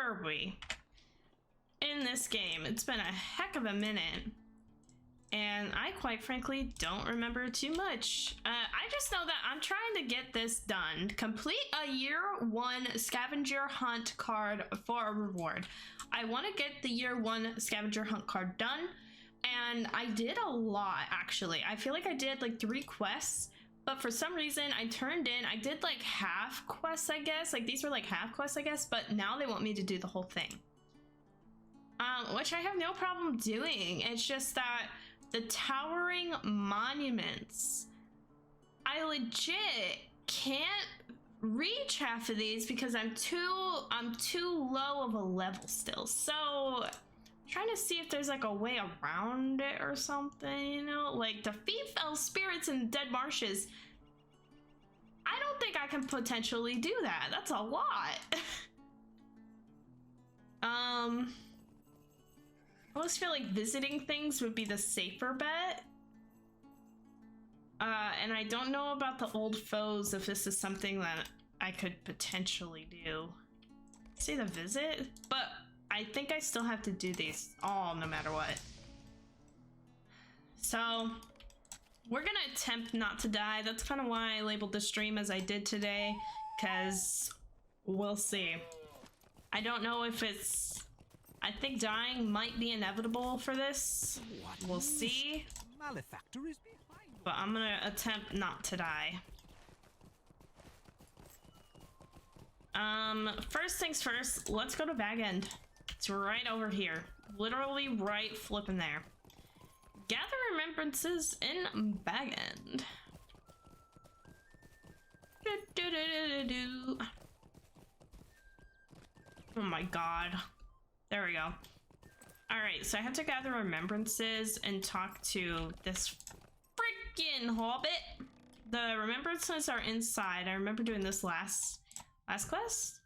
were we in this game? It's been a heck of a minute. And I quite frankly don't remember too much. I just know that I'm trying to get this done. Complete a year 1 scavenger hunt card for a reward. I want to get the year 1 scavenger hunt card done. And I did a lot, actually. I feel like I did like 3 quests. But for some reason, I did like half quests, I guess. Like these were like half quests, I guess. But now they want me to do the whole thing. Which I have no problem doing. It's just that the towering monuments, I legit can't reach half of these because I'm too low of a level still. So I'm trying to see if there's like a way around it or something, you know, like defeat fell spirits in dead marshes. I don't think I can potentially do that. That's a lot. I almost feel like visiting things would be the safer bet. And I don't know about the old foes if this is something that I could potentially do. Say the visit, but I think I still have to do these all no matter what. So we're gonna attempt not to die. That's kind of why I labeled the stream as I did today, because we'll see. I don't know if it's... I think dying might be inevitable for this. We'll see. Malefactor is behind. But I'm gonna attempt not to die. First things first, let's go to Bag End. It's right over here. Literally right flipping there. Gather remembrances in Bag End. Oh my god. There we go. Alright, so I have to gather remembrances and talk to this freaking hobbit. The remembrances are inside. I remember doing this last quest.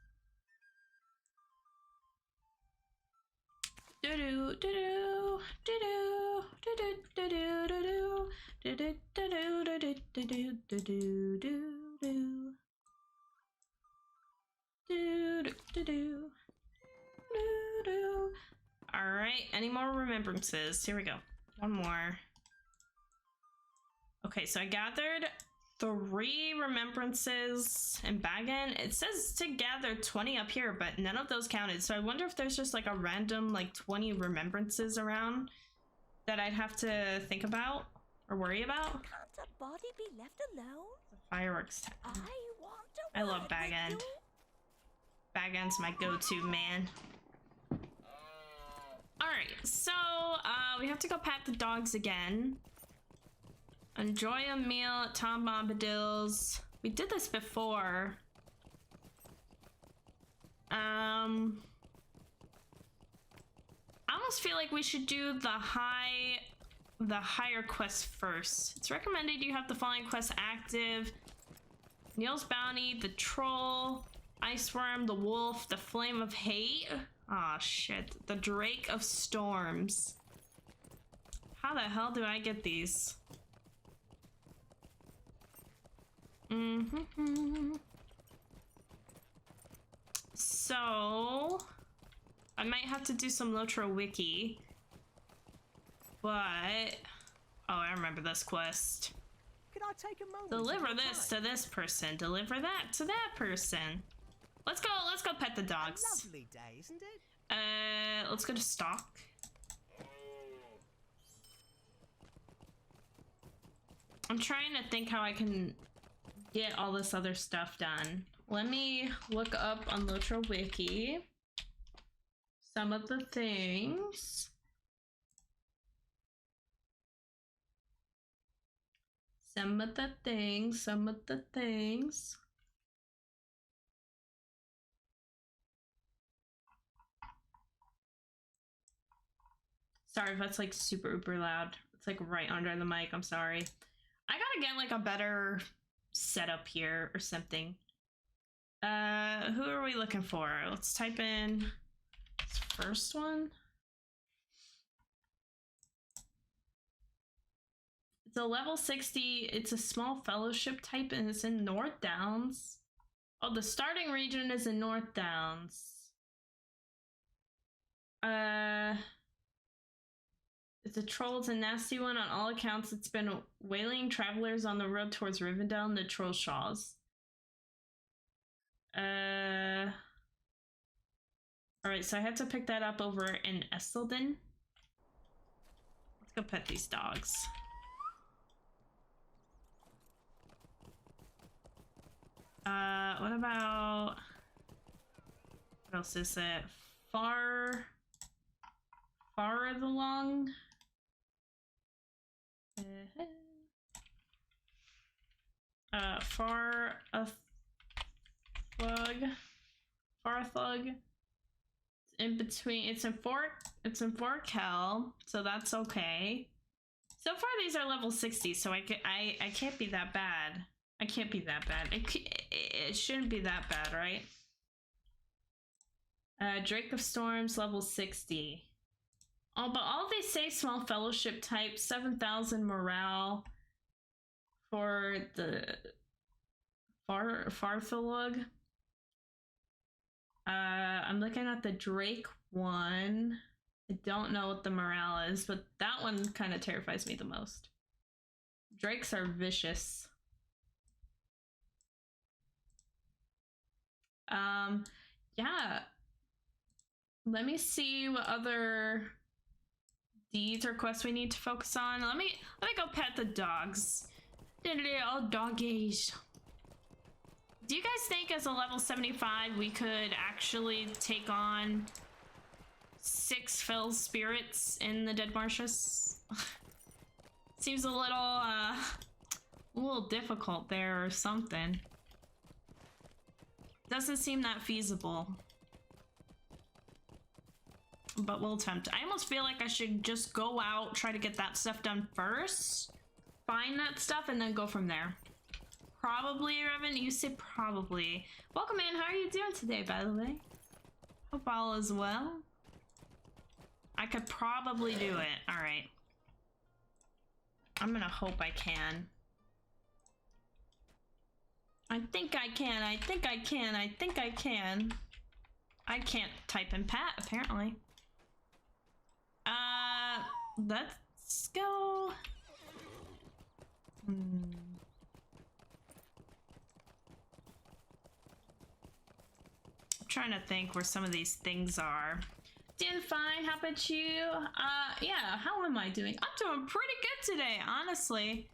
Do-do, do-do, do-do, do-do, do-do, do-do, do-do, do-do, do-do, do-do, do-do. All right, any more remembrances? Here we go. One more. Okay, so I gathered 3 remembrances in Bag End. It says to gather 20 up here, but none of those counted. So I wonder if there's just like a random like 20 remembrances around that I'd have to think about or worry about. Can't a body be left alone? The fireworks. I love Bag End. Bag End's my go-to, man. Alright, so we have to go pat the dogs again. Enjoy a meal at Tom Bombadil's. We did this before. I almost feel like we should do the higher quests first. It's recommended you have the following quests active: Neil's Bounty, the Troll, Iceworm, the Wolf, the Flame of Hate. Aw, shit. The Drake of Storms. How the hell do I get these? So... I might have to do some LOTRO wiki. But... Oh, I remember this quest. Can I take a moment? Deliver this to this person. Deliver that to that person. Let's go pet the dogs. A lovely day, isn't it? Let's go to stock. I'm trying to think how I can get all this other stuff done. Let me look up on LOTRO wiki some of the things. Some of the things. Sorry if that's like super uber loud. It's like right under the mic, I'm sorry. I gotta get like a better setup here or something. Who are we looking for? Let's type in this first one. It's a level 60, it's a small fellowship type and it's in North Downs. Oh, the starting region is in North Downs. It's a troll. It's a nasty one on all accounts. It's been wailing travelers on the road towards Rivendell and the troll shaws. Alright, so I have to pick that up over in Estelden. Let's go pet these dogs. What about... What else is it? Far along? Farthug. In between, it's in Fort Kel, so that's okay. So far these are level 60, so I can't be that bad. I can't be that bad. It shouldn't be that bad, right? Drake of Storms, level 60. Oh, but all they say small fellowship type, 7,000 morale for the Farthalug. I'm looking at the Drake one. I don't know what the morale is, but that one kind of terrifies me the most. Drakes are vicious. Yeah. Let me see what other deeds or quests we need to focus on. Let me go pet the dogs. All doggies. Do you guys think as a level 75 we could actually take on 6 fell spirits in the Dead Marshes? Seems a little difficult there or something. Doesn't seem that feasible. But we'll attempt. I almost feel like I should just go out, try to get that stuff done first, find that stuff, and then go from there. Probably, Revan. You say probably. Welcome in. How are you doing today, by the way? Hope all is well. I could probably do it. All right. I'm gonna hope I can. I think I can. I think I can. I think I can. I can't type in Pat, apparently. Let's go. I'm trying to think where some of these things are. Doing fine, how about you? Yeah, how am I doing? I'm doing pretty good today, honestly.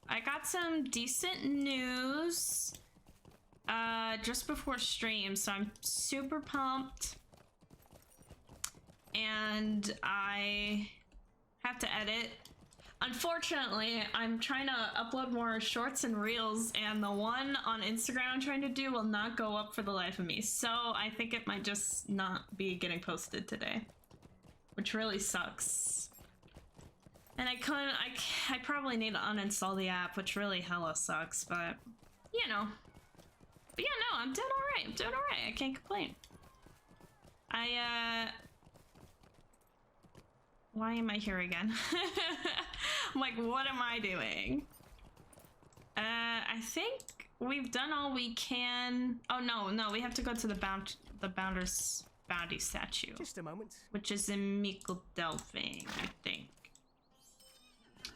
I got some decent news just before stream, so I'm super pumped. And I have to edit. Unfortunately, I'm trying to upload more shorts and reels, and the one on Instagram I'm trying to do will not go up for the life of me. So I think it might just not be getting posted today, which really sucks. And I probably need to uninstall the app, which really hella sucks, but you know. But yeah, no, I'm doing alright. I'm doing alright. I can't complain. Why am I here again? I'm like, what am I doing? I think we've done all we can. Oh no, we have to go to the Bounder's Bounty statue. Just a moment. Which is in Micheldelfing, I think.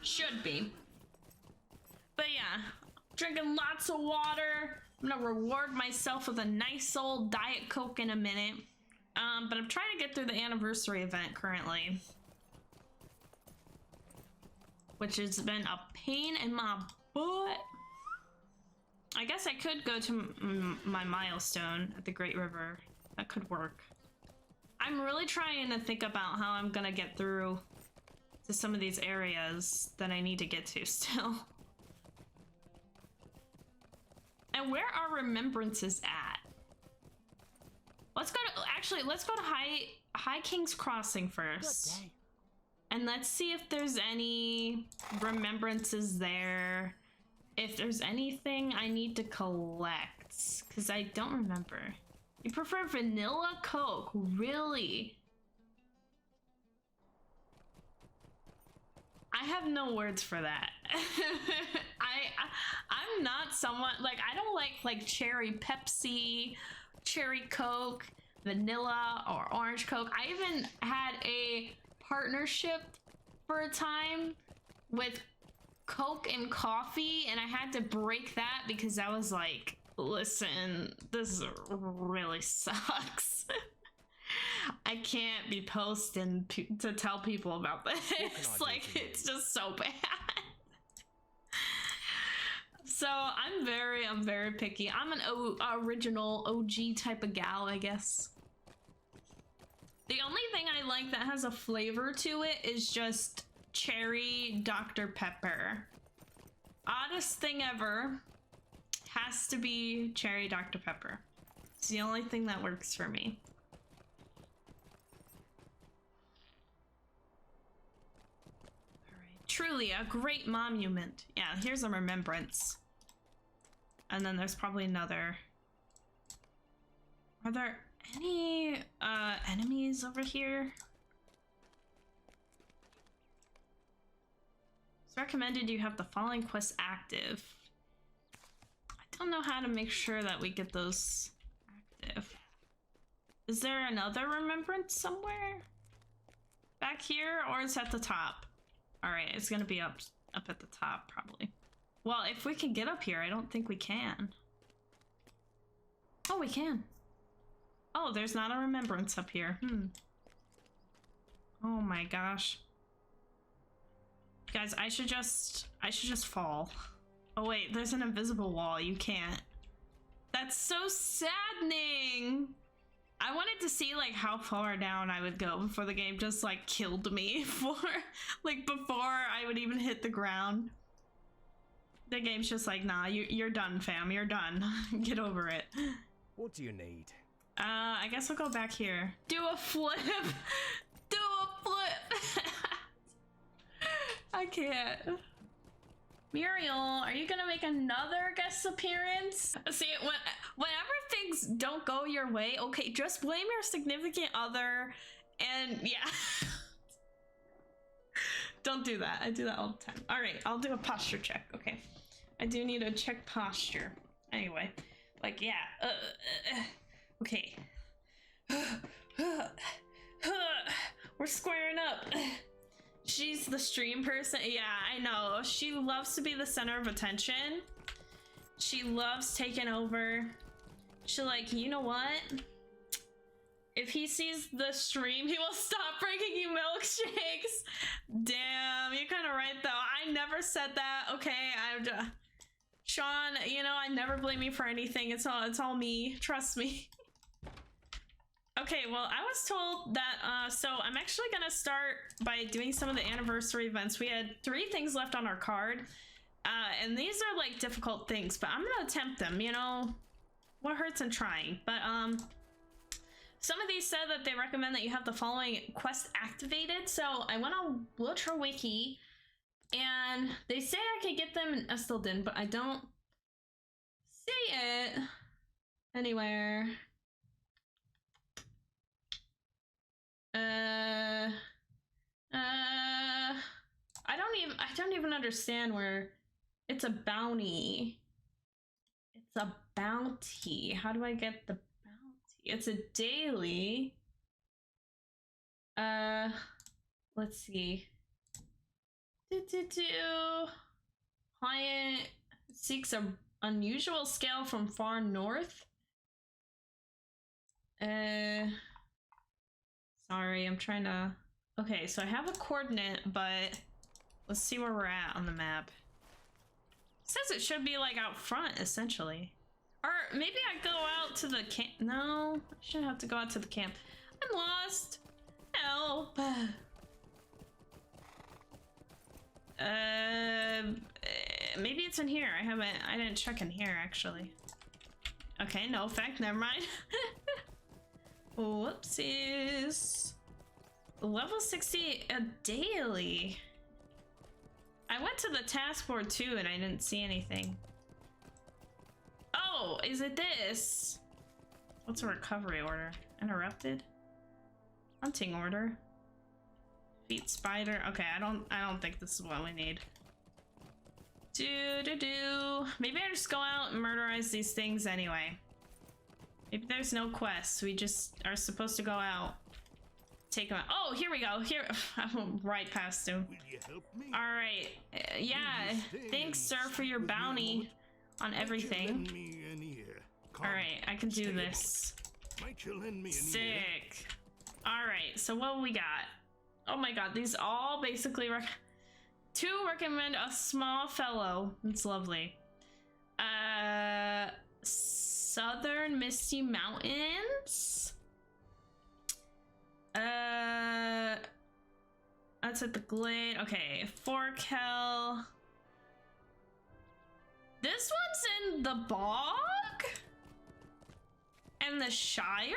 Should be. But yeah, drinking lots of water. I'm gonna reward myself with a nice old Diet Coke in a minute. But I'm trying to get through the anniversary event currently, which has been a pain in my butt. I guess I could go to my milestone at the Great River. That could work. I'm really trying to think about how I'm gonna get through to some of these areas that I need to get to still. And where are remembrances at? Let's go to High King's Crossing first. Good day. And let's see if there's any remembrances there. If there's anything I need to collect, because I don't remember. You prefer vanilla Coke? Really? I have no words for that. I'm not someone, like, I don't like cherry Pepsi, cherry Coke. vanilla or orange Coke. I even had a partnership for a time with Coke and coffee, and I had to break that because I was like, listen, this really sucks. I can't be posting to tell people about this. Like, it's just so bad. So I'm very picky. I'm an original OG type of gal, I guess. The only thing I like that has a flavor to it is just cherry Dr. Pepper. Oddest thing ever, has to be cherry Dr. Pepper. It's the only thing that works for me. Alright, truly a great monument. Yeah, here's a remembrance. And then there's probably another. Are there any enemies over here? It's recommended you have the following quests active. I don't know how to make sure that we get those active. Is there another remembrance somewhere? Back here, or it's at the top? Alright, it's gonna be up at the top, probably. Well, if we can get up here, I don't think we can. Oh, we can. Oh, there's not a remembrance up here. Oh my gosh. Guys, I should just fall. Oh wait, there's an invisible wall. You can't. That's so saddening. I wanted to see like how far down I would go before the game just like killed me before I would even hit the ground. The game's just like, nah, you're done, fam. You're done. Get over it. What do you need? I guess I'll go back here. Do a flip. Do a flip. I can't. Muriel, are you gonna make another guest appearance? See, whenever things don't go your way, okay, just blame your significant other, and yeah. Don't do that. I do that all the time. All right, I'll do a posture check. Okay, I do need to check posture. Anyway, like yeah. Okay. We're squaring up. She's the stream person. Yeah, I know. She loves to be the center of attention. She loves taking over. She like, you know what? If he sees the stream, he will stop bringing you milkshakes. Damn, you're kind of right though. I never said that. Okay, I'm just... Sean, you know, I never blame you for anything. It's all me. Trust me. Okay, well, I was told that, so I'm actually gonna start by doing some of the anniversary events. We had 3 things left on our card, and these are, like, difficult things, but I'm gonna attempt them, you know? What hurts in trying? But, some of these said that they recommend that you have the following quest activated, so I went on LOTRO Wiki, and they say I can get them, and I still didn't, but I don't see it anywhere. I don't even understand where it's a bounty. It's a bounty. How do I get the bounty? It's a daily. Let's see. Client seeks a unusual scale from far north. Sorry, I'm trying to... Okay, so I have a coordinate, but let's see where we're at on the map. It says it should be like out front, essentially. Or maybe I go out to the camp. No, I shouldn't have to go out to the camp. I'm lost. Help. Maybe it's in here. I didn't check in here, actually. Okay, no effect, never mind. Whoopsies. Level 60 a daily. I went to the task board too and I didn't see anything. Oh, is it this? What's a recovery order? Interrupted? Hunting order. Feet spider. Okay, I don't think this is what we need. Maybe I just go out and murderize these things anyway. Maybe there's no quests. We just are supposed to go out. Take him out. Oh, here we go. Here. I'm right past him. Will you help me? Alright. Yeah. Thanks, sir, for your bounty on everything. Lend me an ear. Come, Alright, I can do stay this. Might you lend me an ear? Sick. Alright, so what we got? Oh my god, these all basically two recommend a small fellow. It's lovely. Southern Misty Mountains. That's at the Glade. Okay, Forkel. This one's in the Bog? And the Shire?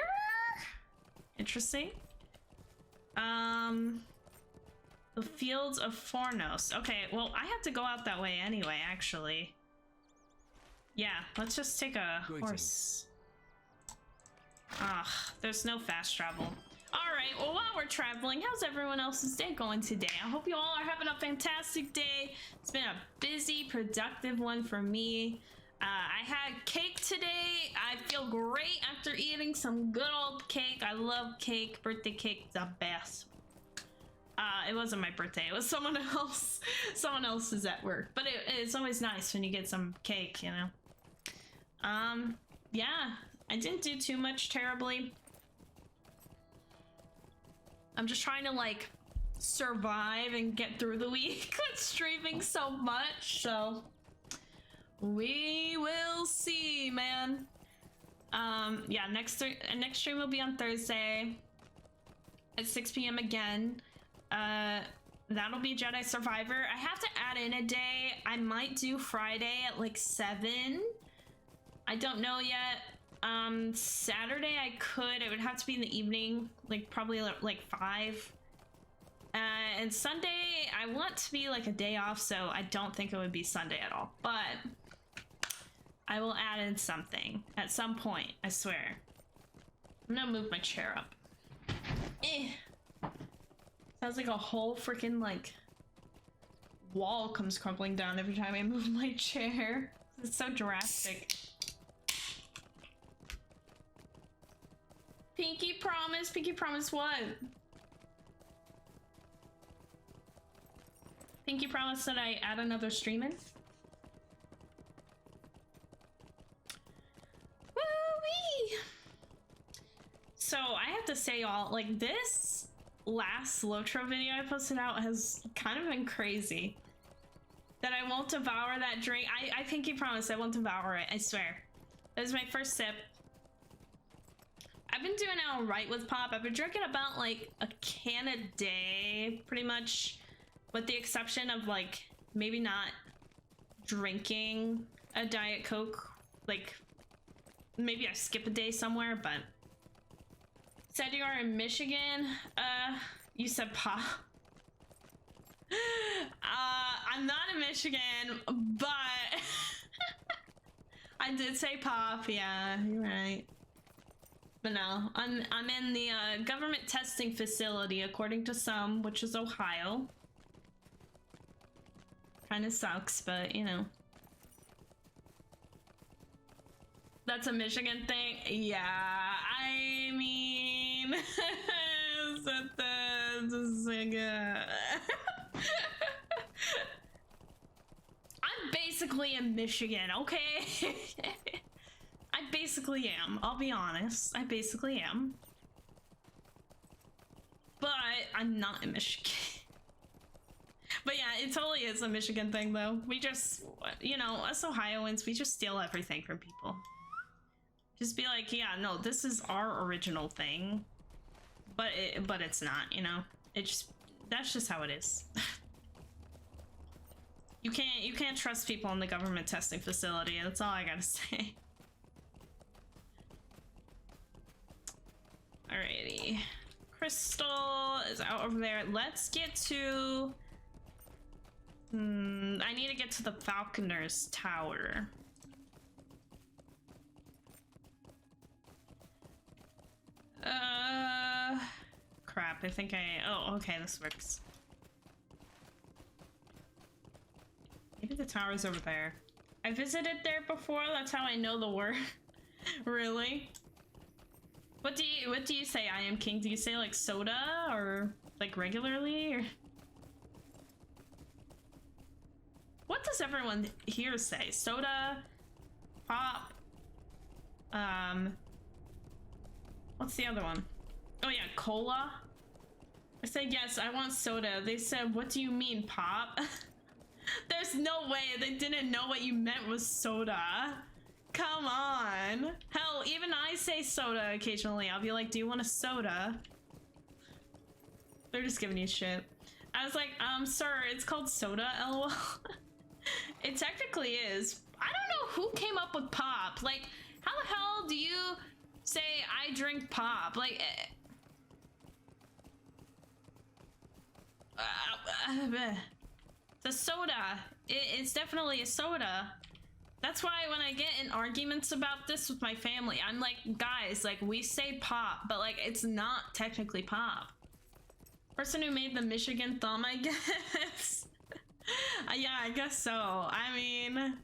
Interesting. The Fields of Fornos. Okay, well, I have to go out that way anyway, actually. Yeah, let's just take a horse. There's no fast travel. Alright, well, while we're traveling, how's everyone else's day going today? I hope you all are having a fantastic day. It's been a busy, productive one for me. I had cake today. I feel great after eating some good old cake. I love cake. Birthday cake, the best. It wasn't my birthday. It was someone else. Someone else is at work. But it's always nice when you get some cake, you know? Yeah. I didn't do too much terribly. I'm just trying to, like, survive and get through the week with streaming so much, so... we will see, man. Yeah, next stream will be on Thursday at 6 p.m. again. That'll be Jedi Survivor. I have to add in a day. I might do Friday at like 7. I don't know yet. Saturday I could. It would have to be in the evening, like probably like 5. And Sunday I want to be like a day off, so I don't think it would be Sunday at all. But I will add in something at some point, I swear. I'm gonna move my chair up. Sounds like a whole freaking like wall comes crumbling down every time I move my chair. It's so drastic. Pinky promise what? Pinky promise that I add another stream in? Woo-wee! So I have to say, y'all, like this last LOTRO video I posted out has kind of been crazy. That I won't devour that drink. I pinky promise I won't devour it, I swear. That was my first sip. I've been doing all right with pop. I've been drinking about like a can a day, pretty much, with the exception of like maybe not drinking a Diet Coke. Like maybe I skip a day somewhere, but said you are in Michigan. You said pop. I'm not in Michigan, but I did say pop. Yeah, you're right. But no, I'm in the government testing facility, according to some, which is Ohio. Kind of sucks, but you know. That's a Michigan thing? Yeah, I mean... I'm basically in Michigan, okay? I basically am. I'll be honest. I basically am. But I'm not in Michigan. But yeah, it totally is a Michigan thing, though. We just, you know, us Ohioans, we just steal everything from people. Just be like, yeah, no, this is our original thing. But it's not, you know? That's just how it is. You can't trust people in the government testing facility. That's all I gotta say. Alrighty. Crystal is out over there. Let's get to... I need to get to the Falconer's Tower. Crap, I think oh, okay, this works. Maybe the tower's over there. I visited there before, that's how I know the word. Really? What do you say, I am king? Do you say like soda or like regularly or what does everyone here say? Soda, pop, what's the other one? Oh yeah, cola. I said yes, I want soda. They said, what do you mean, pop? There's no way they didn't know what you meant was soda. Come on. Hell, even I say soda occasionally. I'll be like, do you want a soda? They're just giving you shit. I was like, sir, it's called soda, lol. It technically is. I don't know who came up with pop. Like, how the hell do you say I drink pop? Like, the soda. It's definitely a soda. That's why when I get in arguments about this with my family, I'm like, guys, like, we say pop, but like, it's not technically pop. Person who made the Michigan thumb, I guess. Yeah, I guess so. I mean,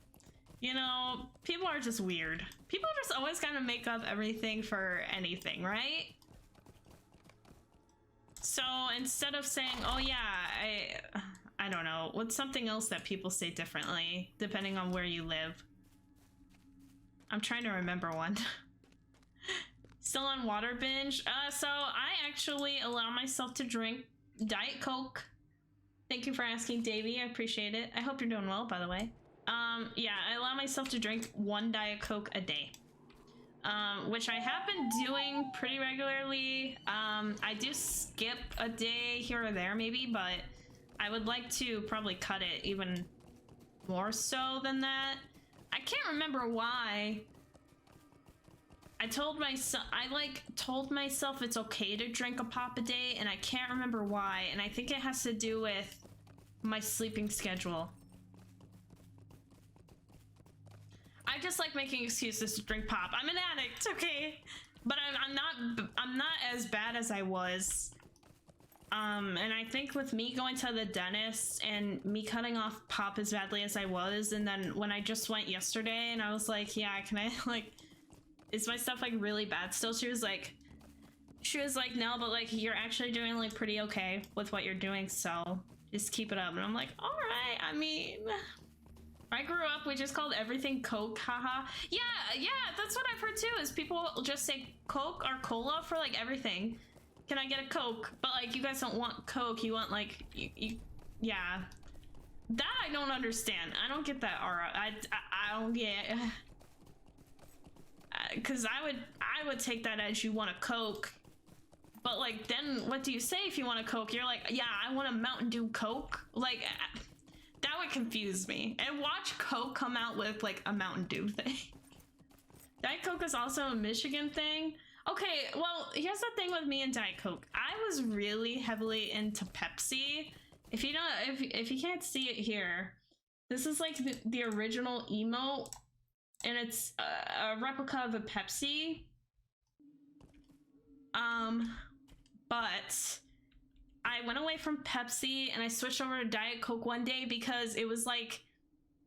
you know, people are just weird. People just always gotta make up everything for anything, right? So instead of saying, oh yeah, I don't know, what's something else that people say differently depending on where you live? I'm trying to remember one. Still on water binge? So I actually allow myself to drink Diet Coke. Thank you for asking, Davey. I appreciate it. I hope you're doing well, by the way. Yeah, I allow myself to drink 1 Diet Coke a day. Which I have been doing pretty regularly. I do skip a day here or there maybe, but I would like to probably cut it even more so than that. I can't remember why. I told myself it's okay to drink a pop a day, and I can't remember why, and I think it has to do with my sleeping schedule. I just like making excuses to drink pop. I'm an addict, okay? But I'm not as bad as I was. And I think with me going to the dentist and me cutting off pop as badly as I was, and then when I just went yesterday and I was like, yeah, can I, like, is my stuff like really bad still? She was like, no, but like you're actually doing like pretty okay with what you're doing, so just keep it up. And I'm like, all right. I mean, I grew up, we just called everything Coke, haha. Yeah, that's what I've heard too, is people just say Coke or Cola for like everything. Can I get a Coke? But like, you guys don't want Coke, you want like, yeah. That I don't understand. I don't get that aura. I don't get, cause I would take that as you want a Coke. But like, then what do you say if you want a Coke? You're like, yeah, I want a Mountain Dew Coke. Like, that would confuse me. And watch Coke come out with like a Mountain Dew thing. Diet Coke is also a Michigan thing. Okay, well, here's the thing with me and Diet Coke. I was really heavily into Pepsi. If you don't, if you can't see it here, this is like the original emote, and it's a replica of a Pepsi. But I went away from Pepsi and I switched over to Diet Coke one day because it was like,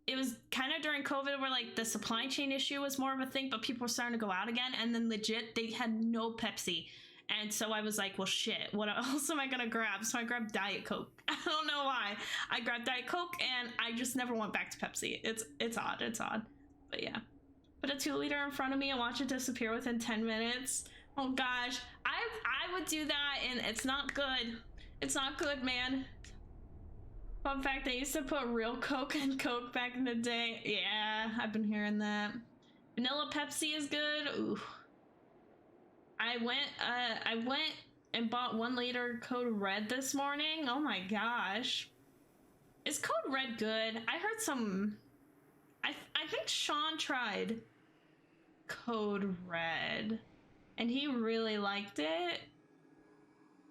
it was kind of during COVID where like the supply chain issue was more of a thing, but people were starting to go out again, and then legit they had no Pepsi. And so I was like, well shit, what else am I gonna grab? So I grabbed Diet Coke. I don't know why. I grabbed Diet Coke and I just never went back to Pepsi. It's odd. But yeah. Put a 2-liter in front of me and watch it disappear within 10 minutes. Oh gosh. I would do that, and it's not good. It's not good, man. Fun fact, they used to put real Coke in Coke back in the day. Yeah, I've been hearing that. Vanilla Pepsi is good. Ooh. I went and bought 1 liter Code Red this morning. Oh my gosh. Is Code Red good? I heard some... I think Sean tried Code Red, and he really liked it.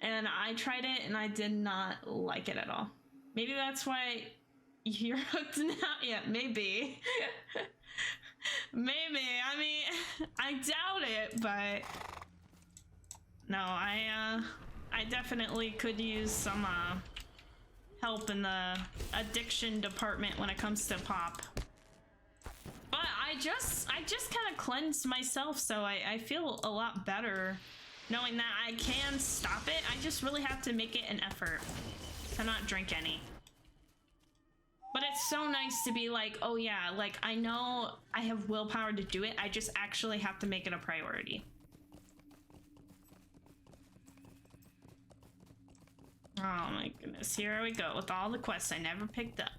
And I tried it, and I did not like it at all. Maybe that's why you're hooked now. Yeah, maybe. Maybe. I mean, I doubt it, but no, I definitely could use some help in the addiction department when it comes to pop. But I just kind of cleansed myself, so I feel a lot better knowing that I can stop it. I just really have to make it an effort to not drink any. But it's so nice to be like, oh yeah, like I know I have willpower to do it. I just actually have to make it a priority. Oh my goodness, here we go with all the quests I never picked up.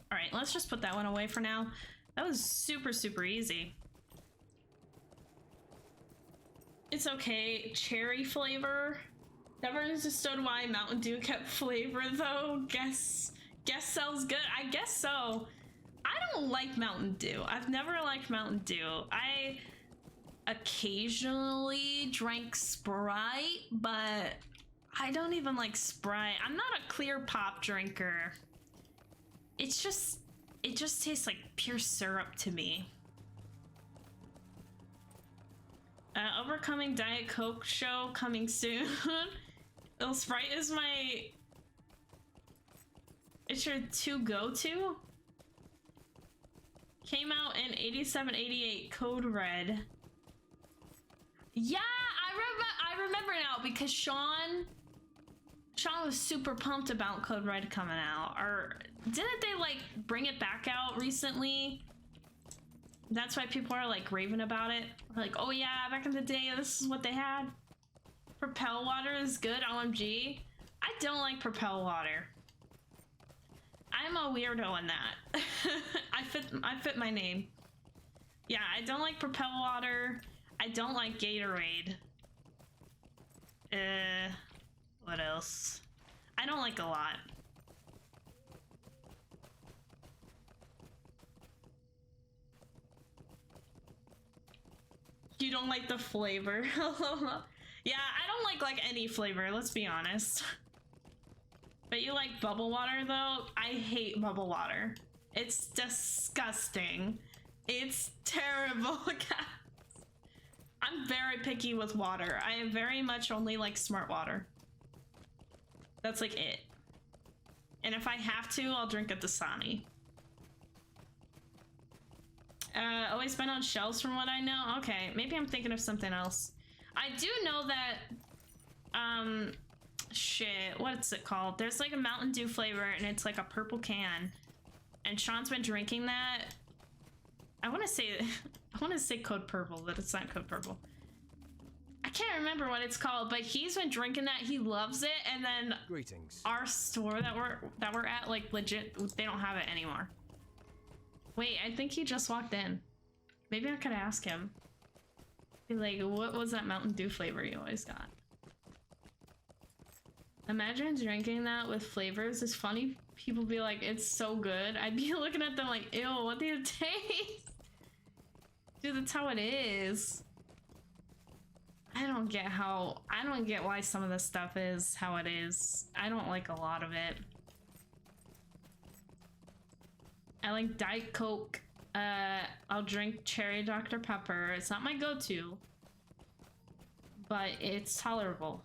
All right, let's just put that one away for now. That was super, super easy. It's okay, cherry flavor. Never understood why Mountain Dew kept flavor though. Guess sounds good. I guess so. I don't like Mountain Dew. I've never liked Mountain Dew. I occasionally drank Sprite, but I don't even like Sprite. I'm not a clear pop drinker. It just tastes like pure syrup to me. Overcoming Diet Coke show coming soon. Little Sprite is my... It's your to-go-to? Came out in 87, 88, Code Red. Yeah, I remember now because Sean was super pumped about Code Red coming out. Or didn't they like bring it back out recently? That's why people are like raving about it. Like, oh yeah, back in the day, this is what they had. Propel water is good, OMG. I don't like Propel water. I'm a weirdo in that. I fit my name. Yeah, I don't like Propel water. I don't like Gatorade. What else? I don't like a lot. You don't like the flavor. Yeah, I don't like any flavor, let's be honest. But you like bubble water though? I hate bubble water. It's disgusting. It's terrible. I'm very picky with water. I very much only like smart water. That's like it. And if I have to, I'll drink a Dasani. Always been on shelves from what I know. Okay, maybe I'm thinking of something else. I do know that, shit, what's it called? There's like a Mountain Dew flavor and it's like a purple can. And Sean's been drinking that. I want to say Code Purple, but it's not Code Purple. I can't remember what it's called, but he's been drinking that. He loves it. And then Greetings. our store that we're at, like legit, they don't have it anymore. Wait, I think he just walked in. Maybe I could ask him. Be like, what was that Mountain Dew flavor you always got? Imagine drinking that with flavors. It's funny. People be like, it's so good. I'd be looking at them like, ew, what do you taste? Dude, that's how it is. I don't get why some of this stuff is how it is. I don't like a lot of it. I like Diet Coke. I'll drink cherry Dr. Pepper. It's not my go-to, but it's tolerable.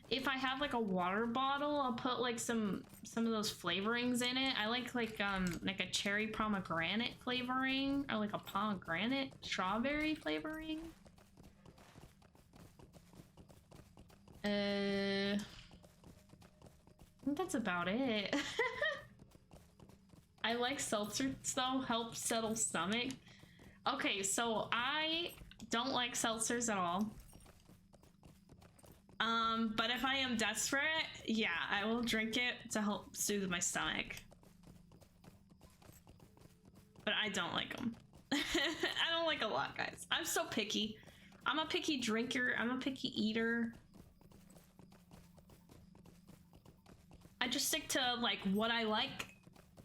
If I have like a water bottle, I'll put like some of those flavorings in it. I like a cherry pomegranate flavoring or like a pomegranate strawberry flavoring. I think that's about it. I like seltzers though, help settle stomach. Okay, so I don't like seltzers at all. But if I am desperate, yeah, I will drink it to help soothe my stomach. But I don't like them. I don't like a lot, guys. I'm so picky. I'm a picky drinker. I'm a picky eater. I just stick to like what I like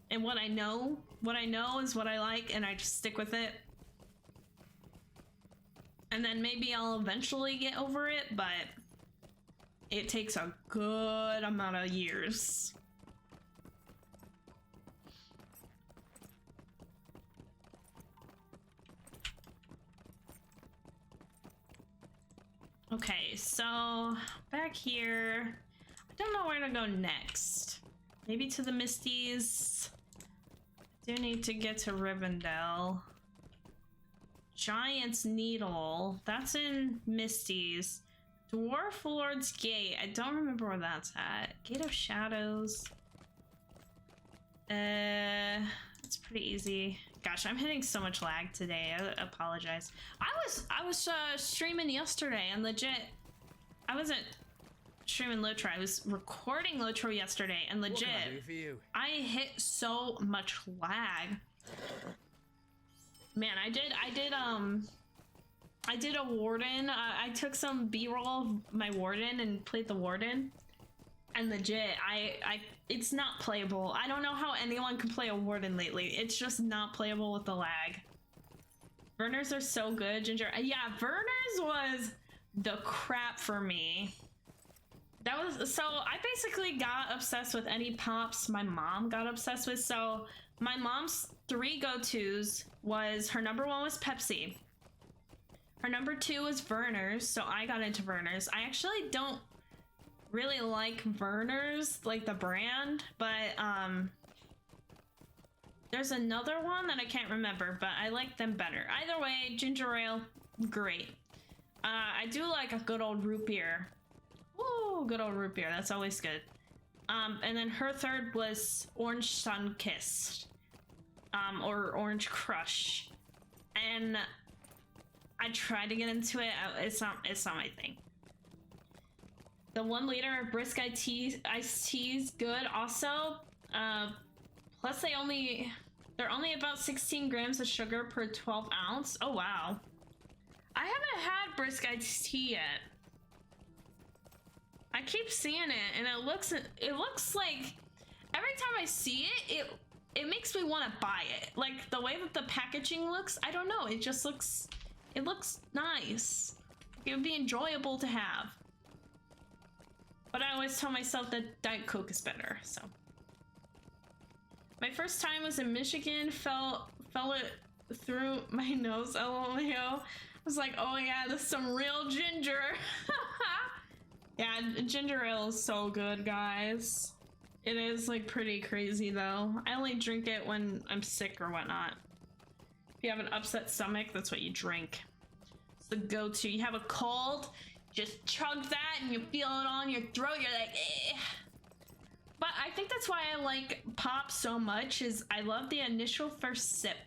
and what I know. What I know is what I like, and I just stick with it. And then maybe I'll eventually get over it, but it takes a good amount of years. Okay, so back here, I don't know where to go next. Maybe to the Misties. I do need to get to Rivendell. Giant's Needle. That's in Misties. Dwarf Lord's Gate. I don't remember where that's at. Gate of Shadows. It's pretty easy. Gosh, I'm hitting so much lag today. I apologize. I was streaming yesterday and legit. I wasn't streaming LOTRO. I was recording LOTRO yesterday and legit. What can I do for you? I hit so much lag. Man, I did a warden. I took some B-roll of my warden and played the warden. And legit, it's not playable. I don't know how anyone can play a warden lately. It's just not playable with the lag. Verners are so good, Ginger. Yeah, Verners was the crap for me. That was, so I basically got obsessed with any pops my mom got obsessed with. So my mom's 3 go-tos was, her number 1 was Pepsi. Her number 2 was Verners, so I got into Verners. I actually don't really like Verners, like the brand, but there's another one that I can't remember, but I like them better. Either way, ginger ale, great. I do like a good old root beer. Ooh, good old root beer, that's always good. And then her third was Orange Sunkissed, or Orange Crush, and I tried to get into it. It's not my thing. The 1 liter of brisk iced tea is good. Also, plus they're only about 16 grams of sugar per 12 ounce. Oh wow, I haven't had brisk iced tea yet. I keep seeing it, and it looks like every time I see it, it makes me want to buy it. Like the way that the packaging looks, I don't know. It just looks nice. It would be enjoyable to have. But I always tell myself that Diet Coke is better, so. My first time was in Michigan, fell it through my nose, LOL. I was like, oh yeah, this is some real ginger. Yeah, ginger ale is so good, guys. It is like pretty crazy though. I only drink it when I'm sick or whatnot. If you have an upset stomach, that's what you drink. It's the go-to. You have a cold, just chug that and you feel it on your throat, you're like, eh. But I think that's why I like pop so much, is I love the initial first sip.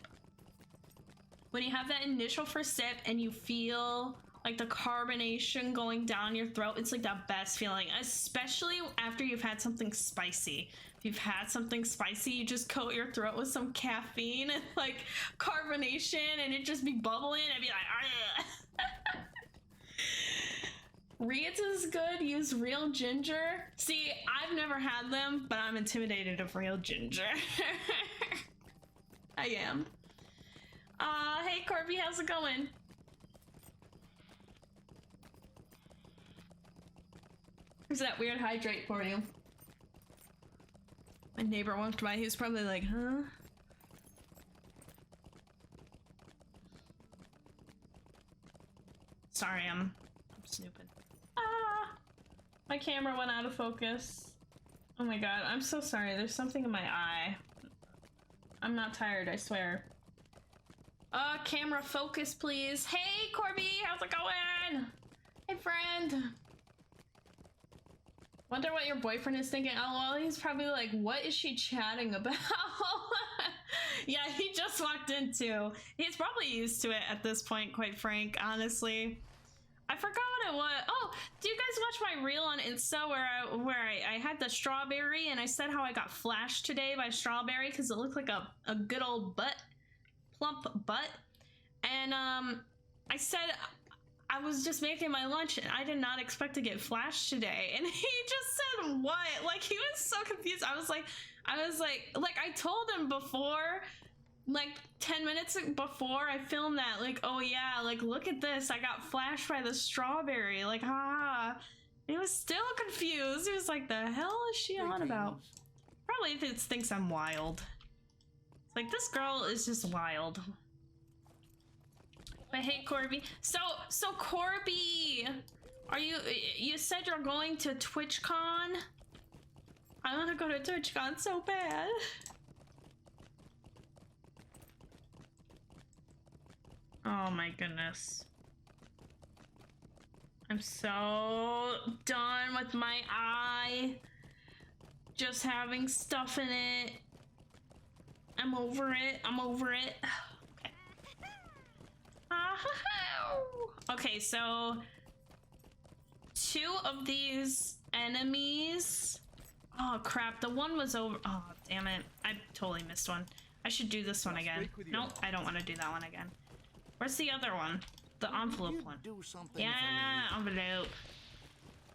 When you have that initial first sip and you feel like the carbonation going down your throat, it's like the best feeling, especially after you've had something spicy. If you've had something spicy, you just coat your throat with some caffeine and like carbonation and it just be bubbling and be like, ah. Reed's is good. Use real ginger. See, I've never had them, but I'm intimidated of real ginger. I am. Hey Corby, how's it going? Here's that weird hydrate for you. My neighbor walked by, he was probably like, huh? Sorry, I'm snooping. Ah! My camera went out of focus. Oh my god, I'm so sorry. There's something in my eye. I'm not tired, I swear. Camera focus, please. Hey, Corby, how's it going? Hey, friend. Wonder what your boyfriend is thinking. Oh, well, he's probably like, what is she chatting about? Yeah, he just walked in too. He's probably used to it at this point, quite frank, honestly. I forgot what it was. Oh, do you guys watch my reel on Insta where I had the strawberry and I said how I got flashed today by strawberry because it looked like a good old butt, plump butt. And I said I was just making my lunch and I did not expect to get flashed today. And he just said what? Like he was so confused. I was like I told him before, like 10 minutes before I filmed that, like, oh yeah, like look at this, I got flashed by the strawberry, like ah. He was still confused. He was like, the hell is she on about? Probably thinks I'm wild. It's like, this girl is just wild. But hey, Corby. So Corby, are you said you're going to TwitchCon? I want to go to TwitchCon so bad. Oh my goodness. I'm so done with my eye just having stuff in it. I'm over it. I'm over it. Okay. Okay, so 2 of these enemies. Oh crap, the one was over. Oh, damn it. I totally missed one. I should do this one again. Nope, I don't want to do that one again. Where's the other one? The envelope one. Yeah, envelope.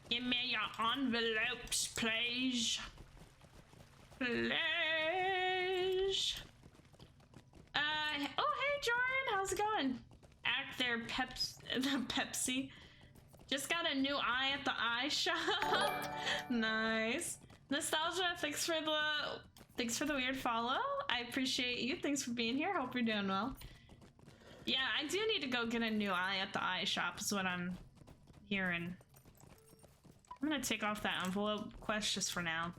Give me your envelopes, please. Please. Oh, hey, Jordan. How's it going? Act there, Pepsi. Just got a new eye at the eye shop. Nice. Nostalgia, thanks for the weird follow. I appreciate you. Thanks for being here. Hope you're doing well. Yeah, I do need to go get a new eye at the eye shop is what I'm hearing. I'm gonna take off that envelope quest just for now.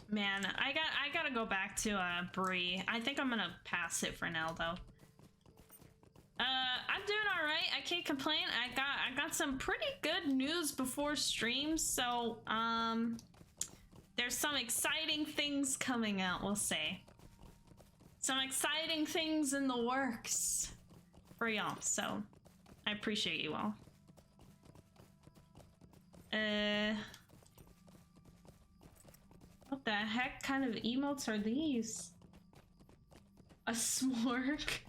Man, I gotta go back to Bree. I think I'm gonna pass it for now though. I'm doing alright. I can't complain. I got some pretty good news before stream, so there's some exciting things coming out, we'll say. Some exciting things in the works for y'all, so I appreciate you all. What the heck kind of emotes are these? A smorg?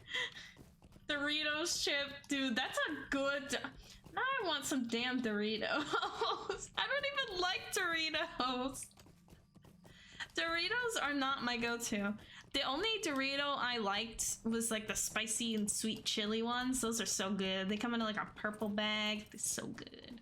Doritos chip, dude, that's a good. Now I want some damn Doritos. I don't even like Doritos. Doritos are not my go-to. The only Dorito I liked was like the spicy and sweet chili ones. Those are so good. They come in like a purple bag. They're so good.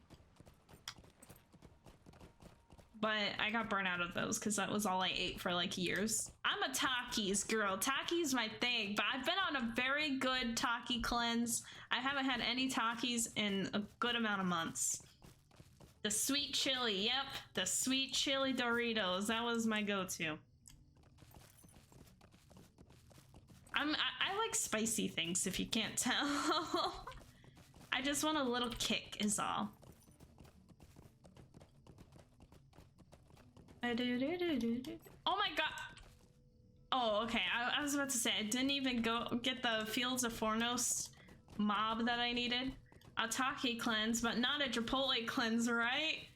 But I got burnt out of those because that was all I ate for like years. I'm a Takis girl. Takis my thing, but I've been on a very good Taki cleanse. I haven't had any Takis in a good amount of months. The sweet chili, yep. The sweet chili Doritos. That was my go-to. I like spicy things, if you can't tell. I just want a little kick is all. Oh my god. Oh, okay. I was about to say, I didn't even go get the Fields of Fornos mob that I needed. A Taki cleanse, but not a Chipotle cleanse, right?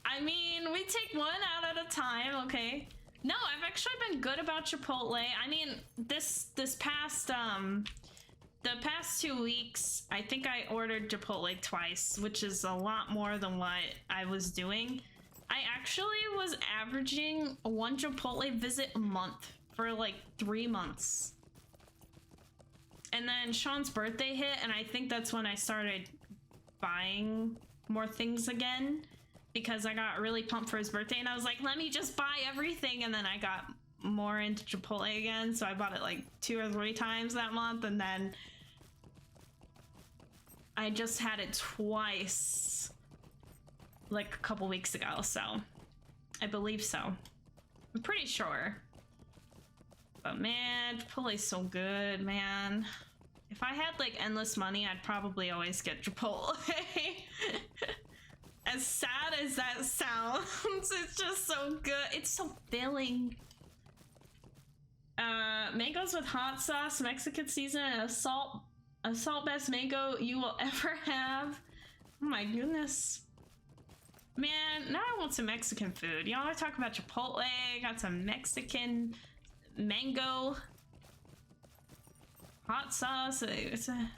I mean, we take one out at a time, okay? No, I've actually been good about Chipotle. I mean, this past, the past 2 weeks, I think I ordered Chipotle twice, which is a lot more than what I was doing. I actually was averaging 1 Chipotle visit a month for like 3 months. And then Sean's birthday hit, and I think that's when I started buying more things again. Because I got really pumped for his birthday, and I was like, let me just buy everything, and then I got more into Chipotle again, so I bought it like 2 or 3 times that month, and then I just had it twice like a couple weeks ago, so I believe so. I'm pretty sure. But man, Chipotle's so good, man. If I had like endless money, I'd probably always get Chipotle. As sad as that sounds, it's just so good. It's so filling. Mangoes with hot sauce, Mexican season, and a salt best mango you will ever have. Oh my goodness. Man, now I want some Mexican food. Y'all are talking about Chipotle, got some Mexican mango. Hot sauce, it's a...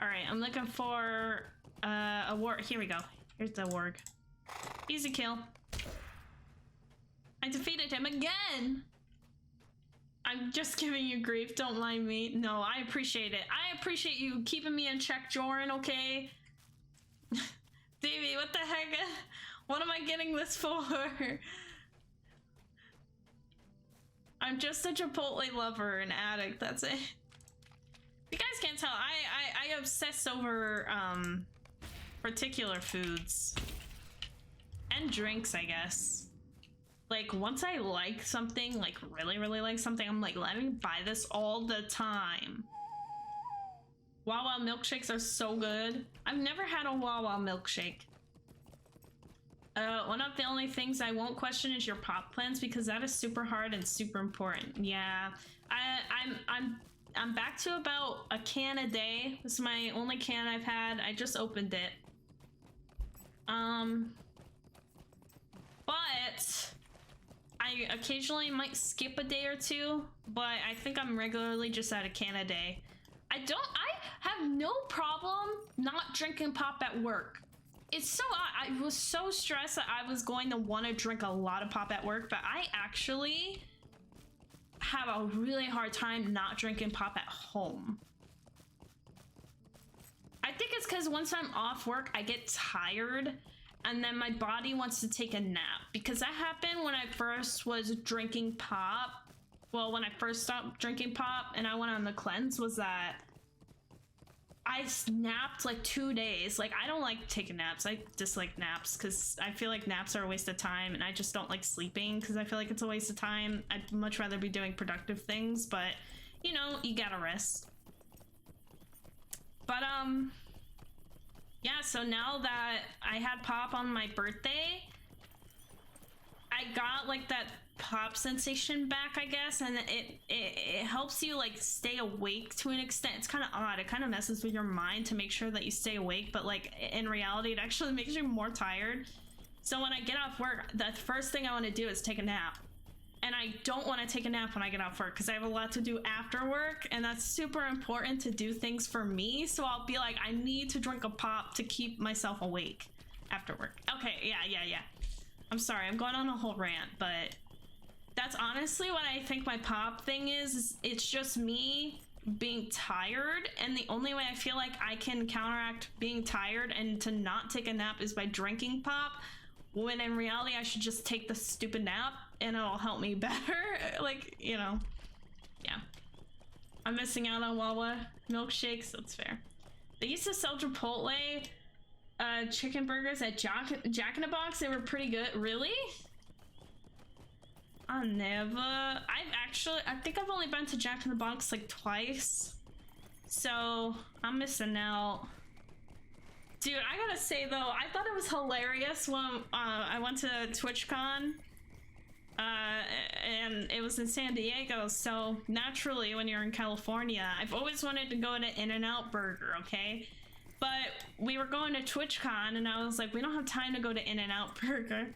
Alright, I'm looking for a warg. Here we go. Here's the warg. Easy kill. I defeated him again! I'm just giving you grief, don't mind me. No, I appreciate it. I appreciate you keeping me in check, Joran, okay? Davey, what the heck? What am I getting this for? I'm just a Chipotle lover and addict, that's it. You guys can't tell, I obsess over particular foods. And drinks, I guess. Like, once I like something, like really, really like something, I'm like, let me buy this all the time. Wawa milkshakes are so good. I've never had a Wawa milkshake. One of the only things I won't question is your pop plans because that is super hard and super important. Yeah, I'm back to about a can a day. This is my only can I've had. I just opened it. But I occasionally might skip a day or two, but I think I'm regularly just at a can a day. I have no problem not drinking pop at work. It's so odd. I was so stressed that I was going to want to drink a lot of pop at work, but I actually have a really hard time not drinking pop at home. I think it's because once I'm off work, I get tired and then my body wants to take a nap, because that happened when I first was drinking pop. Well, when I first stopped drinking pop and I went on the cleanse, was that I napped like 2 days. Like, I don't like taking naps. I dislike naps because I feel like naps are a waste of time, and I just don't like sleeping because I feel like it's a waste of time. I'd much rather be doing productive things, but you know, you gotta rest. But yeah, so now that I had pop on my birthday, I got like that pop sensation back, I guess, and it helps you like stay awake to an extent. It's kind of odd. It kind of messes with your mind to make sure that you stay awake, but like in reality it actually makes you more tired. So when I get off work, the first thing I want to do is take a nap, and I don't want to take a nap when I get off work because I have a lot to do after work, and that's super important to do things for me. So I'll be like, I need to drink a pop to keep myself awake after work. Okay, yeah. I'm sorry, I'm going on a whole rant, but that's honestly what I think my pop thing is it's just me being tired, and the only way I feel like I can counteract being tired and to not take a nap is by drinking pop, when in reality I should just take the stupid nap and it'll help me better. Like, you know, yeah. I'm missing out on Wawa milkshakes, that's fair. They used to sell Chipotle chicken burgers at Jack in the Box. They were pretty good. Really? I think I've only been to Jack in the Box like twice, so I'm missing out. Dude, I gotta say though, I thought it was hilarious when I went to TwitchCon, and it was in San Diego, so naturally when you're in California, I've always wanted to go to In-N-Out Burger, okay? But we were going to TwitchCon and I was like, we don't have time to go to In-N-Out Burger.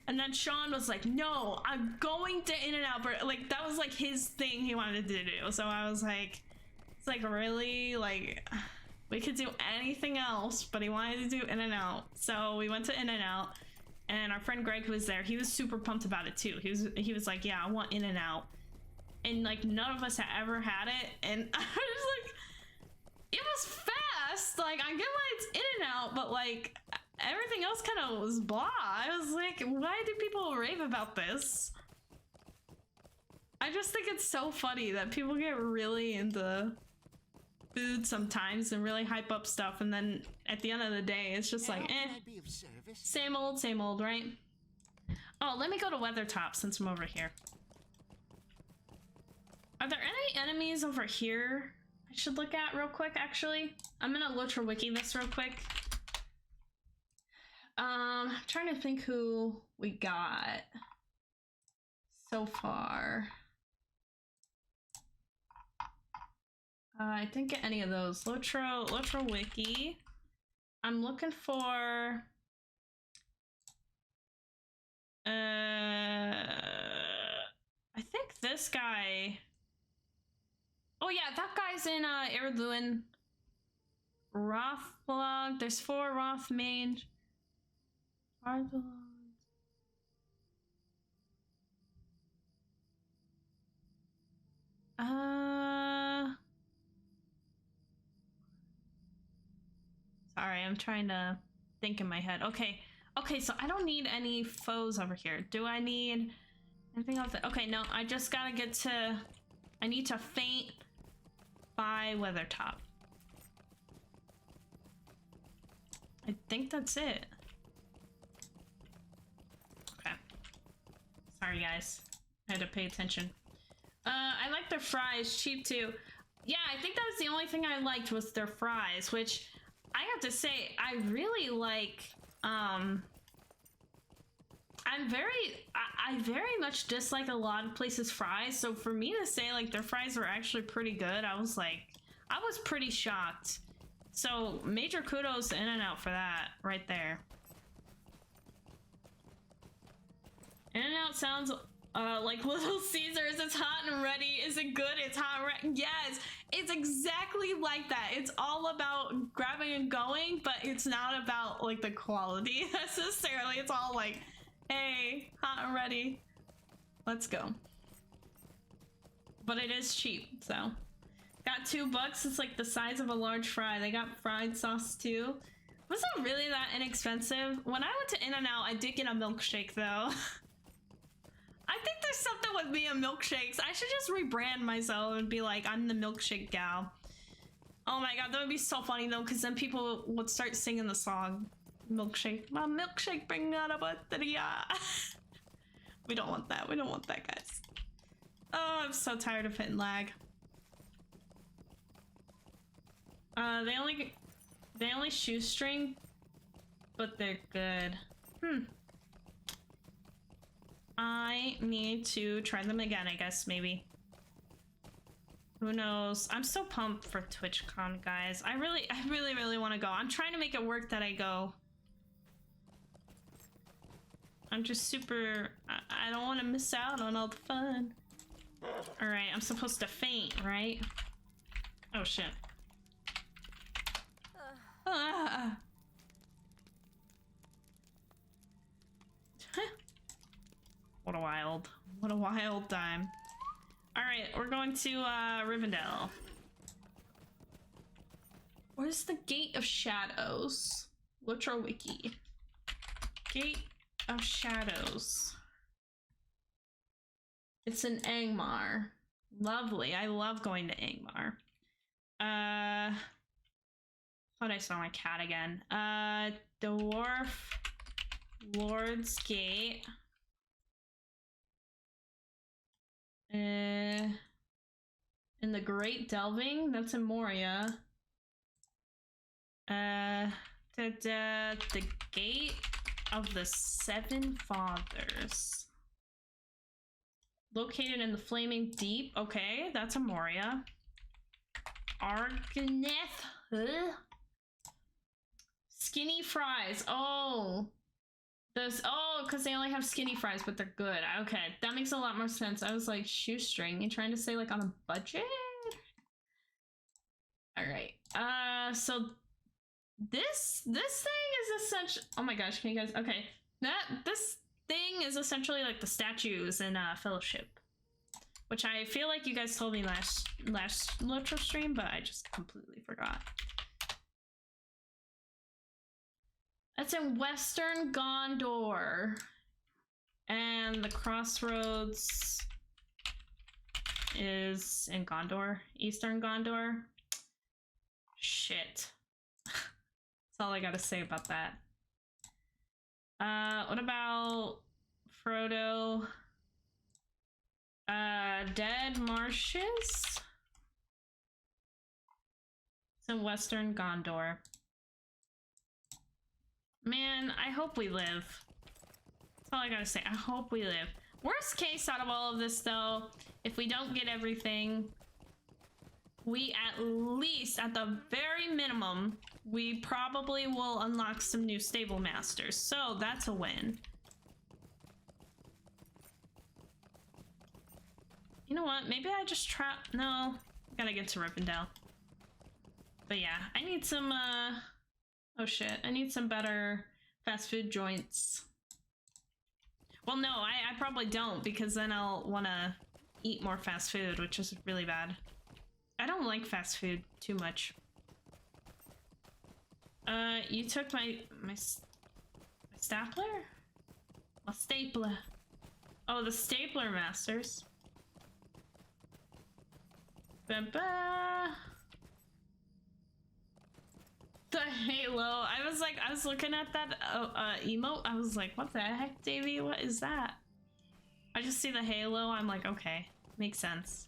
And then Sean was like, no, I'm going to In-N-Out Burger. Like, that was like his thing he wanted to do. So I was like, it's like, really? Like, we could do anything else, but he wanted to do In-N-Out. So we went to In-N-Out, and our friend Greg, who was there, he was super pumped about it too. He was like, yeah, I want In-N-Out. And like, none of us had ever had it. And I was like, it was fast. Like, I get why it's In-N-Out, but like, everything else kind of was blah. I was like, why do people rave about this? I just think it's so funny that people get really into food sometimes and really hype up stuff, and then at the end of the day, it's just like, same old, right? Oh, let me go to Weathertop since I'm over here. Are there any enemies over here I should look at real quick, actually? I'm gonna LOTRO wiki this real quick. I'm trying to think who we got so far. I didn't get any of those. LOTRO wiki. I'm looking for I think this guy. Oh yeah, that guy's in Erluin. Rothblog. There's 4 Roth mage. Sorry, I'm trying to think in my head. Okay, so I don't need any foes over here. Do I need anything else? Okay, no, I just gotta get to... I need to faint by Weathertop. I think that's it. Sorry, guys. I had to pay attention. I like their fries, cheap too. Yeah, I think that was the only thing I liked was their fries, which I have to say, I really like, I very much dislike a lot of places' fries, so for me to say, like, their fries were actually pretty good, I was pretty shocked. So, major kudos to In-N-Out for that, right there. In-N-Out sounds like Little Caesars. It's hot and ready. Is it good? It's hot and ready. Yes, it's exactly like that. It's all about grabbing and going, but it's not about like the quality necessarily. It's all like, hey, hot and ready. Let's go. But it is cheap, so. Got $2. It's like the size of a large fry. They got fried sauce too. Was it really that inexpensive? When I went to In-N-Out, I did get a milkshake though. I think there's something with me and milkshakes. I should just rebrand myself and be like, I'm the milkshake gal. Oh my god, that would be so funny though, because then people would start singing the song. Milkshake. My milkshake bring out a bateria. We don't want that. We don't want that, guys. Oh, I'm so tired of hitting lag. They only shoestring, but they're good. I need to try them again, I guess, maybe. Who knows? I'm so pumped for TwitchCon, guys. I really want to go. I'm trying to make it work that I go. I'm just super... I don't want to miss out on all the fun. Alright, I'm supposed to faint, right? Oh, shit. Ah. What a wild time. Alright, we're going to Rivendell. Where's the Gate of Shadows? LOTRO Wiki. Gate of Shadows. It's in Angmar. Lovely. I love going to Angmar. Thought I saw my cat again. Dwarf Lord's Gate. In the Great Delving, that's in Moria. The Gate of the Seven Fathers. Located in the Flaming Deep. Okay, that's a Moria. Argneth. Huh? Skinny fries. Oh. Because they only have skinny fries, but they're good. Okay, that makes a lot more sense. I was like, shoestring. You trying to say like on a budget? Alright. So this thing is essentially... Oh my gosh, can you guys... Okay. This thing is essentially like the statues in Fellowship. Which I feel like you guys told me last LOTRO stream, but I just completely forgot. That's in Western Gondor. And the Crossroads is in Gondor. Eastern Gondor. Shit. That's all I gotta say about that. What about Frodo? Dead Marshes? It's in Western Gondor. Man, I hope we live. That's all I gotta say. I hope we live. Worst case out of all of this, though, if we don't get everything, we at least, at the very minimum, we probably will unlock some new stable masters. So that's a win. You know what? Maybe I just try. No, gotta get to Rivendell. But yeah, I need some. Oh shit! I need some better fast food joints. Well, no, I probably don't, because then I'll want to eat more fast food, which is really bad. I don't like fast food too much. You took my stapler? My stapler. Oh, the stapler masters. Ba-ba. The Halo. I was looking at that emote. I was like, what the heck, Davey? What is that? I just see the halo, I'm like, okay, makes sense.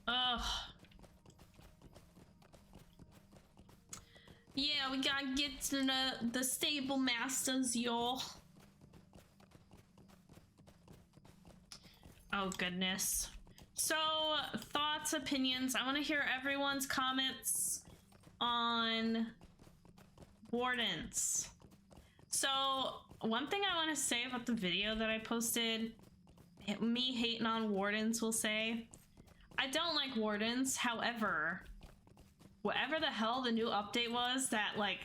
Ugh. Yeah, we gotta get to the stable masters, y'all. Oh, goodness. So, thoughts, opinions. I want to hear everyone's comments on wardens. So, one thing I want to say about the video that I posted, me hating on wardens will say, I don't like wardens, however, whatever the hell the new update was that, like,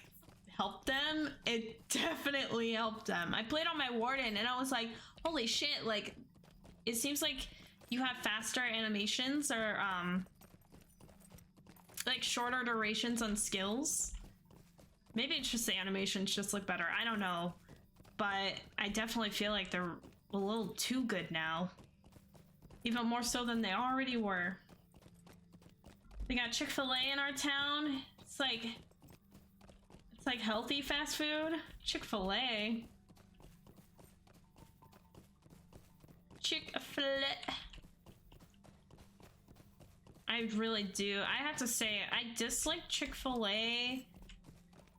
helped them, it definitely helped them. I played on my warden and I was like, holy shit, like, it seems like you have faster animations or, like, shorter durations on skills. Maybe it's just the animations just look better, I don't know. But I definitely feel like they're a little too good now. Even more so than they already were. We got Chick-fil-A in our town. It's like healthy fast food. Chick-fil-A. Chick-fil-A. I really do. I have to say, I dislike Chick-fil-A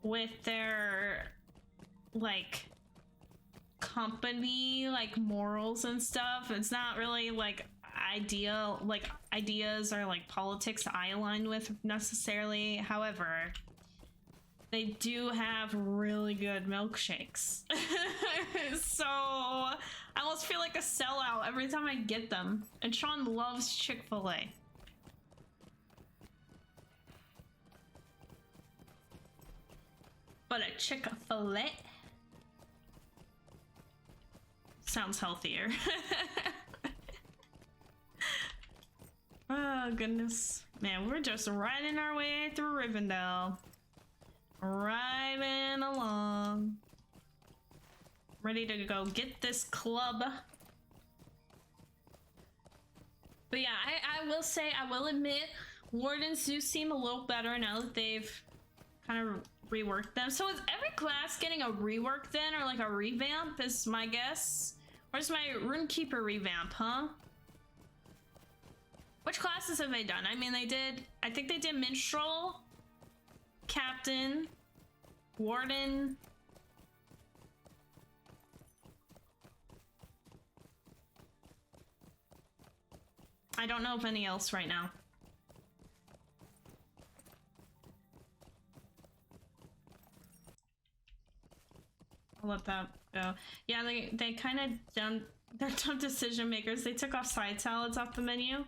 with their, like, company, like, morals and stuff. It's not really, like, ideal, like, ideas or, like, politics I align with necessarily. However, they do have really good milkshakes. So I almost feel like a sellout every time I get them. And Sean loves Chick-fil-A. But a Chick-fil-A sounds healthier. Oh, goodness. Man, we're just riding our way through Rivendell. Riding along. Ready to go get this club. But yeah, I will say, I will admit, wardens do seem a little better now that they've kind of reworked them. So is every class getting a rework then, or like a revamp is my guess? Where's my Runekeeper revamp, huh? Which classes have they done? I mean, they did, I think they did Minstrel, Captain, Warden. I don't know of any else right now. I'll let that go. Yeah, they kind of done, they're dumb decision makers. They took off side salads off the menu.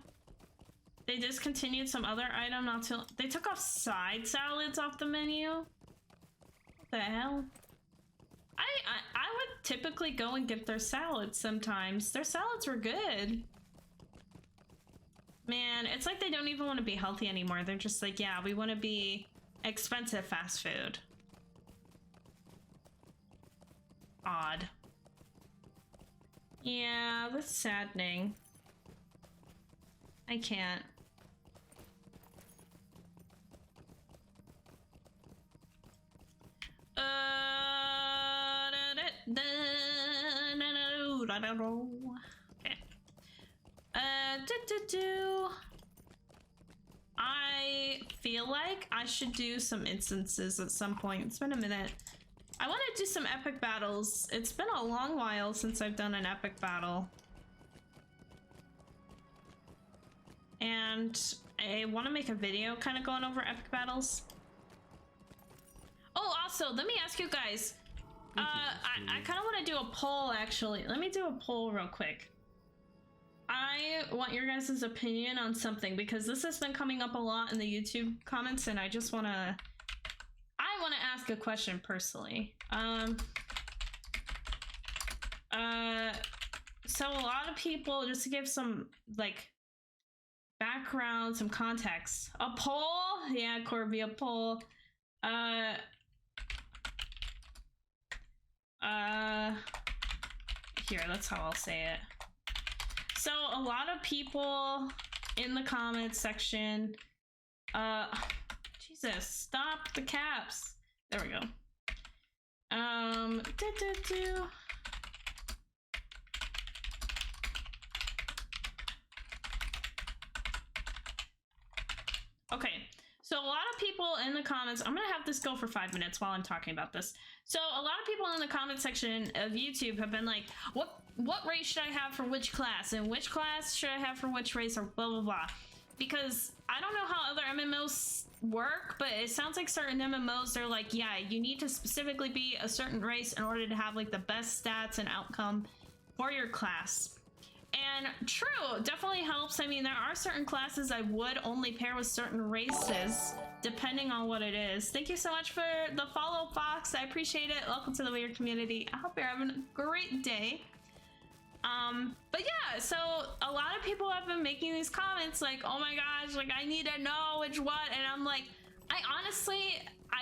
They discontinued some other item not too. They took off side salads off the menu. What the hell? I would typically go and get their salads sometimes. Their salads were good. Man, it's like they don't even want to be healthy anymore. They're just like, yeah, we want to be expensive fast food. Odd. Yeah, that's saddening. I can't. Okay. I feel like I should do some instances at some point. It's been a minute. I want to do some epic battles. It's been a long while since I've done an epic battle. And I want to make a video kind of going over epic battles. Oh, also, let me ask you guys. I kind of want to do a poll, actually. Let me do a poll real quick. I want your guys' opinion on something, because this has been coming up a lot in the YouTube comments, and I just want to... I want to ask a question personally. So a lot of people, just to give some, like, background, some context. A poll? Yeah, Corby, a poll. Here, that's how I'll say it. So a lot of people in the comments section, Jesus, stop the caps. There we go. Do. Okay, so a lot of people in the comments, I'm gonna have this go for 5 minutes while I'm talking about this. So a lot of people in the comment section of YouTube have been like, what race should I have for which class? And which class should I have for which race, or blah, blah, blah. Because I don't know how other MMOs work, but it sounds like certain MMOs, they're like, yeah, you need to specifically be a certain race in order to have like the best stats and outcome for your class. And true, definitely helps. I mean, there are certain classes I would only pair with certain races, depending on what it is. Thank you so much for the follow, Fox. I appreciate it. Welcome to the Weird community. I hope you're having a great day. But yeah, so a lot of people have been making these comments like, oh my gosh, like I need to know which what, and I'm like, I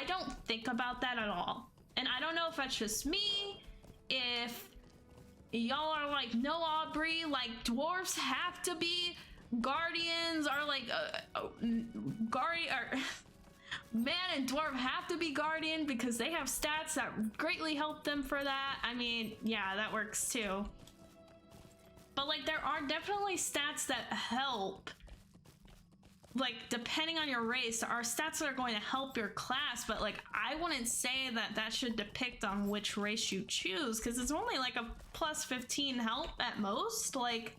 don't think about that at all. And I don't know if that's just me, if y'all are like, no, Aubrey, like dwarves have to be guardians, or like guardian, or man and dwarf have to be guardian because they have stats that greatly help them for that. I mean, yeah, that works too. But like there are definitely stats that help, like depending on your race, there are stats that are going to help your class, but like I wouldn't say that that should depict on which race you choose, because it's only like a plus 15 help at most. Like,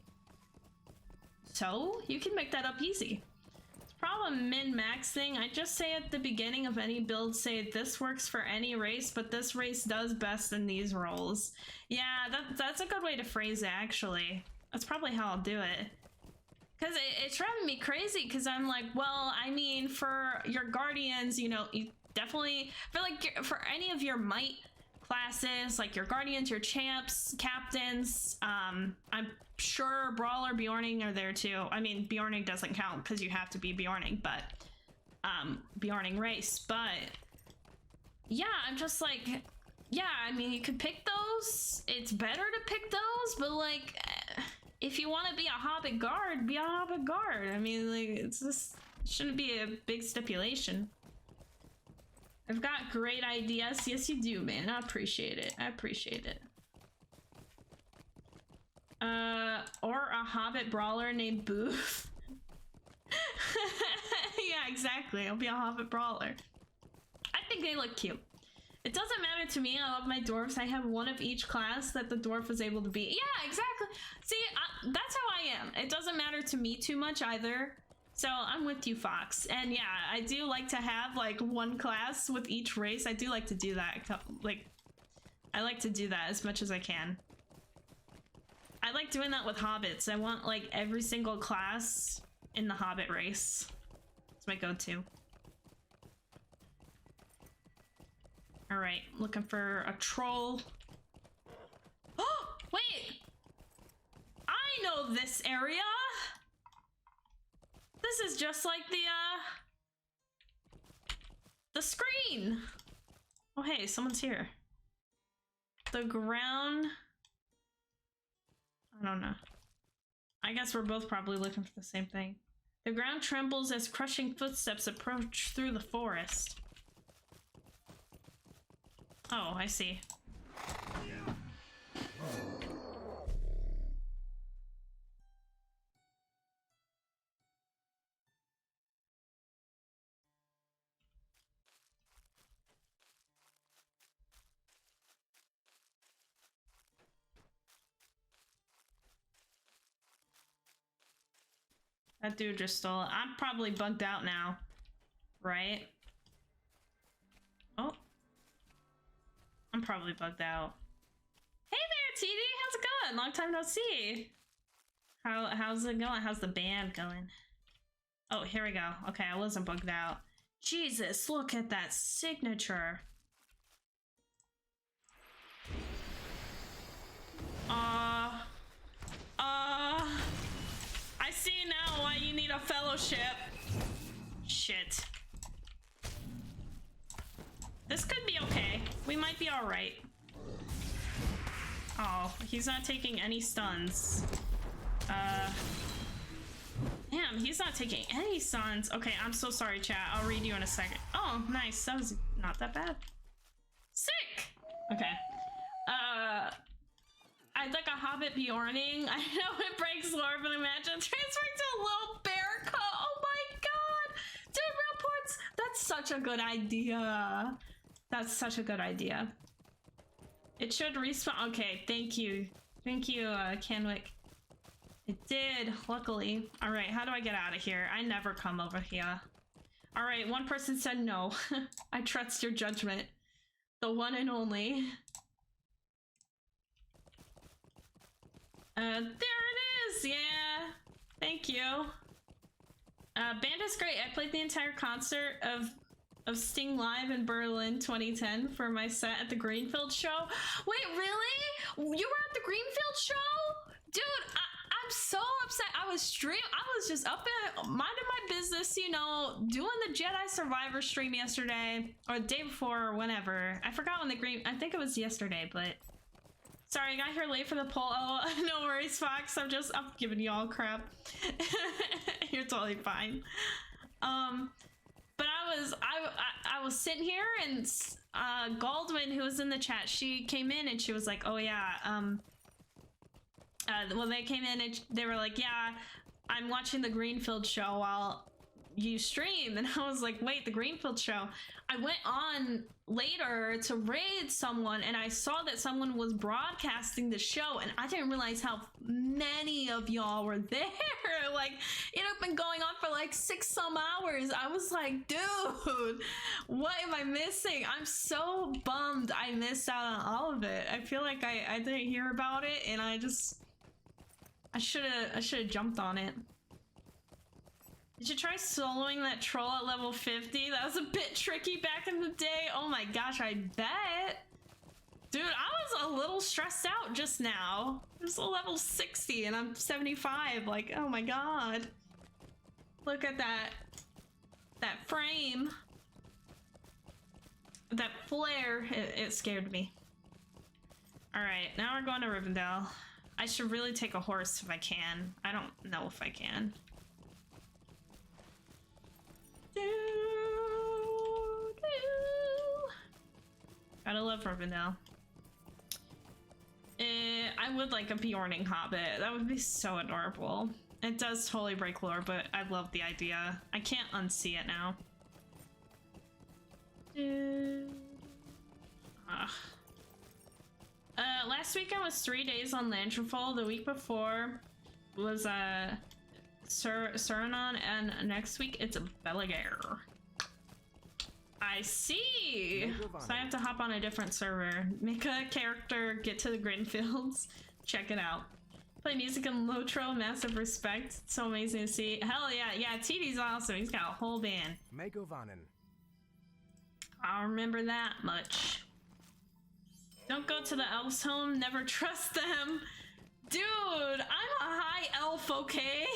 so you can make that up easy. It's probably a min-max thing. I just say at the beginning of any build, say this works for any race, but this race does best in these roles. Yeah, that's a good way to phrase it, actually. That's probably how I'll do it. Because it's driving me crazy, because I'm like, well, I mean, for your guardians, you know, you definitely, for any of your might classes, like your guardians, your champs, captains, I'm sure Brawler, Bjorning are there too. I mean, Bjorning doesn't count because you have to be Bjorning, but Bjorning race. But yeah, I'm just like, yeah, I mean, you could pick those. It's better to pick those, but like, if you want to be a Hobbit guard, be a Hobbit guard. I mean, like, it's just, it shouldn't be a big stipulation. I've got great ideas. Yes, you do, man. I appreciate it. I appreciate it. Or a Hobbit brawler named Booth. Yeah, exactly. I'll be a Hobbit brawler. I think they look cute. It doesn't matter to me. I love my dwarves. I have one of each class that the dwarf was able to be. Yeah, exactly. See, that's how I am. It doesn't matter to me too much either. So I'm with you, Fox. And yeah, I do like to have like one class with each race. I do like to do that. Like, I like to do that as much as I can. I like doing that with hobbits. I want like every single class in the hobbit race. It's my go-to. All right, looking for a troll. Oh, wait! I know this area! This is just like the screen! Oh hey, someone's here. The ground... I don't know. I guess we're both probably looking for the same thing. The ground trembles as crushing footsteps approach through the forest. Oh, I see. That dude just stole it. I'm probably bugged out now, right? Oh. I'm probably bugged out. Hey there, TD! How's it going? Long time no see. How's it going? How's the band going? Oh, here we go. Okay, I wasn't bugged out. Jesus, look at that signature. I see now why you need a fellowship. Shit. This could be okay. We might be alright. Oh, he's not taking any stuns. Damn, he's not taking any stuns. Okay, I'm so sorry, chat. I'll read you in a second. Oh, nice. That was not that bad. Okay. I'd like a hobbit Bjorning. I know it breaks lore, but imagine transferring to a little bear coat. Oh my god! Dude, real ports! That's such a good idea. That's such a good idea. It should respawn. Okay, thank you. Thank you, Canwick. It did, luckily. Alright, how do I get out of here? I never come over here. Alright, one person said no. I trust your judgment. The one and only. There it is! Yeah! Thank you. Band is great. I played the entire concert of Sting live in Berlin 2010 for my set at the Greenfield show. Wait, really? You were at the Greenfield show? Dude, I'm so upset. I was just up in minding my business, you know, doing the Jedi Survivor stream yesterday, or the day before, or whenever. I forgot when I think it was yesterday, but sorry, I got here late for the poll. Oh, no worries, Fox. I'm giving you all crap. You're totally fine. But I was sitting here, and Goldwyn, who was in the chat, she came in and she was like, oh yeah, well, they came in and they were like, yeah, I'm watching the Greenfield show while you stream. And I was like, wait, the Greenfield show? I went on later to raid someone and I saw that someone was broadcasting the show, and I didn't realize how many of y'all were there. Like, it had been going on for like 6 some hours. I was like, dude, what am I missing? I'm so bummed I missed out on all of it. I feel like I didn't hear about it, and I should have jumped on it. Did you try soloing that troll at level 50? That was a bit tricky back in the day. Oh my gosh, I bet. Dude, I was a little stressed out just now. It was a level 60 and I'm 75. Like, oh my god. Look at that. That frame. That flare. It scared me. Alright, now we're going to Rivendell. I should really take a horse if I can. I don't know if I can. Gotta love Rivendell. I would like a Bjorning hobbit. That would be so adorable. It does totally break lore, but I love the idea. I can't unsee it now. Last weekend was 3 days on Landrefall. The week before was Suriname, and next week it's a Belair. I see. So I have to hop on a different server, make a character, get to the Greenfields, check it out. Play music in LOTRO, massive respect. It's so amazing to see. Hell yeah, yeah, TD's awesome. He's got a whole band. Megovanen. I'll remember that much. Don't go to the elf's home, never trust them. Dude, I'm a high elf, okay?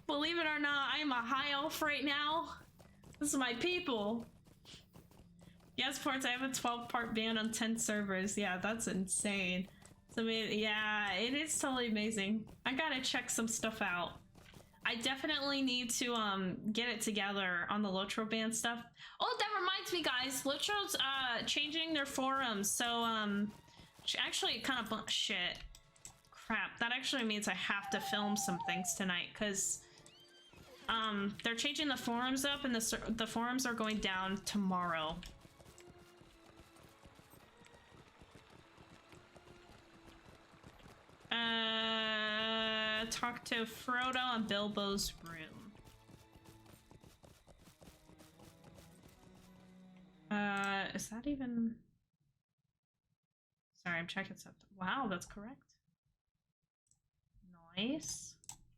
Believe it or not, I am a high elf right now. This is my people. Yes, Ports, I have a 12-part band on 10 servers. Yeah, that's insane. So, yeah, it is totally amazing. I gotta check some stuff out. I definitely need to get it together on the LOTRO band stuff. Oh, that reminds me, guys. LOTRO's changing their forums. So, actually kind of shit. Crap. That actually means I have to film some things tonight, because they're changing the forums up, and the forums are going down tomorrow. Talk to Frodo in Bilbo's room. Is that even... Sorry, I'm checking something. Wow, that's correct. Nice.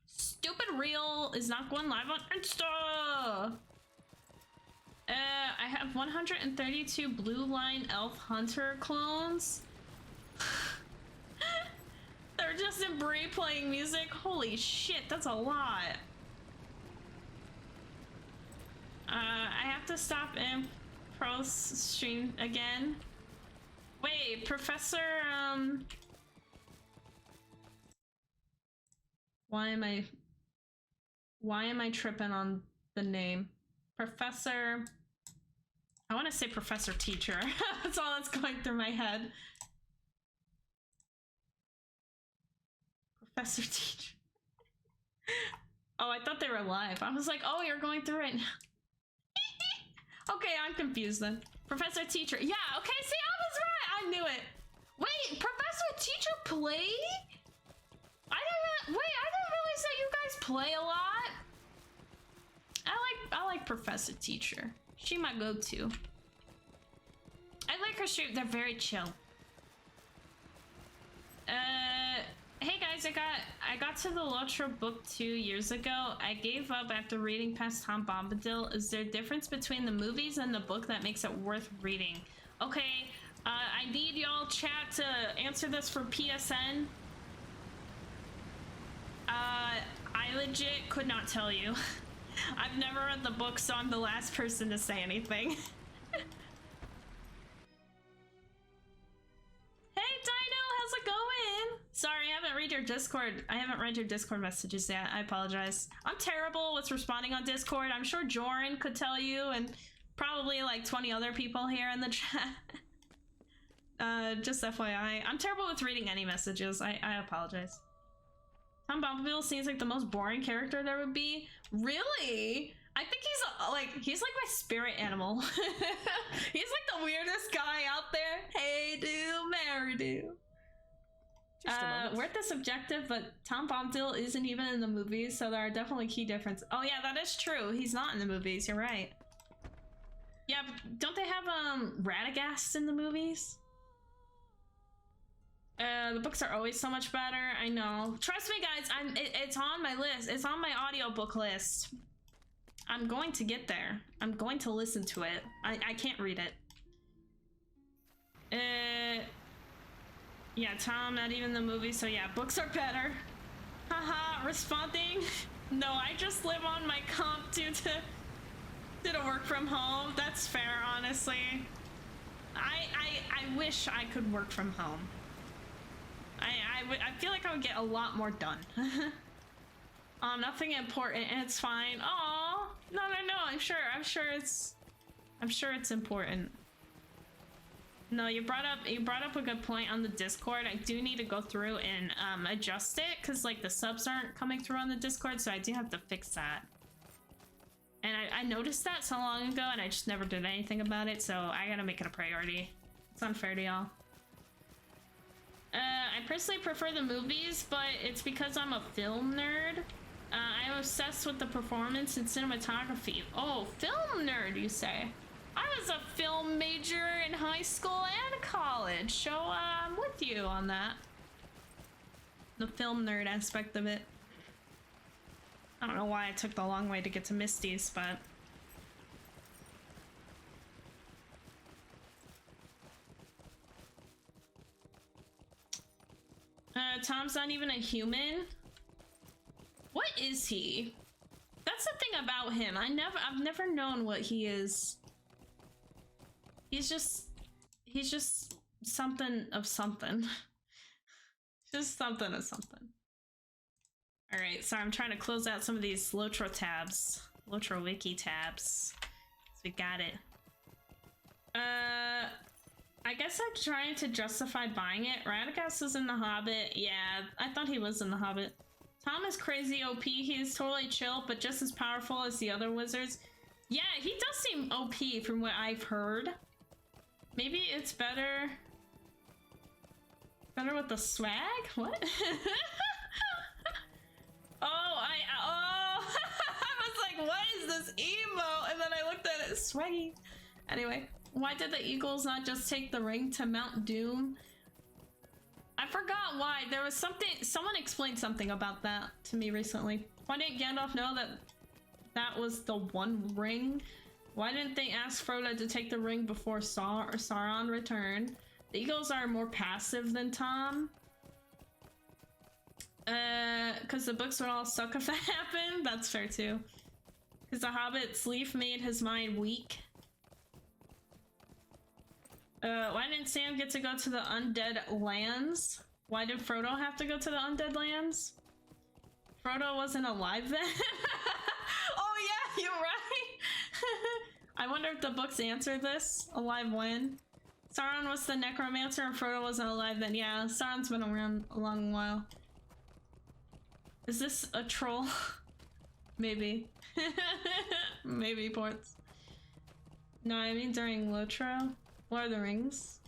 Stupid Reel is not going live on Insta! I have 132 Blue Line Elf Hunter clones. They're just in Bree playing music. Holy shit, that's a lot. I have to stop in pro stream again. Wait, Professor, why am I tripping on the name? Professor, I want to say professor teacher. That's all that's going through my head. Professor teacher. Oh, I thought they were live. I was like, oh, you're going through it. Okay, I'm confused then. Professor teacher. Yeah, okay, see, I was right. I knew it. Wait, professor teacher play? I didn't realize that you guys play a lot. I like professor teacher. She my go-to. I like her shoot. They're very chill. Hey guys, I got to the LOTRO book 2 years ago. I gave up after reading past Tom Bombadil. Is there a difference between the movies and the book that makes it worth reading? Okay, I need y'all chat to answer this for PSN. I legit could not tell you. I've never read the book, so I'm the last person to say anything. Hey Dino, how's it going? Sorry, I haven't read your Discord. I haven't read your Discord messages yet. I apologize. I'm terrible with responding on Discord. I'm sure Joran could tell you, and probably like 20 other people here in the chat. Just FYI, I'm terrible with reading any messages. I apologize. Tom Bombadil seems like the most boring character there would be. Really? I think he's like my spirit animal. He's like the weirdest guy out there. Hey do, Mary do. We're at the subjective, but Tom Bombadil isn't even in the movies, so there are definitely key differences. Oh yeah, that is true. He's not in the movies, you're right. Yeah, but don't they have Radagast in the movies? The books are always so much better. I know. Trust me, guys. It's on my list. It's on my audiobook list. I'm going to get there. I'm going to listen to it. I can't read it. Yeah, Tom, not even the movie. So yeah, books are better. Haha, responding. No, I just live on my comp due to work from home. That's fair, honestly. I wish I could work from home. I feel like I would get a lot more done. Nothing important, and it's fine. Oh no. I'm sure it's important. No, you brought up a good point on the Discord. I do need to go through and adjust it because like the subs aren't coming through on the Discord, so I do have to fix that. And I noticed that so long ago, and I just never did anything about it. So I gotta make it a priority. It's unfair to y'all. I personally prefer the movies, but it's because I'm a film nerd. I'm obsessed with the performance and cinematography. Oh, film nerd, you say? I was a film major in high school and college, so I'm with you on that. The film nerd aspect of it. I don't know why I took the long way to get to Misty's, but... Tom's not even a human? What is he? That's the thing about him. I've never known what he is. He's just something of something. Just something of something. Alright, so I'm trying to close out some of these LOTRO tabs. LOTRO wiki tabs. So we got it. I guess I'm trying to justify buying it. Radagast is in The Hobbit. Yeah, I thought he was in The Hobbit. Tom is crazy OP. He is totally chill, but just as powerful as the other wizards. Yeah, he does seem OP from what I've heard. Maybe it's better with the swag? What? I was like, what is this emo? And then I looked at it, swaggy. Anyway, why did the Eagles not just take the ring to Mount Doom? I forgot why. There was something, someone explained something about that to me recently. Why didn't Gandalf know that was the one ring? Why didn't they ask Frodo to take the ring before Sauron returned? The Eagles are more passive than Tom. Because the books would all suck if that happened. That's fair too. Because the Hobbit's leaf made his mind weak. Why didn't Sam get to go to the Undead Lands? Why did Frodo have to go to the Undead Lands? Frodo wasn't alive then? Oh yeah, you're right! I wonder if the books answer this. Alive when? Sauron was the necromancer and Frodo wasn't alive then. Yeah, Sauron's been around a long while. Is this a troll? Maybe. Maybe ports. No, I mean during LOTRO. Lord of the Rings.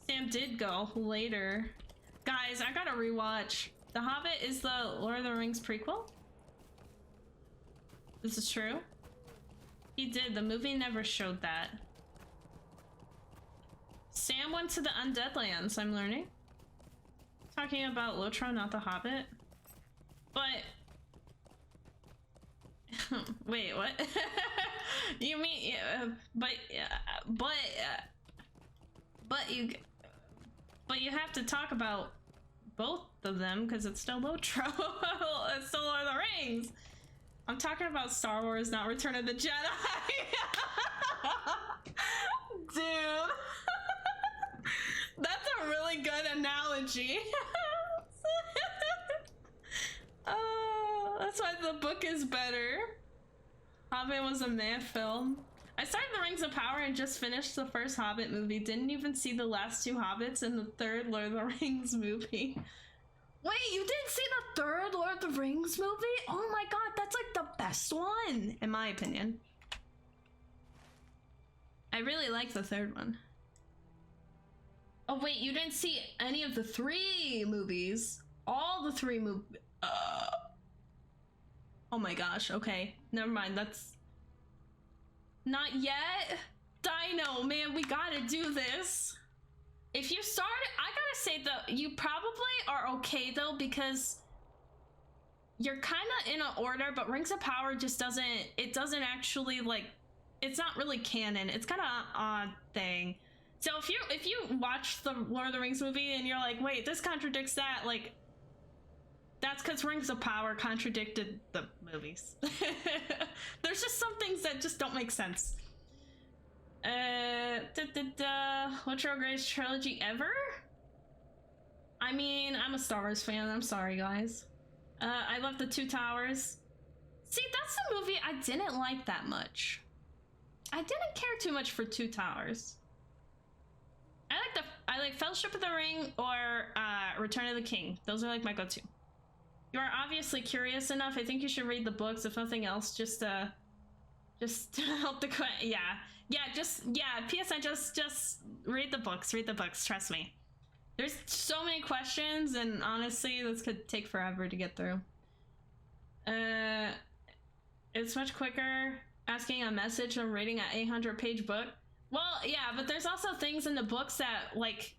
Sam did go later. Guys, I gotta rewatch. The Hobbit is the Lord of the Rings prequel? This is true? He did. The movie never showed that. Sam went to the Undead Lands, I'm learning. Talking about LOTRO, not the Hobbit. But... Wait, what? You mean... But you have to talk about both of them because it's still LOTRO. It's still Lord of the Rings. I'm talking about Star Wars, not Return of the Jedi. Dude. That's a really good analogy. That's why the book is better. Hobbit was a mad film. I started The Rings of Power and just finished the first Hobbit movie. Didn't even see the last two Hobbits in the third Lord of the Rings movie. Wait, you didn't see the third Lord of the Rings movie? Oh my god, that's like the best one, in my opinion. I really like the third one. Oh wait, you didn't see any of the three movies? All the three movies. Oh my gosh, okay. Never mind, that's... Not yet? Dino, man, we gotta do this. If you started, I gotta say though, you probably are okay though because you're kind of in an order, but Rings of Power just doesn't, it doesn't actually like, it's not really canon. It's kind of an odd thing. So if you watch the Lord of the Rings movie and you're like, wait, this contradicts that, like, that's because Rings of Power contradicted the movies. There's just some things that just don't make sense. LOTRO greatest trilogy ever? I mean, I'm a Star Wars fan. I'm sorry, guys. I love the Two Towers. See, that's the movie I didn't like that much. I didn't care too much for Two Towers. I like Fellowship of the Ring or Return of the King. Those are like my go-to. You are obviously curious enough. I think you should read the books, if nothing else, just to help the PSN, just read the books, trust me. There's so many questions, and honestly, this could take forever to get through. It's much quicker asking a message than reading an 800-page book. Well, yeah, but there's also things in the books that, like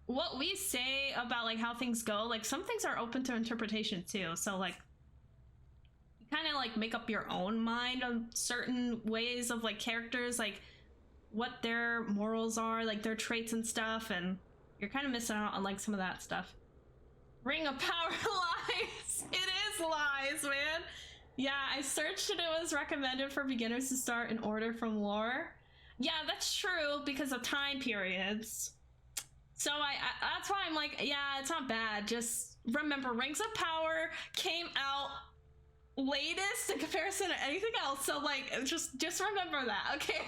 what we say about, like, how things go, like, some things are open to interpretation, too. So, like, you kind of, like, make up your own mind on certain ways of, like, characters, like, what their morals are, like, their traits and stuff, and you're kind of missing out on, like, some of that stuff. Ring of Power lies! It is lies, man! Yeah, I searched and it was recommended for beginners to start in order from lore. Yeah, that's true, because of time periods. So that's why I'm like, yeah, it's not bad. Just remember, Rings of Power came out latest in comparison to anything else. So like, just remember that, okay?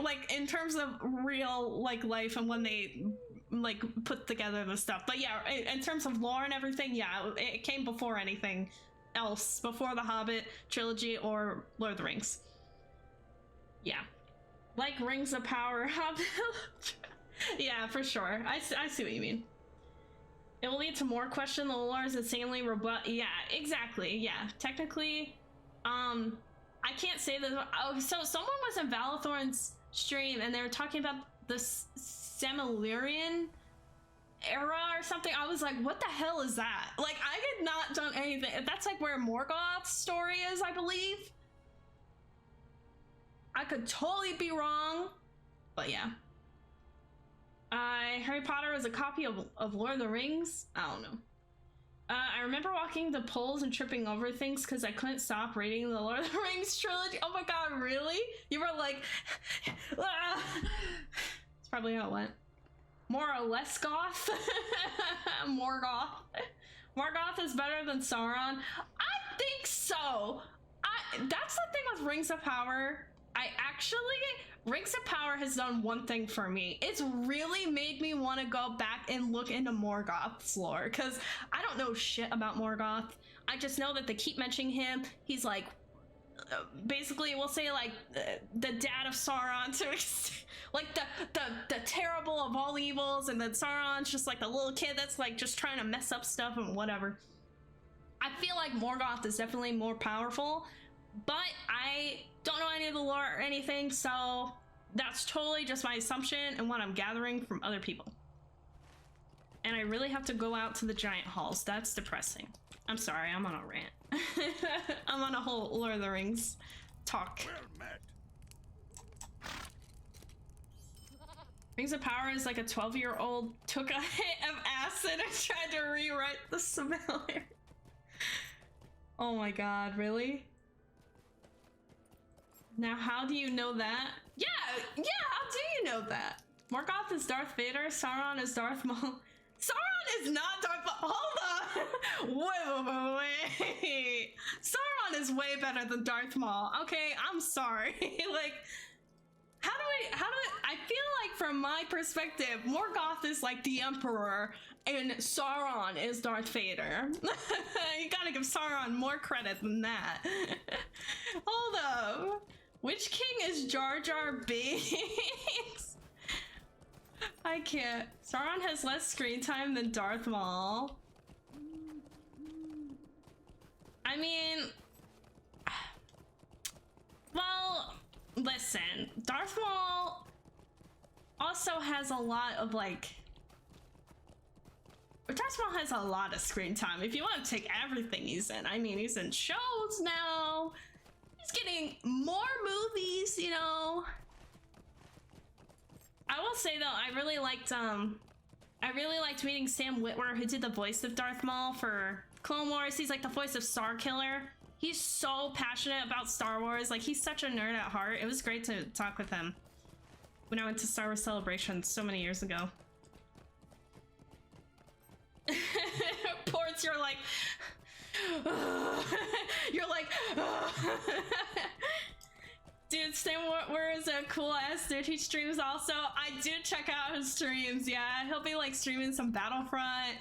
like in terms of real like life and when they like put together the stuff. But yeah, in terms of lore and everything, yeah, it came before anything else, before the Hobbit trilogy or Lord of the Rings. Yeah, like Rings of Power, Hobbit. Yeah, for sure. I see what you mean. It will lead to more question. The lore is insanely robust. Yeah, exactly. Yeah, technically, I can't say that. Oh, so someone was in Valathorn's stream and they were talking about the Silmarillion era or something. I was like, what the hell is that? Like, I had not done anything. That's like where Morgoth's story is, I believe. I could totally be wrong, but yeah. Harry Potter is a copy of Lord of the Rings? I don't know. I remember walking the poles and tripping over things because I couldn't stop reading the Lord of the Rings trilogy. Oh my god, really? You were like... That's probably how it went. More or less goth? Morgoth. Morgoth is better than Sauron? I think so! That's the thing with Rings of Power. Rings of Power has done one thing for me. It's really made me want to go back and look into Morgoth's lore, because I don't know shit about Morgoth. I just know that they keep mentioning him. He's like, basically, we'll say like the dad of Sauron, to like the terrible of all evils, and then Sauron's just like the little kid that's like just trying to mess up stuff and whatever. I feel like Morgoth is definitely more powerful, but I don't know any of the lore or anything, so that's totally just my assumption and what I'm gathering from other people. And I really have to go out to the giant halls. That's depressing. I'm sorry, I'm on a rant. I'm on a whole Lord of the Rings talk. Well met. Rings of Power is like a 12-year-old took a hit of acid and tried to rewrite the Silmarillion. Oh my god, really? Now, how do you know that? Yeah, how do you know that? Morgoth is Darth Vader, Sauron is Darth Maul. Sauron is not Darth Maul. Hold on. Wait. Sauron is way better than Darth Maul. Okay, I'm sorry. Like, I feel like from my perspective, Morgoth is like the Emperor and Sauron is Darth Vader. You gotta give Sauron more credit than that. Hold up. Which king is Jar Jar Binks? I can't. Sauron has less screen time than Darth Maul. I mean, well, listen, Darth Maul also has a lot of like, Darth Maul has a lot of screen time. If you want to take everything he's in, I mean, he's in shows now. He's getting more movies, you know. I will say though, I really liked meeting Sam Witwer, who did the voice of Darth Maul for Clone Wars. He's like the voice of Starkiller. He's so passionate about Star Wars. Like, he's such a nerd at heart. It was great to talk with him when I went to Star Wars Celebration so many years ago. Ports, you're like, you're like, dude, Sam Witwer is a cool ass dude. He streams also. I do check out his streams. Yeah, he'll be like streaming some Battlefront.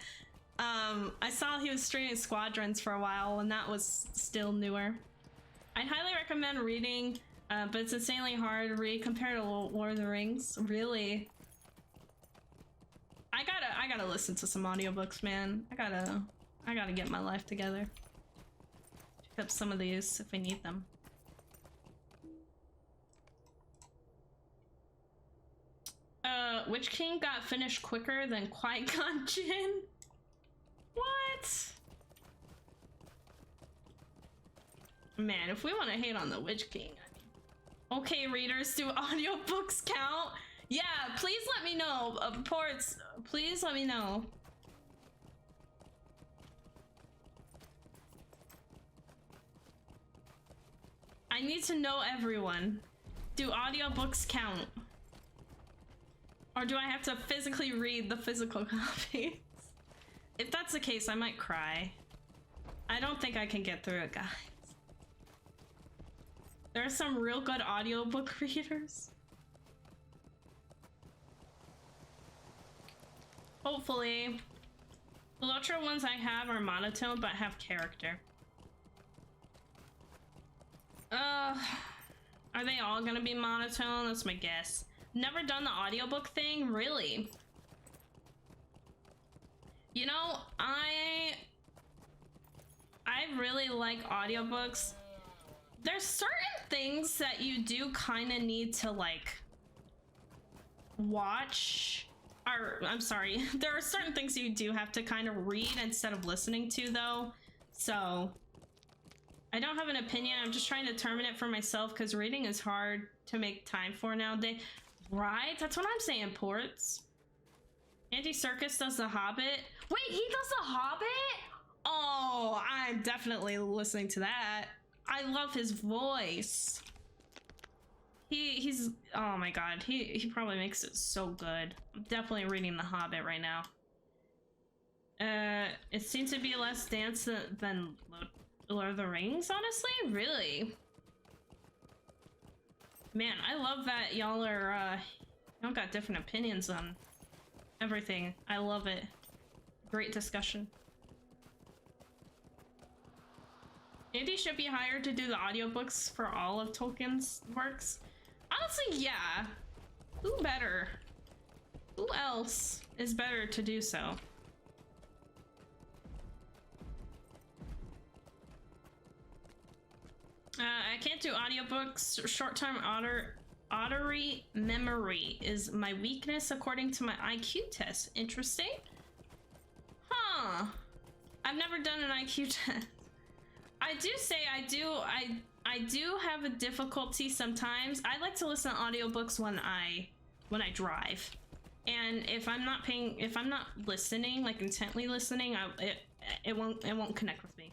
I saw he was streaming Squadrons for a while when that was still newer. I'd highly recommend reading, but it's insanely hard to read compared to Lord of the Rings. Really. I gotta listen to some audiobooks, man. I gotta get my life together. Pick up some of these if I need them. Which king got finished quicker than Qui-Gon Jinn? What? Man, if we want to hate on the Witch King, I mean, okay, readers, do audiobooks count? Yeah, please let me know. Ports, please let me know. I need to know everyone. Do audiobooks count? Or do I have to physically read the physical copies? If that's the case, I might cry. I don't think I can get through it, guys. There are some real good audiobook readers. Hopefully. The LOTRO ones I have are monotone but have character. Are they all gonna be monotone? That's my guess. Never done the audiobook thing? Really? You know, I really like audiobooks. There's certain things that you do kind of need to like watch, or I'm sorry, there are certain things you do have to kind of read instead of listening to though. So I don't have an opinion. I'm just trying to determine it for myself because reading is hard to make time for nowadays. Right? That's what I'm saying, Ports. Andy Serkis does The Hobbit. Wait, he does The Hobbit? Oh, I'm definitely listening to that. I love his voice. He's oh my god, he probably makes it so good. I'm definitely reading The Hobbit right now. It seems to be less dance than Lord of the Rings, honestly? Really? Man, I love that y'all are, y'all got different opinions on everything. I love it. Great discussion. Andy should be hired to do the audiobooks for all of Tolkien's works. Honestly, yeah. Who better? Who else is better to do so? I can't do audiobooks. Short-term auditory memory is my weakness according to my IQ test. Interesting. Huh. I've never done an IQ test. I do say I do have a difficulty sometimes. I like to listen to audiobooks when I drive. And if I'm not listening, like intently listening, it won't connect with me.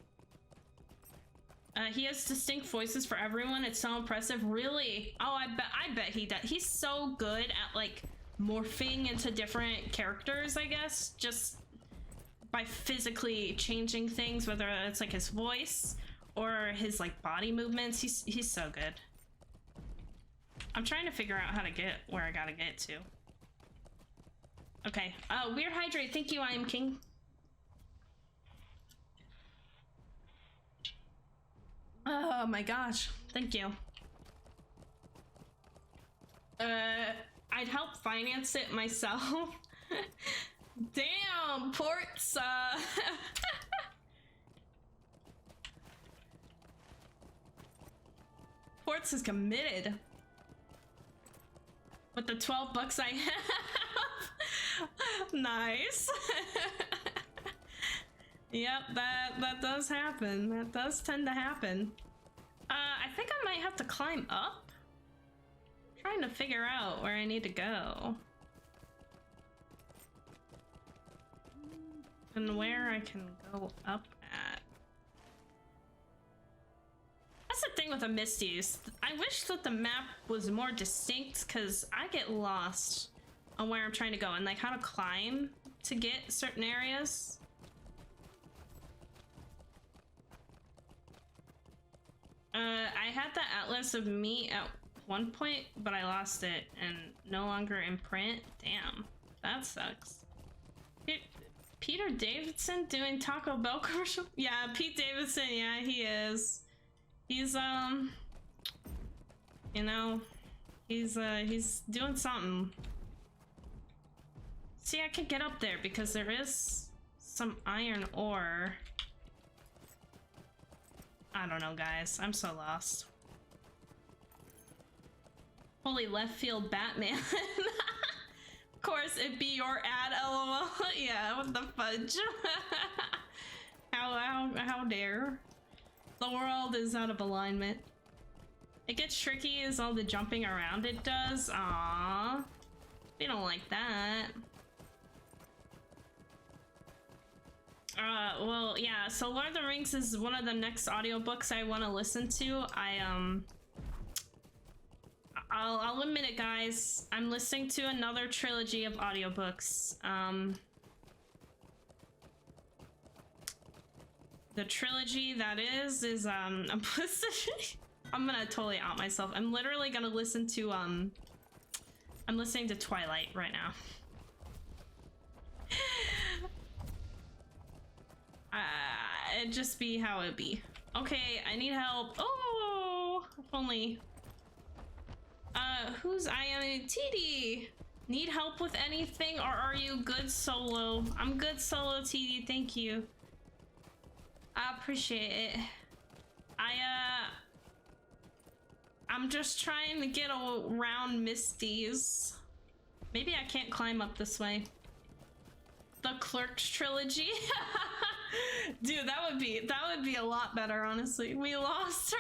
He has distinct voices for everyone. It's so impressive. Really? Oh, I bet he does. He's so good at like morphing into different characters, I guess, just by physically changing things, whether it's like his voice or his like body movements. He's so good. I'm trying to figure out how to get where I gotta get to. Okay. Weird Hydrate. Thank you, I am King. Oh my gosh. Thank you. I'd help finance it myself. Damn, Ports. Ports is committed. With the 12 bucks I have. Nice. Yep, that does happen. That does tend to happen. I think I might have to climb up. I'm trying to figure out where I need to go. And where I can go up at. That's the thing with the Misties. I wish that the map was more distinct because I get lost on where I'm trying to go and like how to climb to get certain areas. I had the Atlas of Me at one point, but I lost it and no longer in print. Damn, that sucks. Peter Davidson doing Taco Bell commercial? Yeah, Pete Davidson, yeah, he is. He's, you know, he's doing something. See, I can get up there because there is some iron ore. I don't know, guys. I'm so lost. Holy left field Batman. Of course, it'd be your ad, lol. Yeah, what the fudge? How dare? The world is out of alignment. It gets tricky as all the jumping around it does. Aww. We don't like that. Well, yeah, so Lord of the Rings is one of the next audiobooks I want to listen to. I'll admit it, guys. I'm listening to another trilogy of audiobooks. The trilogy that is I'm gonna totally out myself. I'm literally gonna listen to, I'm listening to Twilight right now. It'd just be how it be. Okay, I need help. Oh, if only. Who's I am TD? Need help with anything, or are you good solo? I'm good solo, TD. Thank you. I appreciate it. I'm just trying to get around Misties. Maybe I can't climb up this way. The Clerks trilogy. Dude, that would be a lot better, honestly. We lost her.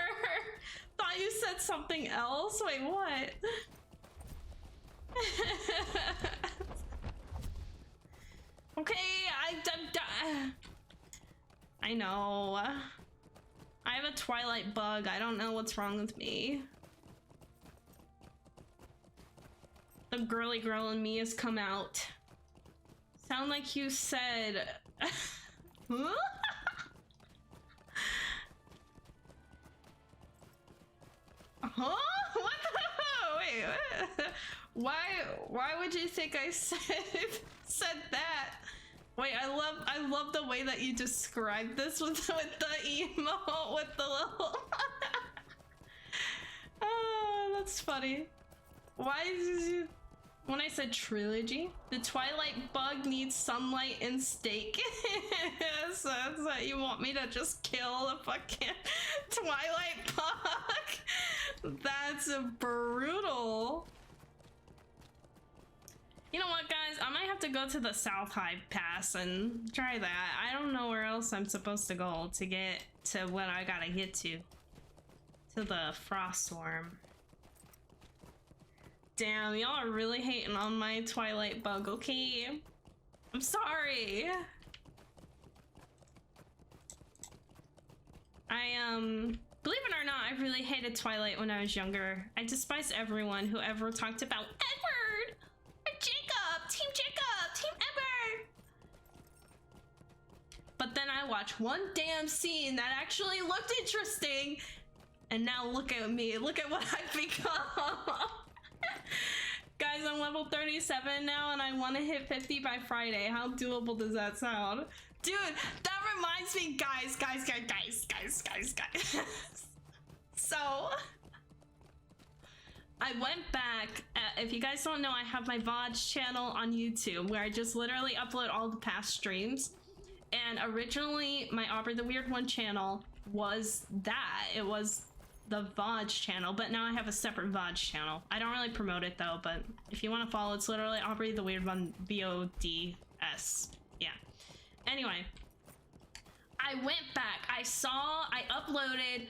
Thought you said something else. Wait, what? Okay, I know. I have a Twilight bug. I don't know what's wrong with me. The girly girl in me has come out. Sound like you said. Huh? Huh? What the? Wait, why would you think I said that? Wait, I love the way that you described this with the emo with the little. Oh, that's funny. Why did you? When I said trilogy, the Twilight bug needs sunlight and steak. So that's what you want me to just kill the fucking Twilight bug? That's brutal. You know what, guys? I might have to go to the South High Pass and try that. I don't know where else I'm supposed to go to get to what I gotta get to. To the Frostworm. Damn, y'all are really hating on my Twilight bug, okay? I'm sorry. Believe it or not, I really hated Twilight when I was younger. I despised everyone who ever talked about Edward! Or Jacob! Team Jacob! Team Edward! But then I watched one damn scene that actually looked interesting, and now look at me. Look at what I've become. Guys, I'm level 37 now and I want to hit 50 by Friday. How doable does that sound? Dude, that reminds me, guys. So, I went back. If you guys don't know, I have my VODs channel on YouTube where I just literally upload all the past streams. And originally, my Aubrey the Weird One channel was that. It was the VODs channel, but now I have a separate VODs channel. I don't really promote it though, but if you want to follow, it's literally Aubrey the Weird One VODs. Yeah. Anyway, I went back. I uploaded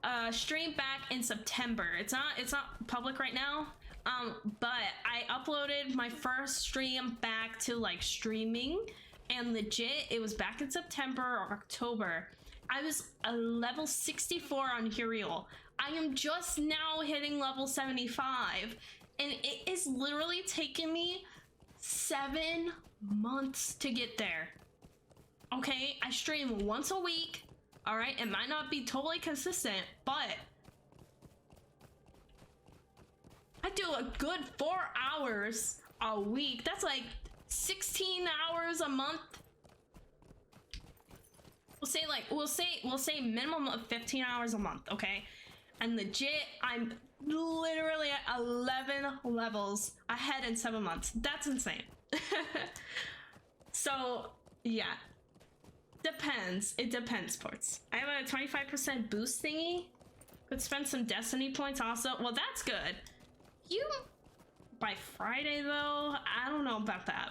a stream back in September. It's not public right now. But I uploaded my first stream back to like streaming, and legit, it was back in September or October. I was a level 64 on Huriel. I am just now hitting level 75, and it is literally taking me 7 months to get there. Okay, I stream once a week. All right, it might not be totally consistent, but I do a good 4 hours a week. That's like 16 hours a month. We'll say minimum of 15 hours a month, okay? And legit, I'm literally at 11 levels ahead in 7 months. That's insane. So, yeah. Depends. It depends, Ports. I have a 25% boost thingy. Could spend some Destiny points also. Well, that's good. By Friday, though? I don't know about that.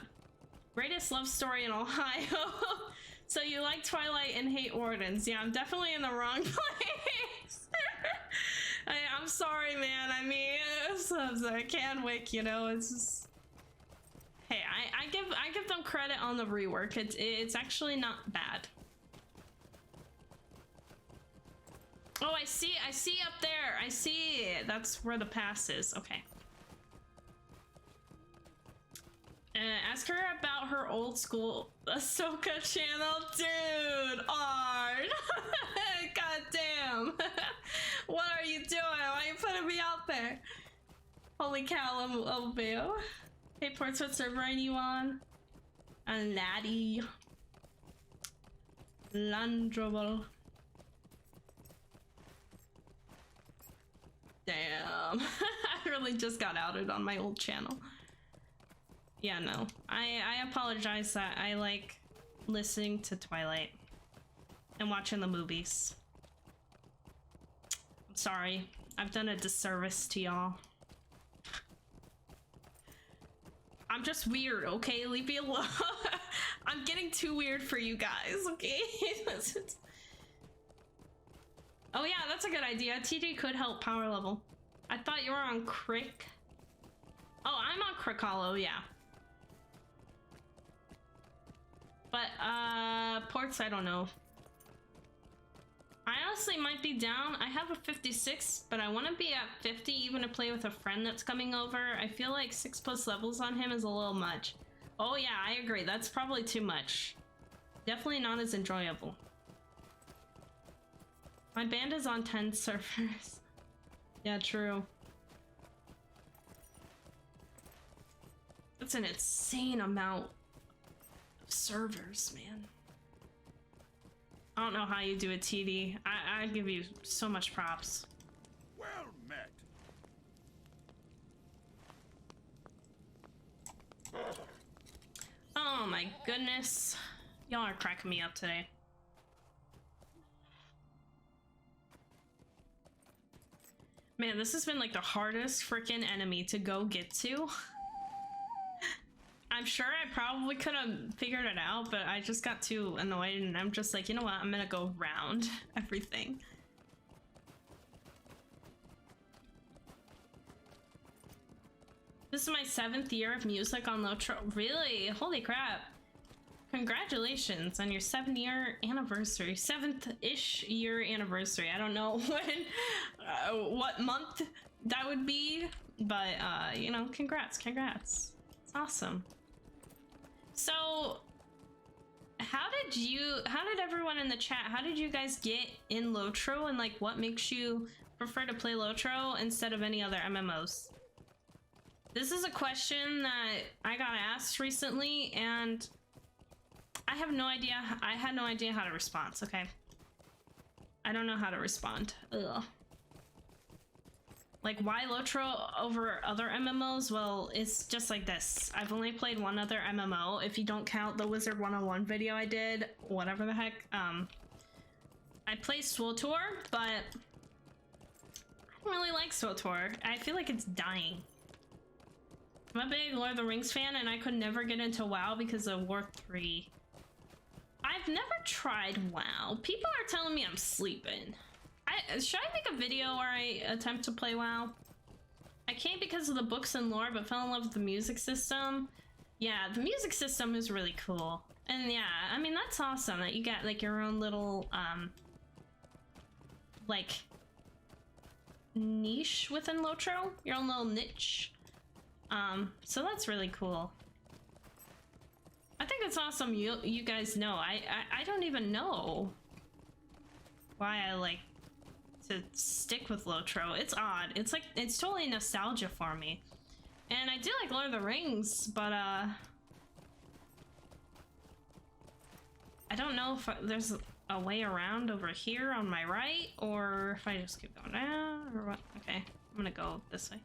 Greatest love story in Ohio. So you like Twilight and hate Wardens. Yeah, I'm definitely in the wrong place. I'm sorry, man. I mean, I can't wait, you know. It's just... Hey, I give them credit on the rework. It's actually not bad. Oh, I see up there. I see it. That's where the pass is. Okay. Ask her about her old school Ahsoka channel. Dude, Ard. God damn. What are you doing? Why are you putting me out there? Holy cow, LBO. Hey, Ports, what server are you on? And Laddie. Landrobal. Damn. I really just got outed on my old channel. Yeah, no. I apologize that I like listening to Twilight and watching the movies. I'm sorry. I've done a disservice to y'all. I'm just weird, okay? Leave me alone. I'm getting too weird for you guys, okay? Oh yeah, that's a good idea. TJ could help power level. I thought you were on Crick. Oh, I'm on Crick Hollow, yeah. But, Ports, I don't know. I honestly might be down. I have a 56, but I want to be at 50 even to play with a friend that's coming over. I feel like 6+ levels on him is a little much. Oh yeah, I agree. That's probably too much. Definitely not as enjoyable. My band is on 10 servers. Yeah, true. That's an insane amount of servers, man. I don't know how you do a TD. I give you so much props. Well met. Oh my goodness. Y'all are cracking me up today. Man, this has been like the hardest freaking enemy to go get to. I'm sure I probably could have figured it out, but I just got too annoyed and I'm just like, you know what? I'm gonna go round everything. This is my 7th year of music on LOTRO. Really? Holy crap. Congratulations on your 7-year anniversary. 7th-ish year anniversary. I don't know when, what month that would be, but, you know, congrats. It's awesome. So, how did everyone in the chat, how did you guys get in LOTRO, and, like, what makes you prefer to play LOTRO instead of any other MMOs? This is a question that I got asked recently, and I have no idea. I had no idea how to respond, okay? I don't know how to respond. Ugh. Like, why LOTRO over other MMOs? Well, it's just like this. I've only played one other MMO, if you don't count the Wizard 101 video I did, whatever the heck. I played SWTOR, but I don't really like SWTOR. I feel like it's dying. I'm a big Lord of the Rings fan, and I could never get into WoW because of War 3. I've never tried WoW. People are telling me I'm sleeping. Should I make a video where I attempt to play WoW? I can't because of the books and lore, but fell in love with the music system. Yeah, the music system is really cool. And yeah, I mean, that's awesome that you got like your own little, like, niche within LOTRO. Your own little niche. So that's really cool. I think it's awesome you guys know. I don't even know why I like to stick with LOTRO. It's odd. It's like, it's totally nostalgia for me. And I do like Lord of the Rings, but I don't know if there's a way around over here on my right, or if I just keep going down, or what. Okay, I'm gonna go this way.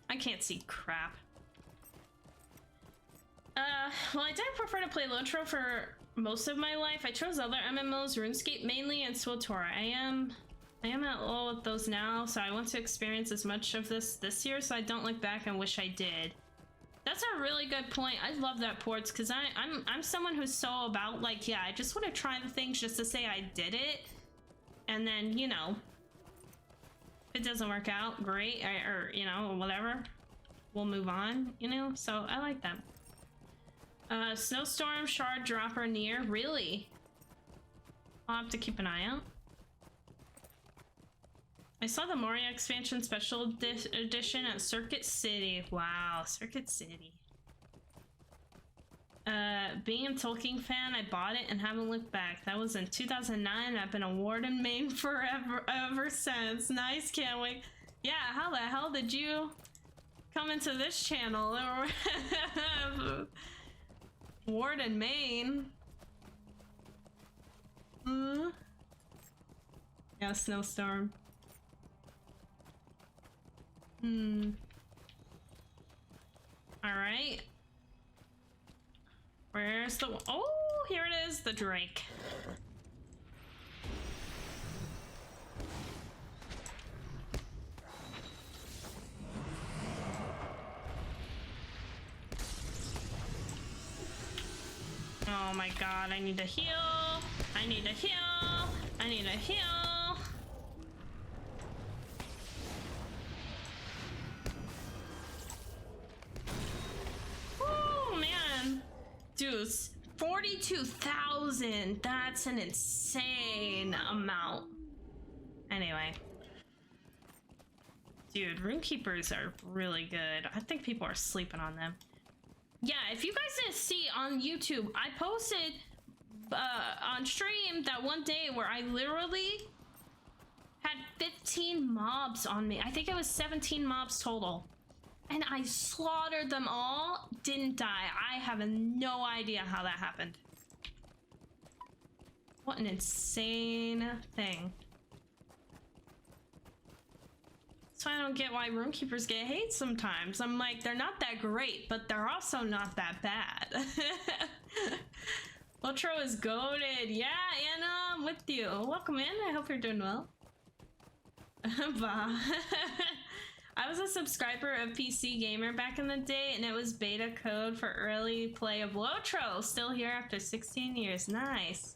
I can't see crap. Well, I did prefer to play LOTRO for most of my life. I chose other MMOs, RuneScape mainly, and SWTOR. I am at all with those now, so I want to experience as much of this year, so I don't look back and wish I did. That's a really good point. I love that, Ports, because I'm someone who's so about, like, yeah, I just want to try the things just to say I did it, and then, you know, if it doesn't work out, great, or you know, whatever, we'll move on, you know, so I like that. Snowstorm, Shard, Dropper, near. Really? I'll have to keep an eye out. I saw the Moria expansion special edition at Circuit City. Wow, Circuit City. Being a Tolkien fan, I bought it and haven't looked back. That was in 2009. I've been a Warden main ever since. Nice, can't wait. Yeah, how the hell did you come into this channel? Warden main. Yeah, Snowstorm. Alright. Where's the... Oh, here it is, the Drake. Oh my god, I need to heal. I need to heal. I need to heal. Oh man. Dude, 42,000. That's an insane amount. Anyway. Dude, Runekeepers are really good. I think people are sleeping on them. Yeah, if you guys didn't see on YouTube, I posted on stream that one day where I literally had 15 mobs on me. I think it was 17 mobs total. And I slaughtered them all, didn't die. I have no idea how that happened. What an insane thing. So I don't get why roomkeepers get hate sometimes. I'm like, they're not that great, but they're also not that bad. LOTRO is goated. Yeah, Anna, I'm with you. Welcome in. I hope you're doing well. Bah. I was a subscriber of PC Gamer back in the day, and it was beta code for early play of LOTRO. Still here after 16 years. Nice.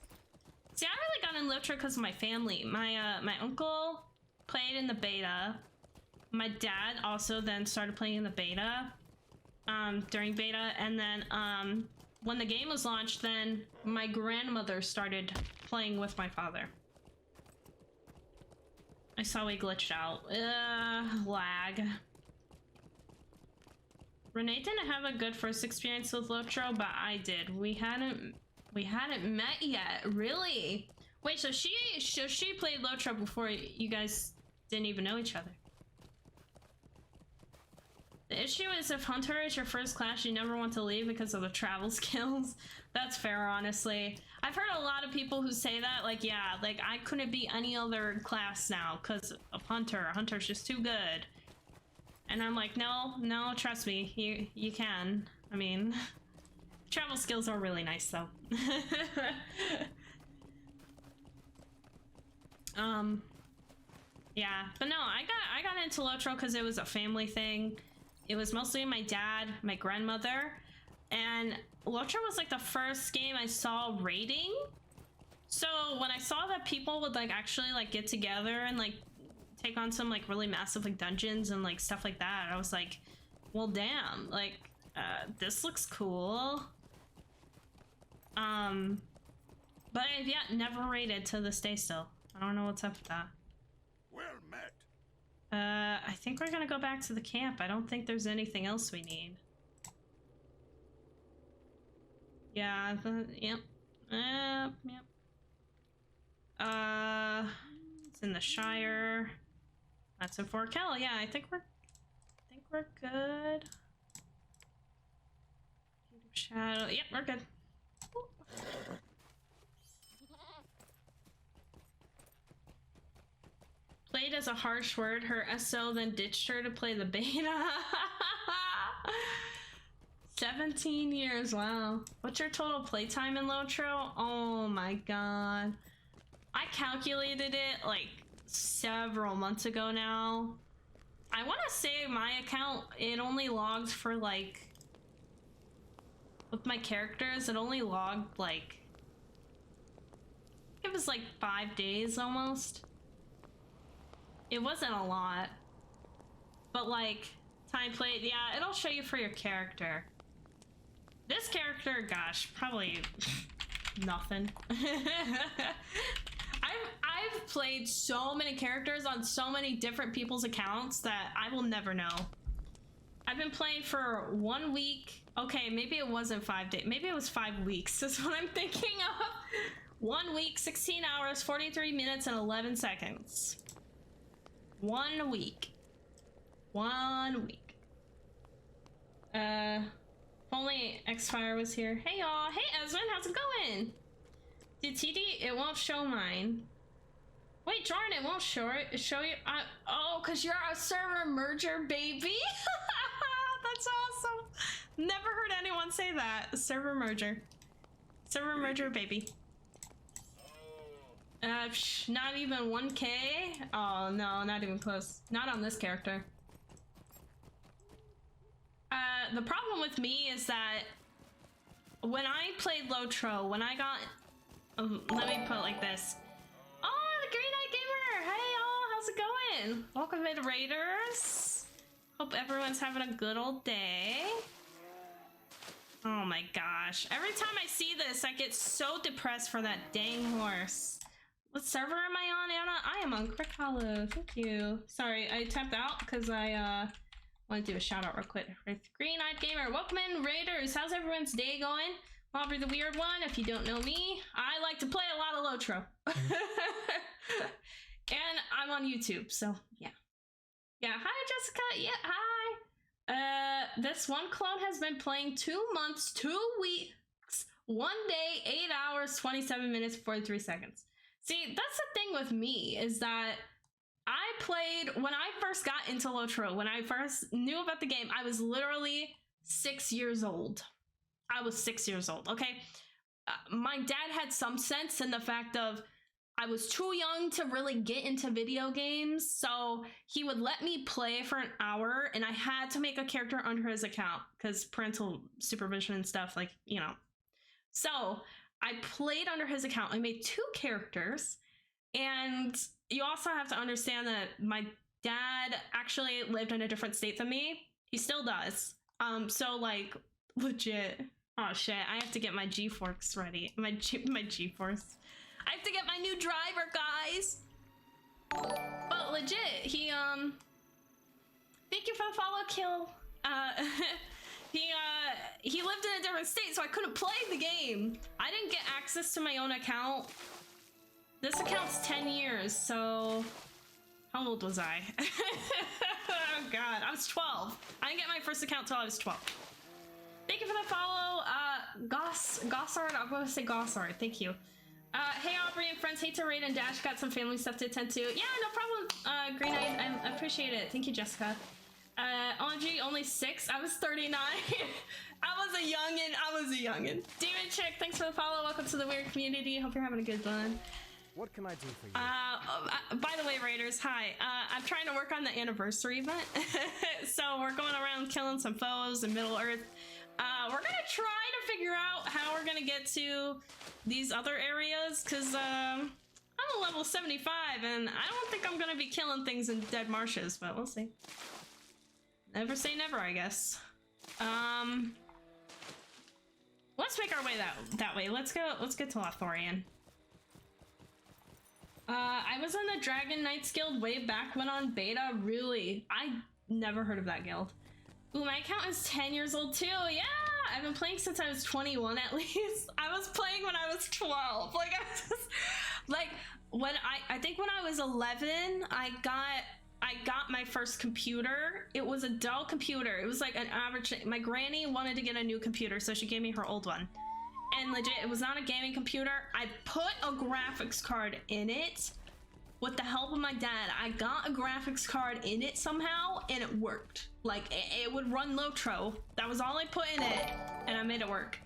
See, I really got in LOTRO because of my family. My uncle played in the beta. My dad also then started playing in the beta, during beta, and then when the game was launched, then my grandmother started playing with my father. I saw we glitched out. Lag. Renee didn't have a good first experience with LOTRO, but I did. We hadn't met yet. Really? Wait, so she played LOTRO before you guys didn't even know each other? The issue is if Hunter is your first class, you never want to leave because of the travel skills. That's fair, honestly. I've heard a lot of people who say that, like, yeah, like, I couldn't be any other class now because of Hunter. Hunter's just too good. And I'm like, no, trust me, you can. I mean, travel skills are really nice, though. Yeah, but no, I got into LOTRO because it was a family thing. It was mostly my dad, my grandmother, and LOTRO was like the first game I saw raiding. So when I saw that people would like actually like get together and like take on some like really massive like dungeons and like stuff like that, I was like, well, damn, like this looks cool. But I've yet never raided to this day still. I don't know what's up with that. Well met. I think we're gonna go back to the camp. I don't think there's anything else we need. Yeah, yep. Yep. It's in the Shire. That's in Fort Cal. Yeah, I think we're good. Shadow. Yep, we're good. Played as a harsh word. Her SO then ditched her to play the beta. 17 years, wow. What's your total playtime in LOTRO? Oh my god. I calculated it like several months ago now. I want to say my account, it only logged for like, with my characters, it only logged like, it was like 5 days almost. It wasn't a lot, but like time played, yeah, it'll show you for your character. This character, gosh, probably nothing. I've played so many characters on so many different people's accounts that I will never know. I've been playing for 1 week. Okay, maybe it wasn't 5 days. Maybe it was 5 weeks. That's what I'm thinking of. 1 week, 16 hours, 43 minutes, and 11 seconds. 1 week. 1 week. If only Xfire was here. Hey y'all. Hey Eswin, how's it going? Did TD? It won't show mine. Wait, Jordan, it won't show it. Show you. Oh, cause you're a server merger, baby. That's awesome. Never heard anyone say that. Server merger. Server merger, baby. Not even 1K? Oh no, not even close. Not on this character. The problem with me is that when I played LOTRO, when I got, let me put it like this. Oh, the Green Eyed Gamer! Hey y'all, how's it going? Welcome to Raiders. Hope everyone's having a good old day. Oh my gosh. Every time I see this, I get so depressed for that dang horse. What server am I on, Anna? I am on Crick Hollow. Thank you. Sorry, I tapped out because I want to do a shout out real quick. Green Eyed Gamer, welcome in, Raiders. How's everyone's day going? Aubrey the Weird One, if you don't know me, I like to play a lot of LOTRO. And I'm on YouTube, so yeah. Yeah, hi Jessica. Yeah, hi. This one clone has been playing 2 months, 2 weeks, 1 day, 8 hours, 27 minutes, 43 seconds. See, that's the thing with me, is that I played, when I first got into LOTRO, when I first knew about the game, I was literally 6 years old. I was 6 years old, okay? My dad had some sense in the fact of, I was too young to really get into video games, so he would let me play for an hour, and I had to make a character under his account, because parental supervision and stuff, like, you know. So, I played under his account. I made 2 characters, and you also have to understand that my dad actually lived in a different state than me. He still does. So, like, legit. Oh, shit. I have to get my G-Force ready. My G-Force. I have to get my new driver, guys. But legit, he thank you for the follow, Kill. He lived in a different state, so I couldn't play the game. I didn't get access to my own account. This account's 10 years, so how old was I? Oh god, I was 12. I didn't get my first account till I was 12. Thank you for the follow, Gossard. I'm gonna say Gossard. Thank you. Hey Aubrey and friends, hate to raid and dash, got some family stuff to attend to. Yeah, no problem, Green Eye, I appreciate it. Thank you, Jessica. OMG, only 6? I was 39. I was a youngin'. Demon Chick, thanks for the follow. Welcome to the weird community. Hope you're having a good one. What can I do for you? By the way, Raiders, hi. I'm trying to work on the anniversary event. So we're going around killing some foes in Middle Earth. We're gonna try to figure out how we're gonna get to these other areas, because I'm a level 75 and I don't think I'm gonna be killing things in dead marshes, but we'll see. Never say never, I guess. Let's make our way that way. Let's get to Lothorian. I was in the Dragon Knights Guild way back when on beta. Really? I never heard of that guild. Ooh, my account is 10 years old too. Yeah, I've been playing since I was 21 at least. I was playing when I was 12. Like, I was just, like, when I think when I was 11, I got my first computer. It was a Dell computer. It was like an average. My granny wanted to get a new computer, so she gave me her old one. And legit, it was not a gaming computer. I put a graphics card in it. With the help of my dad, I got a graphics card in it somehow, and it worked. Like, it would run LOTRO. That was all I put in it, and I made it work.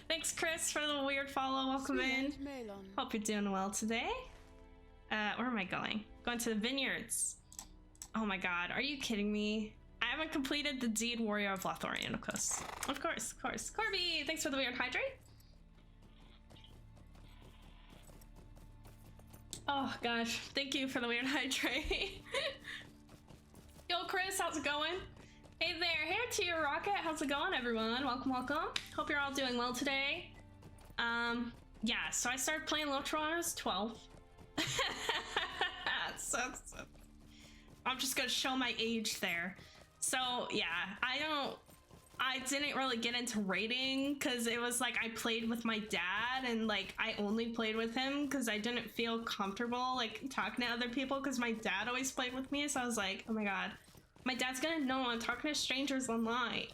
Thanks, Chris, for the weird follow. Welcome in. Hope you're doing well today. Where am I going? Going to the vineyards. Oh my god, are you kidding me? I haven't completed the Deed Warrior of Lothorian, of course. Of course, of course. Corby, thanks for the weird hydrate. Oh gosh, thank you for the weird hydrate. Yo, Chris, how's it going? Hey there, hey to your rocket. How's it going, everyone? Welcome, welcome. Hope you're all doing well today. Yeah, so I started playing LOTRO when I was 12. so, I'm just gonna show my age there. So yeah, I didn't really get into raiding because it was like I played with my dad, and like I only played with him because I didn't feel comfortable like talking to other people because my dad always played with me. So I was like, oh my god, my dad's gonna know I'm talking to strangers online.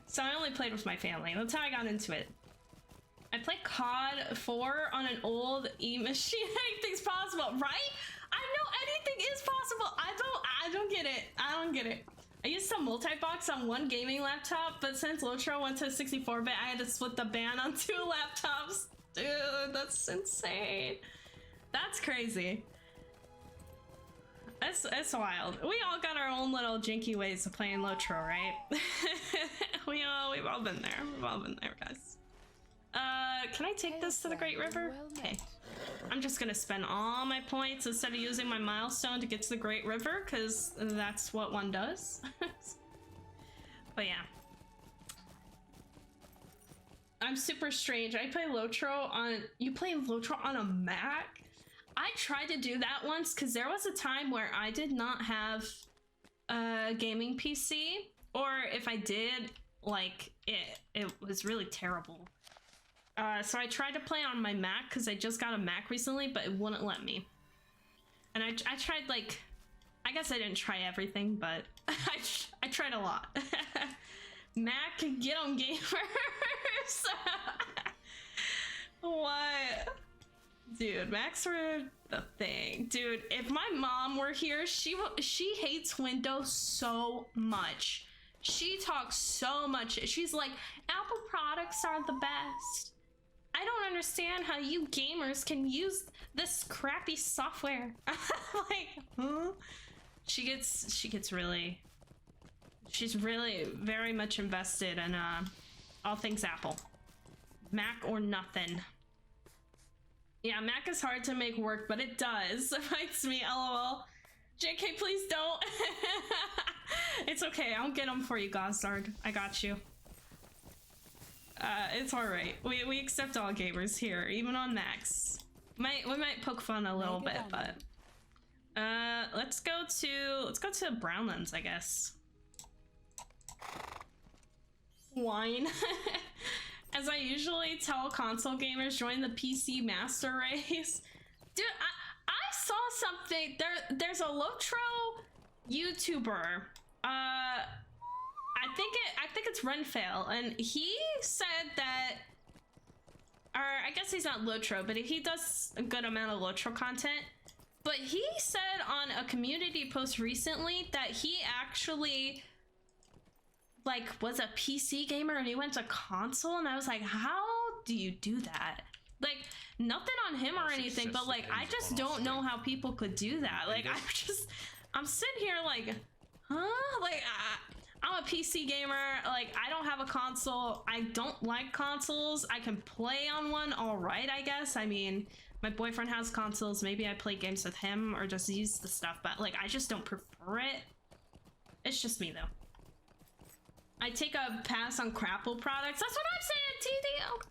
So I only played with my family. That's how I got into it. I played COD 4 on an old e-machine. Anything's possible, right? I know anything is possible. I don't get it. I don't get it. I used to multi-box on one gaming laptop, but since LOTRO went to 64-bit, I had to split the ban on 2 laptops. Dude, that's insane. That's crazy. That's wild. We all got our own little janky ways of playing LOTRO, right? We've all been there. We've all been there, guys. Can I take this to the Great River? Okay. I'm just gonna spend all my points instead of using my milestone to get to the Great River, because that's what one does. But yeah. I'm super strange. I play LOTRO on... You play LOTRO on a Mac? I tried to do that once, because there was a time where I did not have a gaming PC. Or if I did, like, it was really terrible. So I tried to play on my Mac because I just got a Mac recently, but it wouldn't let me. And I tried, like, I guess I didn't try everything, but I tried a lot. Mac, get on gamers. What? Dude, Macs were the thing. Dude, if my mom were here, she hates Windows so much. She talks so much. She's like, Apple products are the best. I don't understand how you gamers can use this crappy software. Like, huh? She's really very much invested in all things Apple. Mac or nothing. Yeah, Mac is hard to make work, but it does. Fights me, lol. JK, please don't. It's okay, I'll get them for you, Gozdard. I got you. It's alright. We accept all gamers here, even on Macs. We might poke fun a little bit, but let's go to Brownlands, I guess. Wine. As I usually tell console gamers, join the PC master race. Dude, I saw something. There's a LOTRO YouTuber. I think it's Renfail, and he said that, or I guess he's not LOTRO, but he does a good amount of LOTRO content. But he said on a community post recently that he actually like was a PC gamer and he went to console, and I was like, how do you do that? Like, nothing on him or anything, but like I just don't know how people could do that. Like I'm sitting here like, huh? Like I'm a PC gamer, like I don't have a console. I don't like consoles. I can play on one all right, I guess. I mean, my boyfriend has consoles, maybe I play games with him or just use the stuff, but like I just don't prefer it. It's just me though. I take a pass on Crapple products. That's what I'm saying, TDO.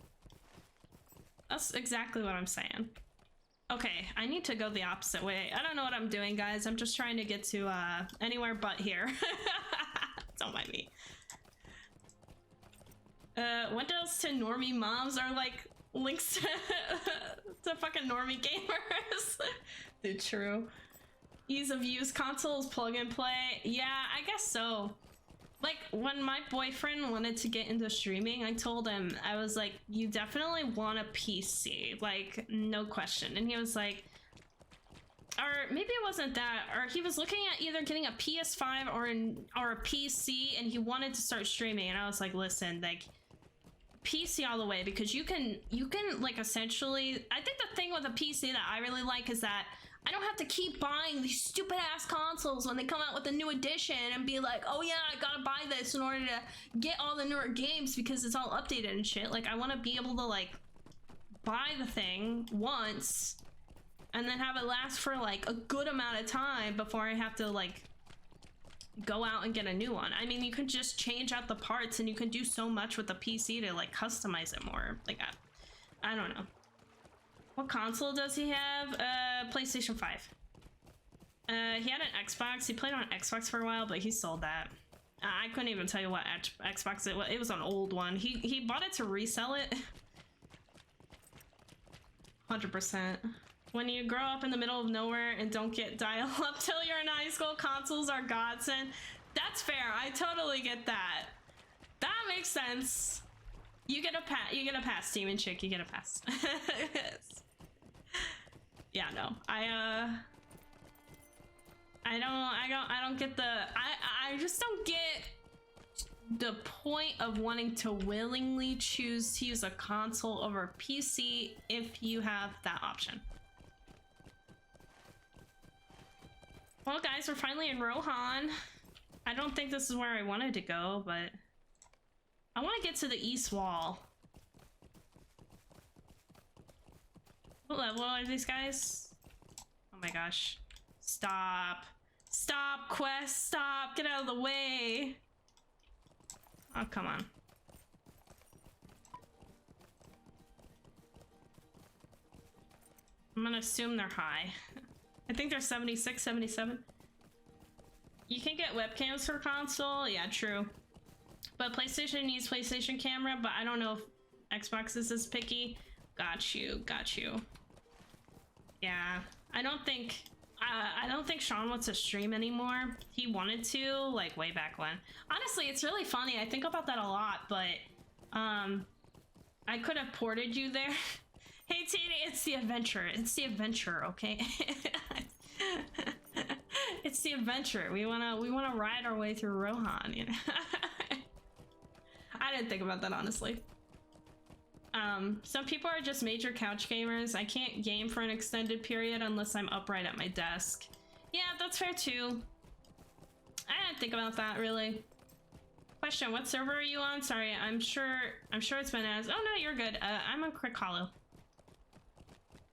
That's exactly what I'm saying. Okay, I need to go the opposite way. I don't know what I'm doing, guys. I'm just trying to get to anywhere but here. Don't mind me. Windows to normie moms are like links to fucking normie gamers. Dude, true. Ease of use, consoles, plug and play. Yeah, I guess so. Like, when my boyfriend wanted to get into streaming, I told him, I was like, you definitely want a PC, like, no question. And he was like, or maybe it wasn't that, or he was looking at either getting a PS5 or a PC, and he wanted to start streaming. And I was like, listen, like, PC all the way, because you can like essentially, I think the thing with a PC that I really like is that I don't have to keep buying these stupid ass consoles when they come out with a new edition and be like, oh yeah, I gotta buy this in order to get all the newer games because it's all updated and shit. Like, I want to be able to like buy the thing once and then have it last for like a good amount of time before I have to like go out and get a new one. I mean, you can just change out the parts and you can do so much with the PC to like customize it more. Like, I don't know. What console does he have? PlayStation 5. He had an Xbox. He played on Xbox for a while, but he sold that. I couldn't even tell you what Xbox it was. It was an old one. He bought it to resell it. 100%. When you grow up in the middle of nowhere and don't get dial-up till you're in high school, consoles are godsend. That's fair. I totally get that. That makes sense. You get a pass, Demon Chick. You get a pass. Yeah, no. I don't get the I just don't get the point of wanting to willingly choose to use a console over a PC if you have that option. Well, guys, we're finally in Rohan. I don't think this is where I wanted to go, but I want to get to the east wall. What level are these guys? Oh my gosh. Stop. Stop, quest. Stop. Get out of the way. Oh, come on. I'm gonna assume they're high. I think they're 76, 77. You can get webcams for console. Yeah, true. But PlayStation needs PlayStation camera, but I don't know if Xbox is as picky. Got you, got you. Yeah, I don't think I don't think Sean wants to stream anymore. He wanted to, like, way back when. Honestly, it's really funny. I think about that a lot, but I could have ported you there. Hey, Tina, it's the adventure. It's the adventure, okay? It's the adventure. We wanna ride our way through Rohan, you know? I didn't think about that, honestly. Some people are just major couch gamers. I can't game for an extended period unless I'm upright at my desk. Yeah, that's fair too. I didn't think about that, really. Question, what server are you on? Sorry, I'm sure it's been as... Oh no, you're good. I'm on Crick Hollow.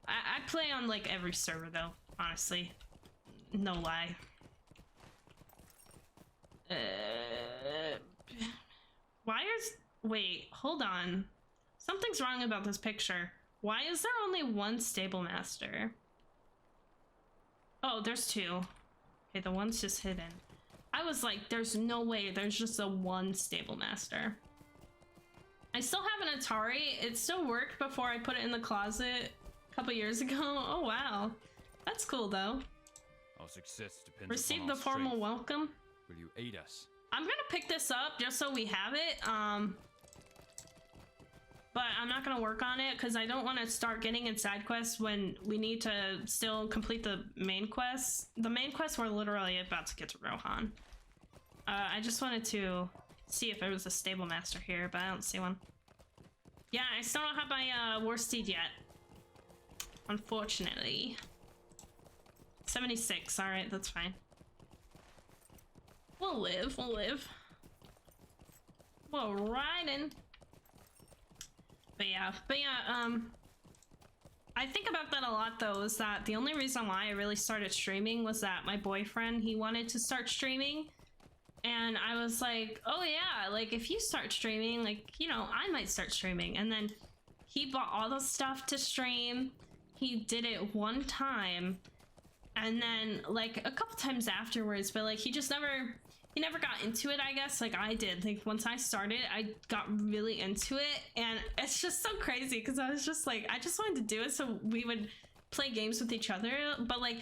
I play on, like, every server, though, honestly. No lie. Wait, hold on. Something's wrong about this picture. Why is there only one stable master? Oh, there's two. Okay, the one's just hidden. I was like, there's no way there's just a one stable master. I still have an Atari. It still worked before I put it in the closet a couple years ago. Oh, wow. That's cool, though. Our success depends Receive upon the our formal strength. welcome. Will you aid us? I'm gonna pick this up just so we have it. But I'm not gonna work on it because I don't want to start getting in side quests when we need to still complete the main quests. The main quests we're literally about to get to Rohan. I just wanted to see if there was a stable master here, but I don't see one. Yeah, I still don't have my war steed yet. Unfortunately. 76, alright, that's fine. We'll live, we'll live. We'll ride in. But yeah, I think about that a lot though, is that the only reason why I really started streaming was that my boyfriend, he wanted to start streaming. And I was like, oh yeah, like if you start streaming, like, you know, I might start streaming. And then he bought all the stuff to stream. He did it one time. And then like a couple times afterwards, but like he never got into it, I guess, like I did. Like once I started, I got really into it, and it's just so crazy because I was just like, I just wanted to do it so we would play games with each other. But like,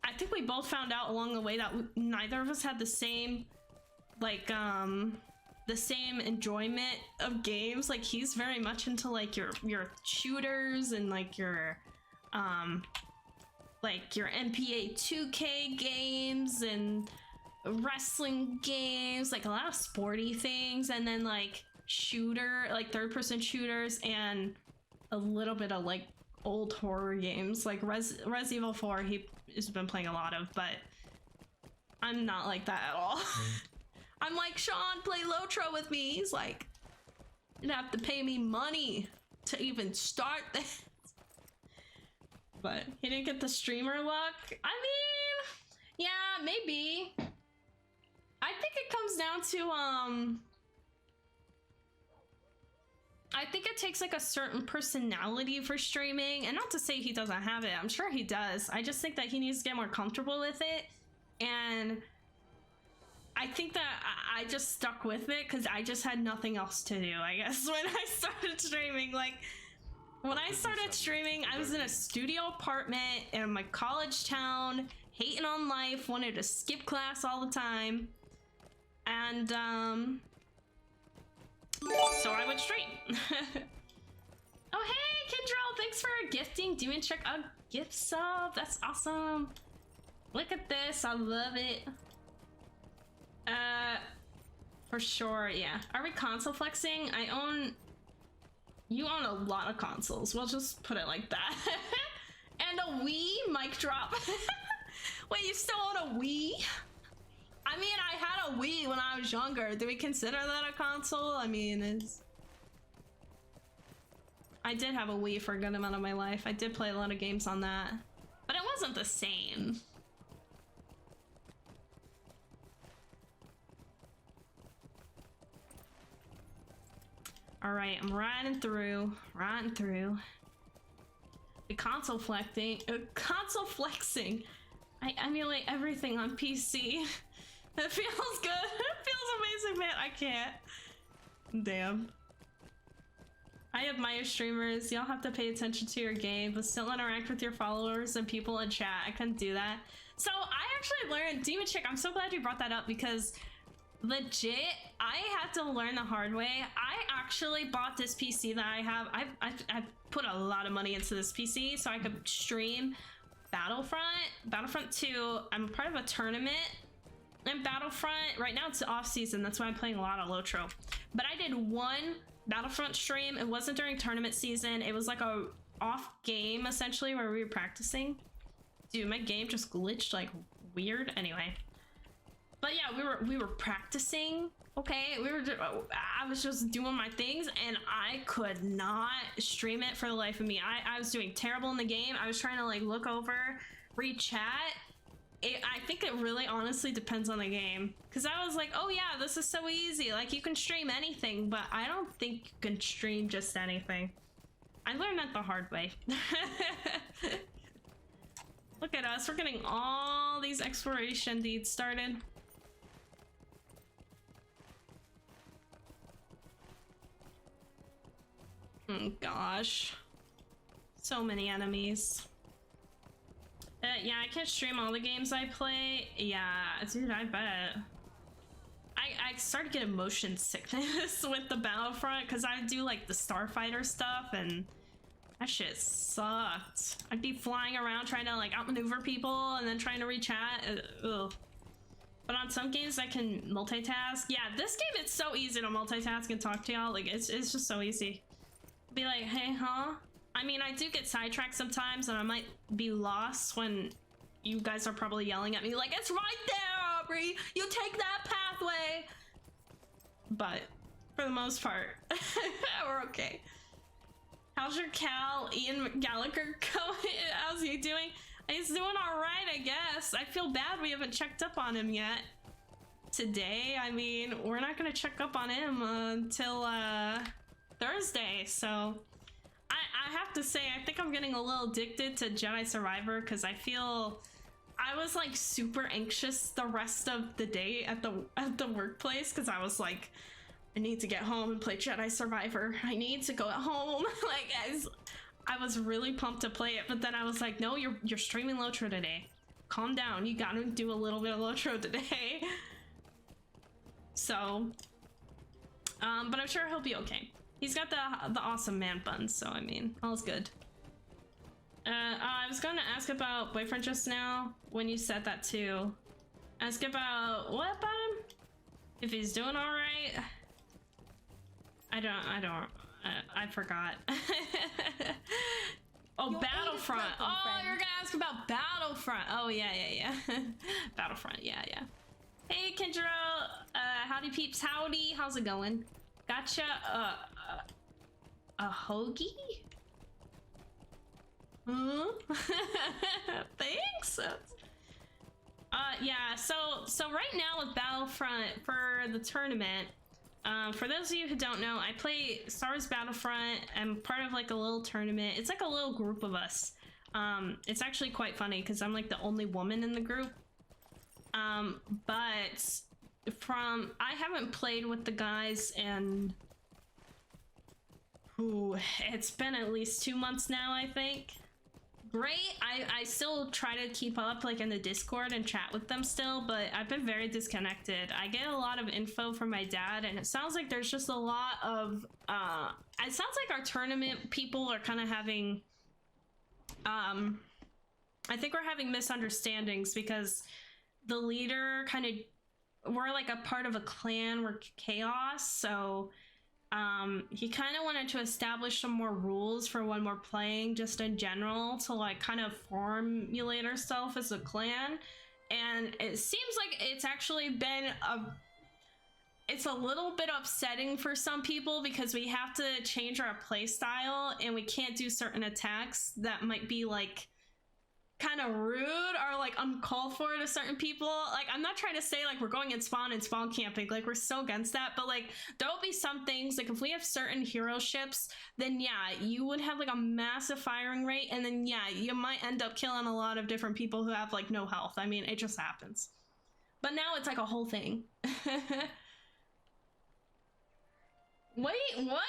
I think we both found out along the way that neither of us had the same, like, the same enjoyment of games. Like he's very much into like your shooters and like your NPA 2K games and wrestling games, like a lot of sporty things, and then like third-person shooters, and a little bit of like old horror games like Res Evil 4 he's been playing a lot of, but I'm not like that at all. I'm like, Sean, play LOTRO with me. He's like, you'd have to pay me money to even start this. But he didn't get the streamer luck. I mean, yeah, maybe. I think it comes down to, I think it takes like a certain personality for streaming, and not to say he doesn't have it, I'm sure he does. I just think that he needs to get more comfortable with it, and I think that I just stuck with it because I just had nothing else to do, I guess, when I started streaming. Like, when I started streaming, I was in a studio apartment in my college town, hating on life, wanted to skip class all the time, and so I would stream. Oh hey, Kindrel, thanks for gifting Demon Check a gift sub. That's awesome. Look at this, I love it. For sure, yeah. Are we console flexing? You own a lot of consoles. We'll just put it like that. And a Wii, mic drop. Wait, you still own a Wii? I mean, I had a Wii when I was younger. Do we consider that a console? I mean, I did have a Wii for a good amount of my life. I did play a lot of games on that. But it wasn't the same. Alright, I'm riding through. The console flexing. I emulate everything on PC. It feels good. It feels amazing, man. I can't. Damn. I admire streamers. Y'all have to pay attention to your game, but still interact with your followers and people in chat. I couldn't do that. So I actually learned Demon Chick. I'm so glad you brought that up because legit, I had to learn the hard way. I actually bought this PC that I have. I put a lot of money into this PC so I could stream Battlefront 2. I'm part of a tournament in Battlefront. Right now it's off season. That's why I'm playing a lot of LOTRO. But I did one Battlefront stream. It wasn't during tournament season. It was like a off game essentially where we were practicing. Dude, my game just glitched like weird. Anyway, but yeah, we were practicing. Okay, I was just doing my things and I could not stream it for the life of me. I was doing terrible in the game. I was trying to like look over, read chat. I think it really honestly depends on the game. Cause I was like, oh yeah, this is so easy. Like you can stream anything, but I don't think you can stream just anything. I learned that the hard way. Look at us, we're getting all these exploration deeds started. Oh gosh. So many enemies. Yeah, I can't stream all the games I play. Yeah, dude, I bet. I started getting motion sickness with the Battlefront because I do like the Starfighter stuff and that shit sucked. I'd be flying around trying to like outmaneuver people and then trying to re-chat. Ugh. But on some games I can multitask. Yeah, this game it's so easy to multitask and talk to y'all. Like it's just so easy. Be like, hey, huh? I mean, I do get sidetracked sometimes and I might be lost when you guys are probably yelling at me like, it's right there, Aubrey! You take that pathway! But for the most part, we're okay. How's your Cal, Ian Gallagher going? How's he doing? He's doing all right, I guess. I feel bad we haven't checked up on him yet. Today, I mean, we're not gonna check up on him until Thursday, so I have to say, I think I'm getting a little addicted to Jedi Survivor because I feel I was like super anxious the rest of the day at the workplace because I was like, I need to get home and play Jedi Survivor. I need to go at home. Like, I was really pumped to play it, but then I was like, no, you're streaming LOTRO today. Calm down. You gotta do a little bit of LOTRO today. So, but I'm sure he'll be okay. He's got the awesome man buns, so I mean, all's good. I was gonna ask about boyfriend just now when you said that too. Ask about what about him? If he's doing all right. I forgot. Oh, Your Battlefront. aid is Oh, welcome, friend. you're gonna ask about Battlefront. Oh yeah. Battlefront. Yeah. Hey, Kendra. Howdy peeps. Howdy. How's it going? Gotcha. A hoagie? Huh? Thanks. Yeah. So right now with Battlefront for the tournament. For those of you who don't know, I play Star Wars Battlefront. I'm part of like a little tournament. It's like a little group of us. It's actually quite funny because I'm like the only woman in the group. But I haven't played with the guys and it's been at least 2 months now, I think. Great. I still try to keep up like in the Discord and chat with them still, but I've been very disconnected. I get a lot of info from my dad and it sounds like there's just a lot of it sounds like our tournament people are kind of having I think we're having misunderstandings because the leader we're like a part of a clan, we're chaos, so he kind of wanted to establish some more rules for when we're playing just in general to like kind of formulate ourselves as a clan, and it seems like it's actually been it's a little bit upsetting for some people because we have to change our play style and we can't do certain attacks that might be like kind of rude or like uncalled for to certain people. Like, I'm not trying to say like we're going in spawn and spawn camping, like we're so against that, but like there'll be some things like if we have certain hero ships, then yeah, you would have like a massive firing rate, and then yeah, you might end up killing a lot of different people who have like no health. I mean, it just happens. But now it's like a whole thing. Wait, what?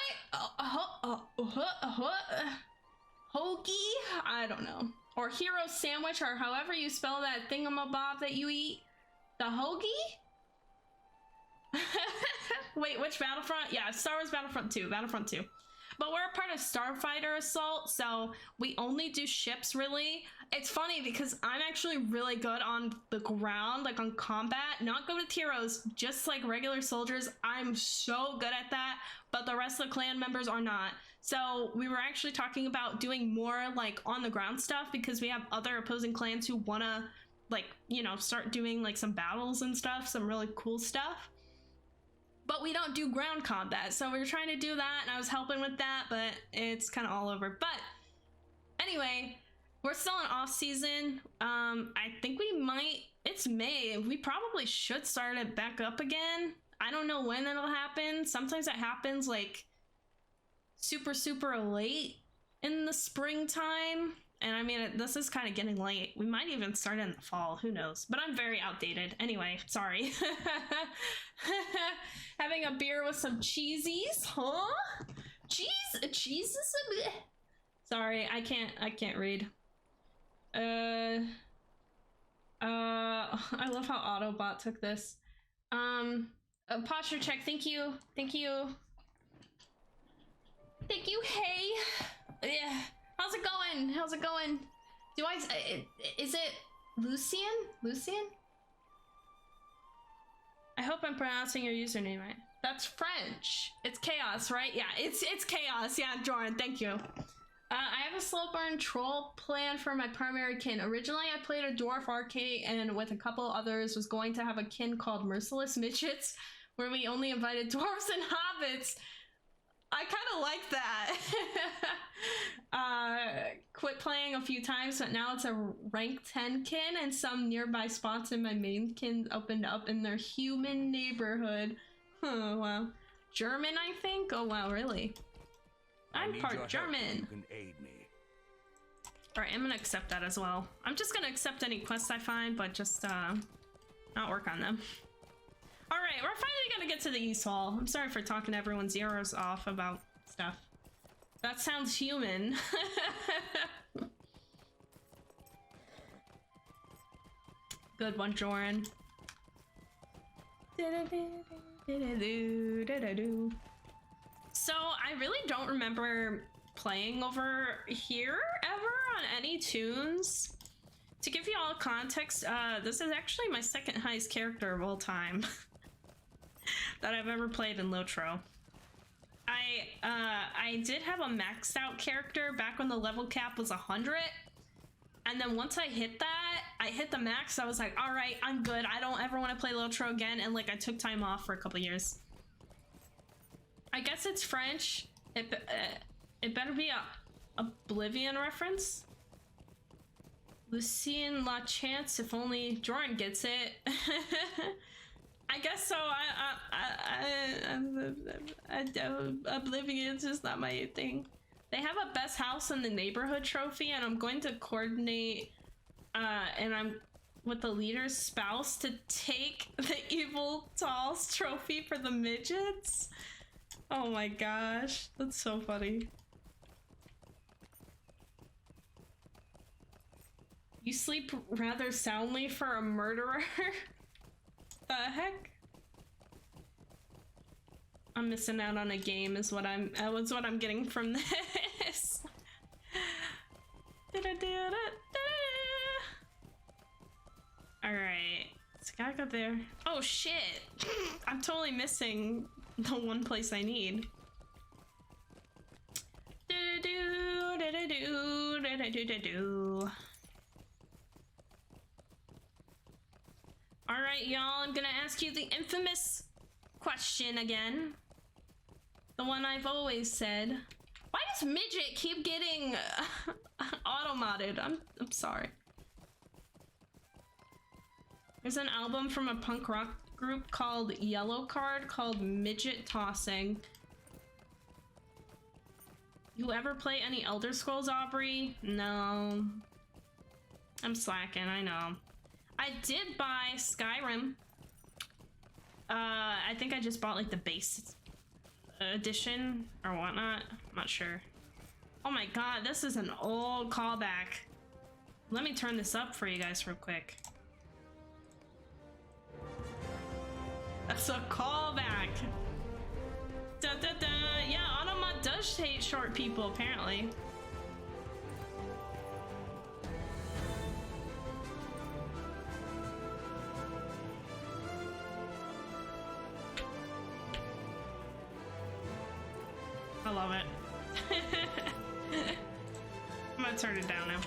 Hoagie? I don't know. or hero sandwich, or however you spell that thingamabob that you eat. The hoagie? Wait, which Battlefront? Yeah, Star Wars Battlefront 2. Battlefront 2. But we're a part of Starfighter Assault, so we only do ships, really. It's funny because I'm actually really good on the ground, like on combat. Not good with heroes, just like regular soldiers. I'm so good at that, but the rest of the clan members are not. So we were actually talking about doing more like on the ground stuff because we have other opposing clans who wanna, like, you know, start doing like some battles and stuff, some really cool stuff. But we don't do ground combat, so we were trying to do that, and I was helping with that, but it's kind of all over. But anyway, we're still in off season. I think we might, it's May, we probably should start it back up again. I don't know when it'll happen. Sometimes it happens like super late in the springtime. And I mean, this is kind of getting late. We might even start in the fall, who knows? But I'm very outdated. Anyway, sorry. Having a beer with some cheesies, huh? Cheese is a... Sorry, I can't read. I love how Autobot took this. A posture check, thank you. Thank you, hey. Yeah. How's it going? How's it going? Do I, is it Lucian? Lucian? I hope I'm pronouncing your username right. That's French. It's Chaos, right? Yeah, it's Chaos. Yeah, Jordan, thank you. I have a slow burn troll plan for my primary kin. Originally, I played a dwarf arcade and with a couple others was going to have a kin called Merciless Midgets, where we only invited dwarves and hobbits. I kind of like that. Quit playing a few times, but now it's a rank 10 kin, and some nearby spots in my main kin opened up in their human neighborhood. Oh, wow. German, I think? Oh, wow, really? I'm part German. You can aid me. Alright, I'm gonna accept that as well. I'm just gonna accept any quests I find, but just, not work on them. Alright, we're finally gonna get to the East Hall. I'm sorry for talking everyone's ears off about stuff. That sounds human. Good one, Joran. So, I really don't remember playing over here ever on any tunes. To give you all context, this is actually my second highest character of all time that I've ever played in LOTRO. I did have a maxed out character back when the level cap was 100, and then once I hit that, I hit the max. I was like, all right, I'm good. I don't ever want to play LOTRO again, and like I took time off for a couple years. I guess it's French. It better be a Oblivion reference. Lucien La Chance, if only Jordan gets it. I guess so. Oblivion's just not my thing. They have a best house in the neighborhood trophy, and I'm going to coordinate and I'm with the leader's spouse to take the evil dolls trophy for the midgets. Oh my gosh, that's so funny. You sleep rather soundly for a murderer? The heck? I'm missing out on a game is what I'm getting from this. Alright. Let's gotta go there. Oh shit! I'm totally missing the one place I need. Alright, y'all, I'm gonna ask you the infamous question again. The one I've always said. Why does Midget keep getting auto-modded? I'm sorry. There's an album from a punk rock group called Yellow Card called Midget Tossing. You ever play any Elder Scrolls, Aubrey? No. I'm slacking, I know. I did buy Skyrim. I think I just bought like the base edition or whatnot. I'm not sure. Oh my god, this is an old callback. Let me turn this up for you guys real quick. That's a callback. Da da da. Yeah, Automat does hate short people, apparently. I love it. I'm gonna turn it down now.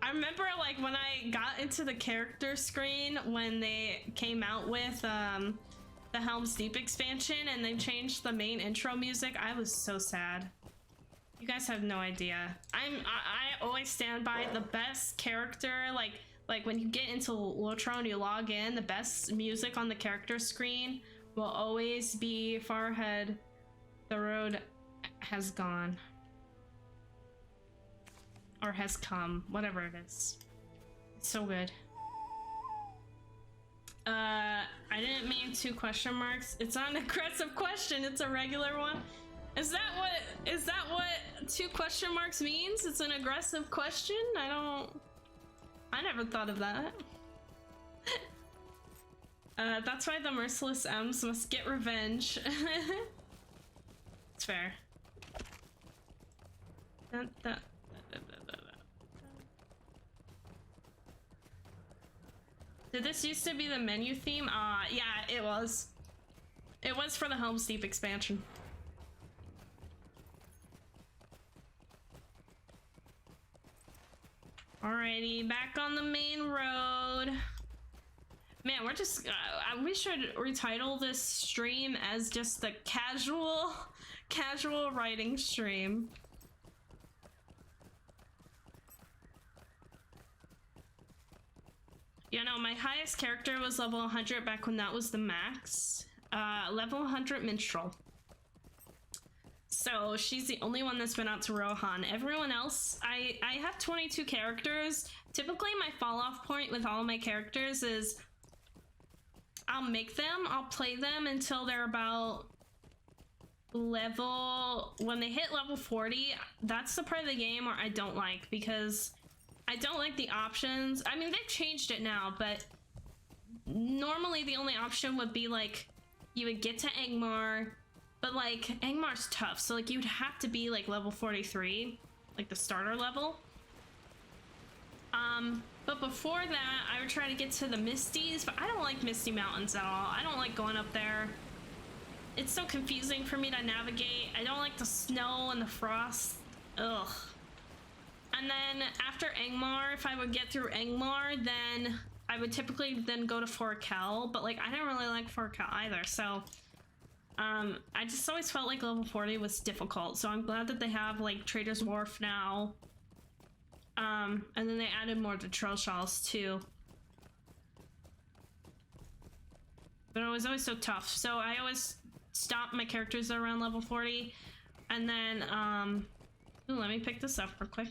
I remember like when I got into the character screen when they came out with the Helm's Deep expansion and they changed the main intro music. I was so sad. You guys have no idea. I always stand by the best character, like when you get into LOTRO and you log in, the best music on the character screen will always be Far Ahead, The Road Has Gone. Or has come, whatever it is. It's so good. I didn't mean 2 question marks. It's not an aggressive question, it's a regular one. Is that what 2 question marks means? It's an aggressive question? I never thought of that. That's why the merciless M's must get revenge. It's fair. Did this used to be the menu theme? Yeah, it was. It was for the Helm's Deep expansion. Alrighty, back on the main road. Man, we're just, we should retitle this stream as just the casual writing stream. You know, my highest character was level 100 back when that was the max. Level 100 Minstrel. So she's the only one that's been out to Rohan. Everyone else, I have 22 characters. Typically my fall off point with all my characters is I'll make them, I'll play them until they're about when they hit level 40, that's the part of the game where I don't like, because I don't like the options. I mean, they've changed it now, but normally the only option would be like, you would get to Angmar, but like, Angmar's tough, so like you'd have to be like level 43, like the starter level. But before that, I would try to get to the Misties, but I don't like Misty Mountains at all. I don't like going up there. It's so confusing for me to navigate. I don't like the snow and the frost. Ugh. And then after Angmar, if I would get through Angmar, then I would typically then go to Fort Kel, but like I didn't really like Fort Kel either, so I just always felt like level 40 was difficult, so I'm glad that they have like Trader's Wharf now. And then they added more to Trellshalls too. But it was always so tough, so I always stopped my characters around level 40, and then ooh, let me pick this up real quick.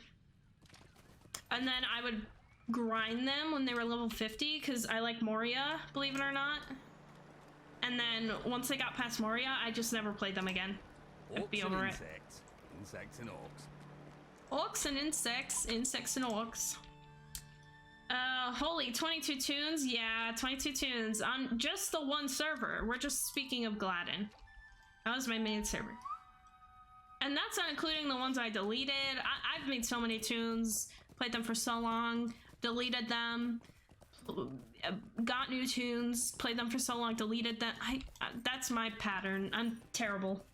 And then I would grind them when they were level 50, because I like Moria, believe it or not. And then once I got past Moria, I just never played them again. I'd be over it. Insects and orcs. Orcs and insects and orcs. Holy, 22 tunes? Yeah, 22 tunes on just the one server. We're just speaking of Gladden. That was my main server. And that's not including the ones I deleted. I've made so many tunes, played them for so long, deleted them, got new tunes, played them for so long, deleted them. That's my pattern. I'm terrible.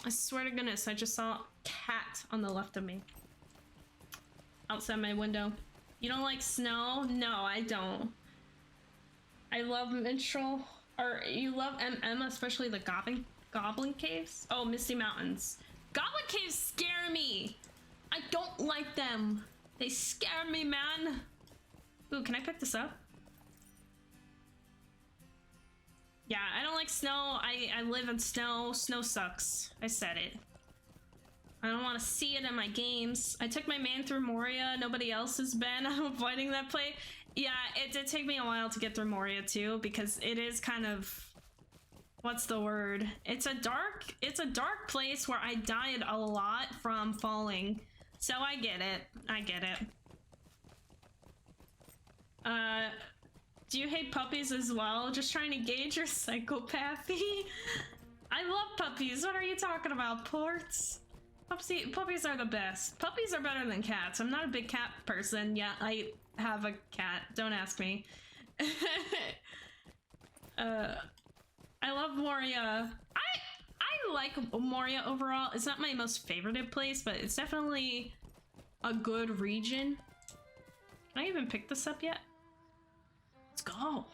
I swear to goodness, I just saw a cat on the left of me. Outside my window. You don't like snow? No, I don't. I love Minstrel. Or you love MM, especially the Goblin Caves? Oh, Misty Mountains. Goblin Caves scare me! I don't like them. They scare me, man. Ooh, can I pick this up? Yeah, I don't like snow. I live in snow. Snow sucks. I said it. I don't want to see it in my games. I took my main through Moria. Nobody else has been. I'm avoiding that play. Yeah, it did take me a while to get through Moria too, because it is kind of what's the word? It's a dark place where I died a lot from falling. So I get it. I get it. Do you hate puppies as well? Just trying to gauge your psychopathy? I love puppies. What are you talking about, Ports? Puppies are the best. Puppies are better than cats. I'm not a big cat person. Yeah, I have a cat. Don't ask me. I love Moria. I like Moria overall. It's not my most favorited place, but it's definitely a good region. Can I even pick this up yet? Let's go.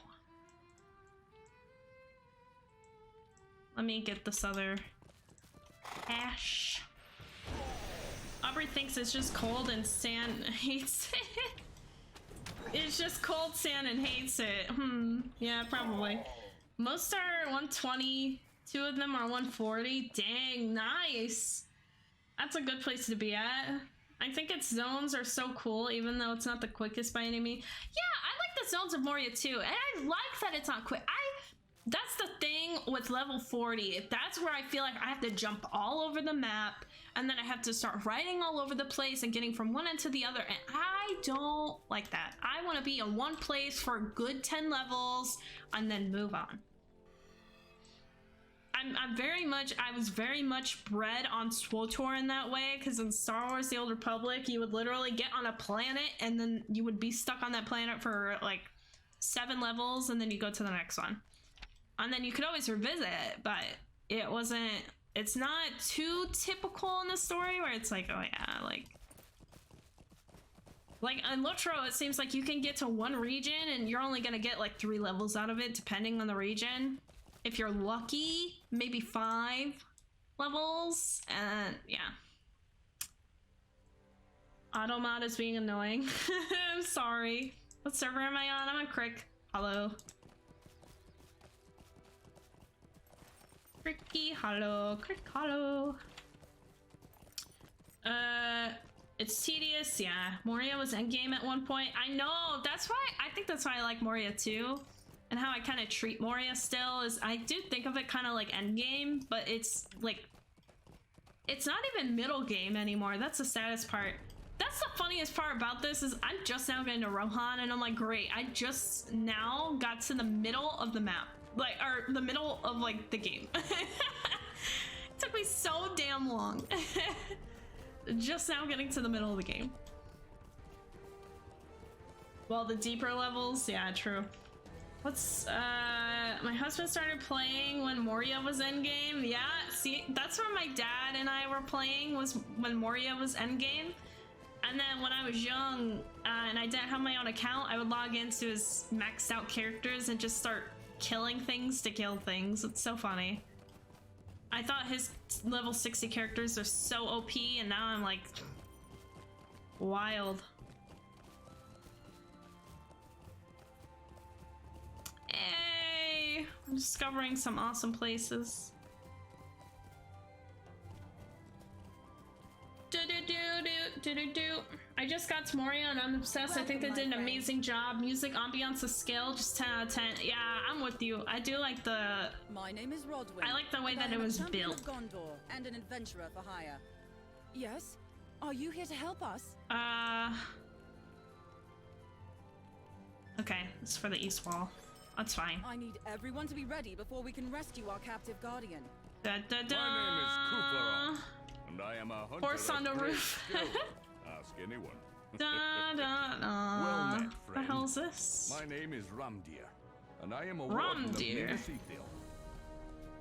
Let me get this other ash. Aubrey thinks it's just cold and Sand hates it. It's just cold sand and hates it. Yeah, probably. Most are 120. 2 of them are 140. Dang, nice. That's a good place to be at. I think its zones are so cool, even though it's not the quickest by any means. Yeah, I like the zones of Moria too, and I like that it's not quick. That's the thing with level 40. That's where I feel like I have to jump all over the map, and then I have to start riding all over the place and getting from one end to the other, and I don't like that. I want to be in one place for a good 10 levels and then move on. I was very much bred on SWTOR in that way, because in Star Wars The Old Republic, you would literally get on a planet and then you would be stuck on that planet for like 7 levels, and then you go to the next one. And then you could always revisit it, but it's not too typical in the story where it's like, oh yeah, like in LOTRO, it seems like you can get to one region and you're only gonna get like 3 levels out of it, depending on the region. If you're lucky, maybe 5 levels, and yeah. Automod is being annoying. I'm sorry. What server am I on? I'm on Crick. Hello. Cricky, hello. Crick, hello. It's tedious, yeah. Moria was endgame at one point. I know, I think that's why I like Moria too. And how I kind of treat Moria still is I do think of it kind of like endgame, but it's like, it's not even middle game anymore. That's the saddest part. That's the funniest part about this is I'm just now getting to Rohan and I'm like, great, I just now got to the middle of the map. Like, or the middle of like the game. It took me so damn long. Just now getting to the middle of the game. Well, the deeper levels, yeah, true. My husband started playing when Moria was endgame. Yeah, see, that's where my dad and I were playing, was when Moria was endgame. And then when I was young and I didn't have my own account, I would log into his maxed out characters and just start killing things to kill things. It's so funny. I thought his level 60 characters are so OP, and now I'm like, wild. Hey, I'm discovering some awesome places. I just got to Moria and I'm obsessed. I think they did an amazing job. Music, ambiance, the scale, just 10 out of 10. Yeah, I'm with you. I do like the... My name is Rodwin. I like the way that it was built. Of Gondor and an adventurer for hire. Yes? Are you here to help us? Okay, it's for the east wall. That's fine. I need everyone to be ready before we can rescue our captive guardian. Da, da, da. My name is Kufarov, and I am a hunter. Horse on the of great roof. skill. Ask anyone. Da, da, da. Well met, What the friend. hell is this? My name is Ramdir, and I am a warden of Ramdir. Nidaseethil.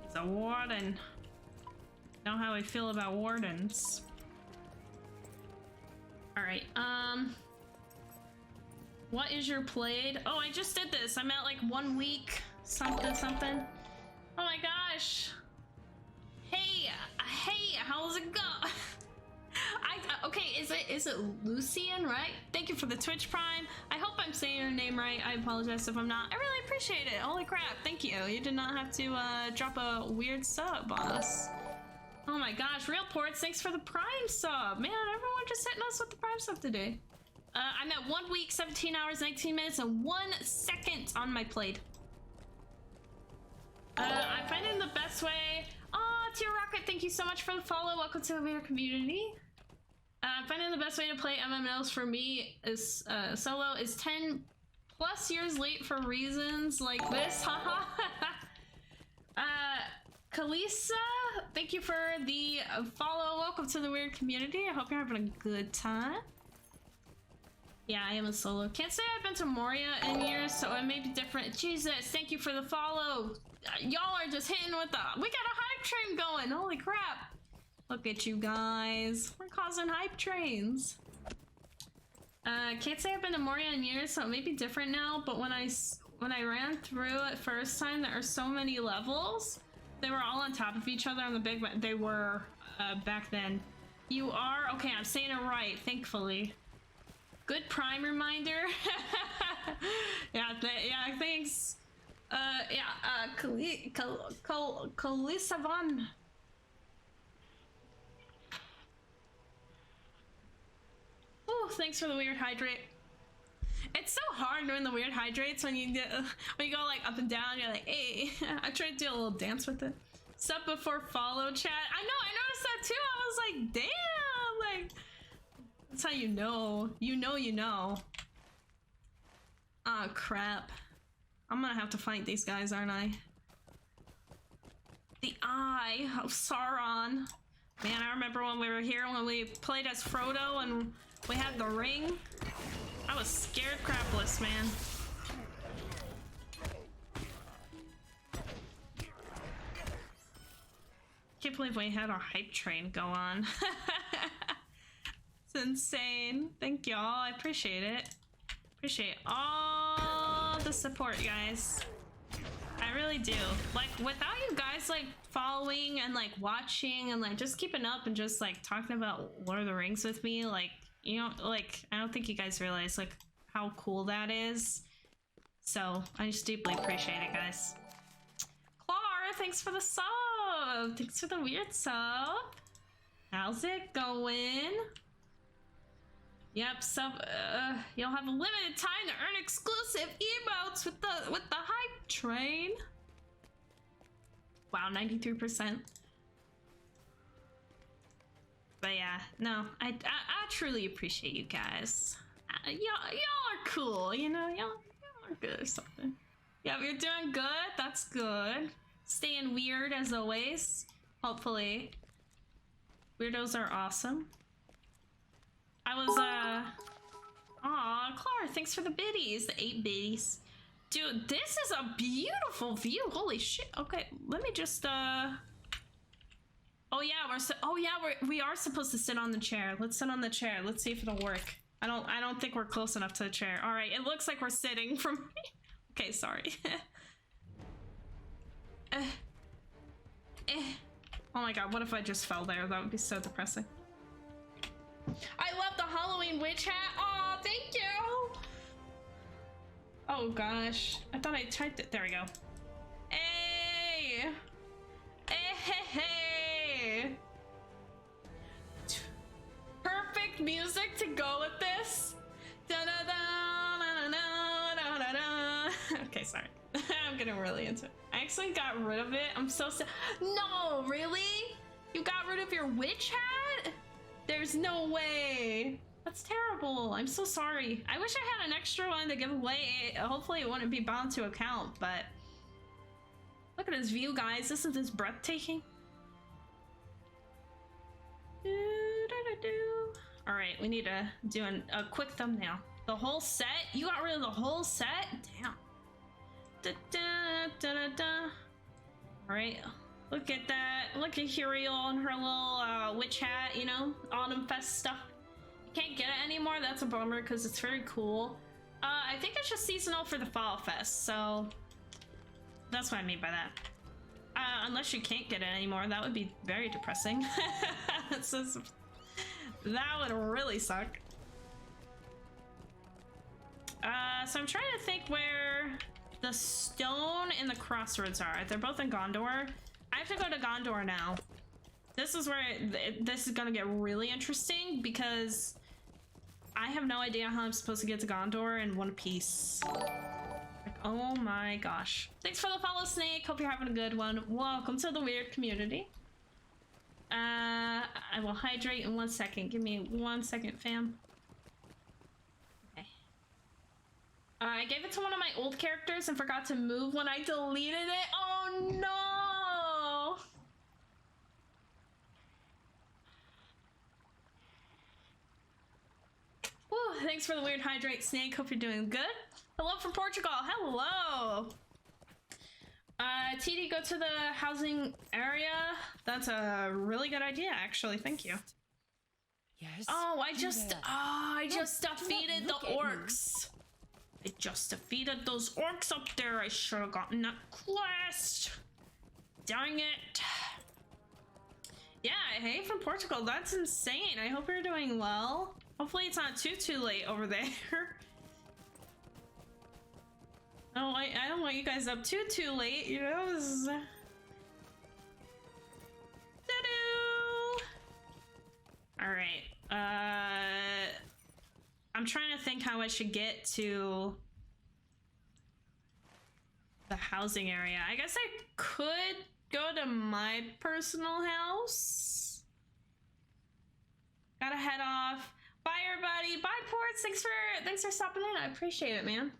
It's a warden. Know how I feel about wardens. Alright, what is your played? Oh, I just did this. I'm at like 1 week. Something. Oh my gosh. Hey, how's it go? Okay, is it Lucian, right? Thank you for the Twitch Prime. I hope I'm saying your name right. I apologize if I'm not. I really appreciate it. Holy crap, thank you. You did not have to drop a weird sub on us. Oh my gosh, Real Ports, thanks for the Prime sub. Man, everyone just hitting us with the Prime sub today. I'm at 1 week, 17 hours, 19 minutes, and 1 second on my plate. I'm finding the best way. Oh, Tier Rocket, thank you so much for the follow. Welcome to the VR community. Finding the best way to play MMOs for me is solo is 10 plus years late for reasons like this. Haha. Kalisa, thank you for the follow. Welcome to the weird community. I hope you're having a good time. Yeah, I am a solo. Can't say I've been to Moria in years, so it may be different. Jesus, thank you for the follow. Y'all are just hitting with the... We got a hype train going. Holy crap. Look at you guys. We're causing hype trains. Can't say I've been to Moria in years, so it may be different now, but when I ran through it first time, there are so many levels. They were all on top of each other on the big... They were back then. You are... Okay, I'm saying it right, thankfully. Good Prime reminder. Yeah, thanks. Kalisavan. Oh, thanks for the weird hydrate. It's so hard doing the weird hydrates when you go like up and down. You're like, hey. I tried to do a little dance with it. Sub before follow chat. I know. I noticed that too. I was like, damn. Like, that's how you know. You know. Ah, crap. I'm gonna have to fight these guys, aren't I? The Eye of Sauron. Man, I remember when we were here when we played as Frodo and we had the ring. I was scared crapless, man. Can't believe we had our hype train go on. It's insane. Thank y'all. I appreciate it. Appreciate all the support, guys. I really do. Like, without you guys like following and like watching and like just keeping up and just like talking about Lord of the Rings with me, like, you know, like, I don't think you guys realize like how cool that is. So I just deeply appreciate it, guys. Clara, thanks for the sub. Thanks for the weird sub. How's it going? Yep, you'll have a limited time to earn exclusive emotes with the hype train. Wow, 93%. But yeah, no, I truly appreciate you guys. Y'all are cool, you know, y'all are good or something. Yeah, you're doing good. That's good. Staying weird as always. Hopefully, weirdos are awesome. I was, aw, Clara, thanks for the biddies, the 8 biddies. Dude, this is a beautiful view, holy shit. Okay, let me just, oh yeah, we are supposed to sit on the chair. Let's sit on the chair, let's see if it'll work. I don't think we're close enough to the chair. All right, it looks like we're sitting from, okay, sorry. Oh my god, what if I just fell there? That would be so depressing. I love the Halloween witch hat. Oh, thank you. Oh gosh, I thought I typed it. There we go. Hey, hey. Perfect music to go with this. Okay, sorry. I'm getting really into it. I actually got rid of it. I'm so sad. No, really? You got rid of your witch hat? There's no way. That's terrible. I'm so sorry. I wish I had an extra one to give away. Hopefully it wouldn't be bound to account, but look at this view, guys. Isn't this breathtaking? All right, we need to do a quick thumbnail. The whole set? You got rid of the whole set? Damn. All right. Look at that. Look at Huriel and her little witch hat, you know, Autumn Fest stuff. You can't get it anymore. That's a bummer because it's very cool. I think it's just seasonal for the Fall Fest, so that's what I mean by that. Unless you can't get it anymore, that would be very depressing. That would really suck. So I'm trying to think where the stone and the crossroads are. They're both in Gondor. I have to go to Gondor now. This is where this is gonna get really interesting because I have no idea how I'm supposed to get to Gondor in one piece. Like, Oh my gosh. Thanks for the follow, Snake. Hope you're having a good one. Welcome to the weird community. I will hydrate in 1 second. Give me 1 second, fam. Okay. I gave it to one of my old characters and forgot to move when I deleted it. Oh no! Whew, thanks for the weird hydrate, Snake. Hope you're doing good. Hello from Portugal. Hello. TD, go to the housing area. That's a really good idea, actually. Thank you. Yes. Oh, I just defeated the orcs. I just defeated those orcs up there. I should have gotten that quest. Dang it. Yeah, hey from Portugal. That's insane. I hope you're doing well. Hopefully it's not too late over there. Oh, I don't want you guys up too late, you know? Alright, I'm trying to think how I should get to the housing area. I guess I could go to my personal house. Gotta head off. Bye everybody, bye Ports, thanks for stopping in, I appreciate it, man.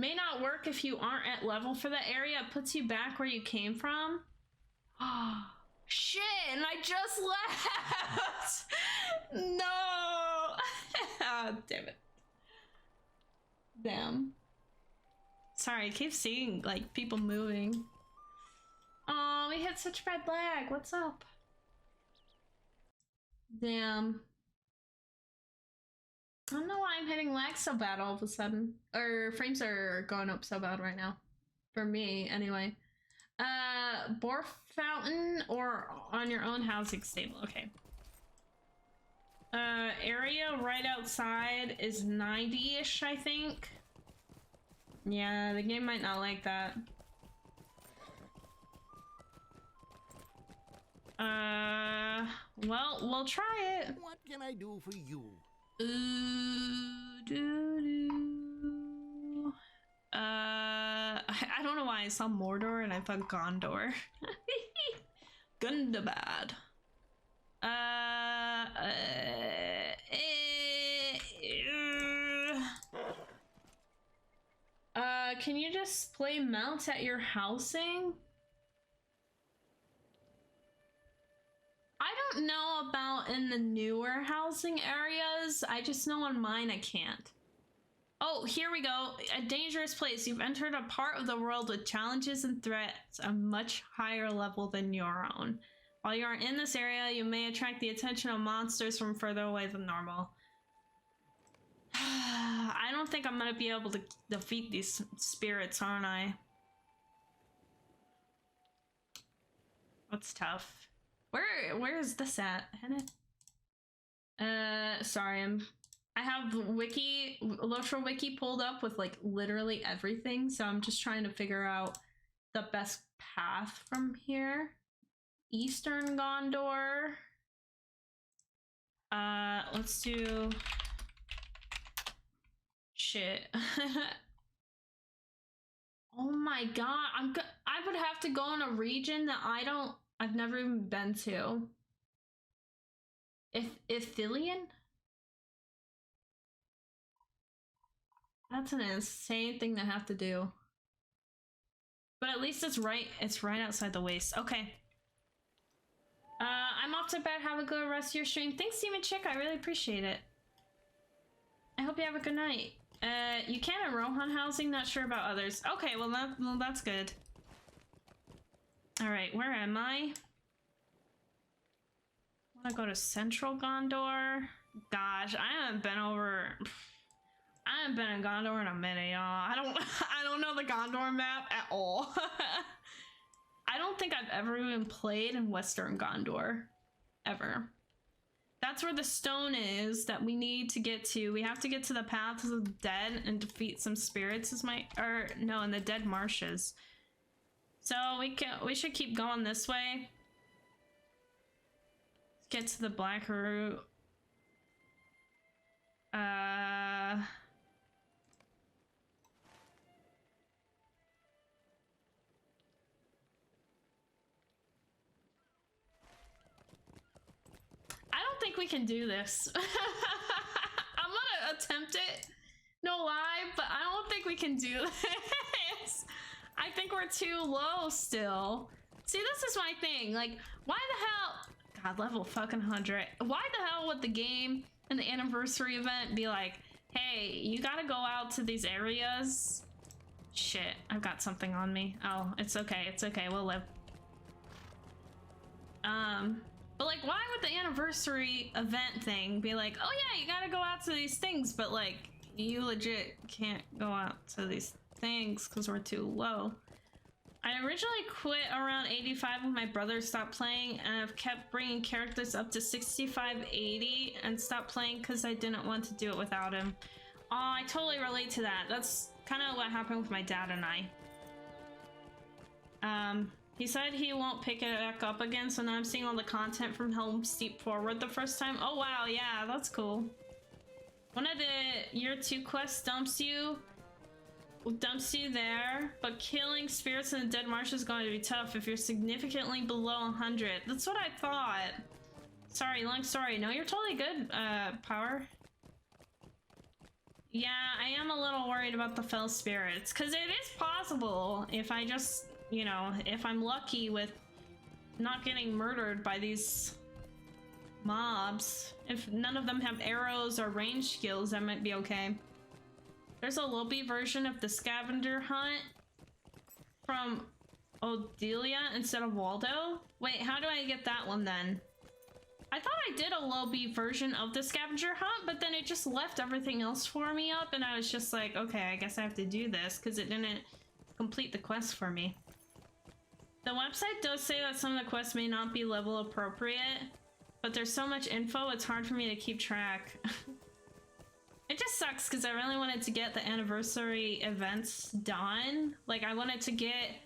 May not work if you aren't at level for the area. It puts you back where you came from. Oh, shit, and I just left! No! Oh, damn it. Damn. Sorry, I keep seeing, like, people moving. Oh, we had such bad lag. What's up? Damn. I don't know why I'm hitting lag so bad all of a sudden. Or frames are going up so bad right now. For me, anyway. Bore fountain or on your own housing stable. Okay. Area right outside is 90-ish, I think. Yeah, the game might not like that. Well, we'll try it. What can I do for you? I don't know why I saw Mordor and I thought Gondor. Gundabad. Can you display mounts at your housing? I don't know about in the newer housing areas. I just know on mine I can't. Oh, here we go. A dangerous place. You've entered a part of the world with challenges and threats a much higher level than your own. While you are in this area, you may attract the attention of monsters from further away than normal. I don't think I'm gonna be able to defeat these spirits, aren't I? That's tough. Where is this at? Sorry, I have LOTRO wiki pulled up with like literally everything, so I'm just trying to figure out the best path from here. Eastern Gondor. Let's do shit. Oh my god, I would have to go in a region that I've never even been to. Ithilien? That's an insane thing to have to do. But at least it's right outside the waste. Okay. I'm off to bed. Have a good rest of your stream. Thanks, Demon Chick. I really appreciate it. I hope you have a good night. You can in Rohan housing, not sure about others. Okay, well that's good. Alright, where am I? I wanna go to Central Gondor. Gosh, I haven't been in Gondor in a minute, y'all. I don't know the Gondor map at all. I don't think I've ever even played in Western Gondor. Ever. That's where the stone is that we need to get to. We have to get to the Paths of the Dead and defeat some spirits in the Dead Marshes. So we should keep going this way. Let's get to the Black Root. we can do this. I'm gonna attempt it, no lie, but I don't think we can do this. I think we're too low still. See, this is my thing. Like, why the hell? God, level fucking 100. Why the hell would the game and the anniversary event be like, hey, you gotta go out to these areas? Shit, I've got something on me. Oh, it's okay, we'll live. But like, why would the anniversary event thing be like, oh yeah, you gotta go out to these things, but like, you legit can't go out to these things because we're too low. I originally quit around 85 when my brother stopped playing, and I've kept bringing characters up to 65, 80, and stopped playing because I didn't want to do it without him. Oh, I totally relate to that. That's kind of what happened with my dad and I. He said he won't pick it back up again, so now I'm seeing all the content from Helm Steep Forward the first time. Oh wow, yeah, that's cool. One of the year 2 quests dumps you there, but killing spirits in the dead marsh is going to be tough if you're significantly below 100. That's what I thought. Sorry, long story. No, you're totally good, Power. Yeah, I am a little worried about the fell spirits, because it is possible if I just, you know, if I'm lucky with not getting murdered by these mobs. If none of them have arrows or range skills, that might be okay. There's a Lobby version of the scavenger hunt from Odelia instead of Waldo. Wait, how do I get that one then? I thought I did a Lobby version of the scavenger hunt, but then it just left everything else for me up, and I was just like, okay, I guess I have to do this because it didn't complete the quest for me. The website does say that some of the quests may not be level appropriate, but there's so much info, it's hard for me to keep track. It just sucks because I really wanted to get the anniversary events done. Like, I wanted to get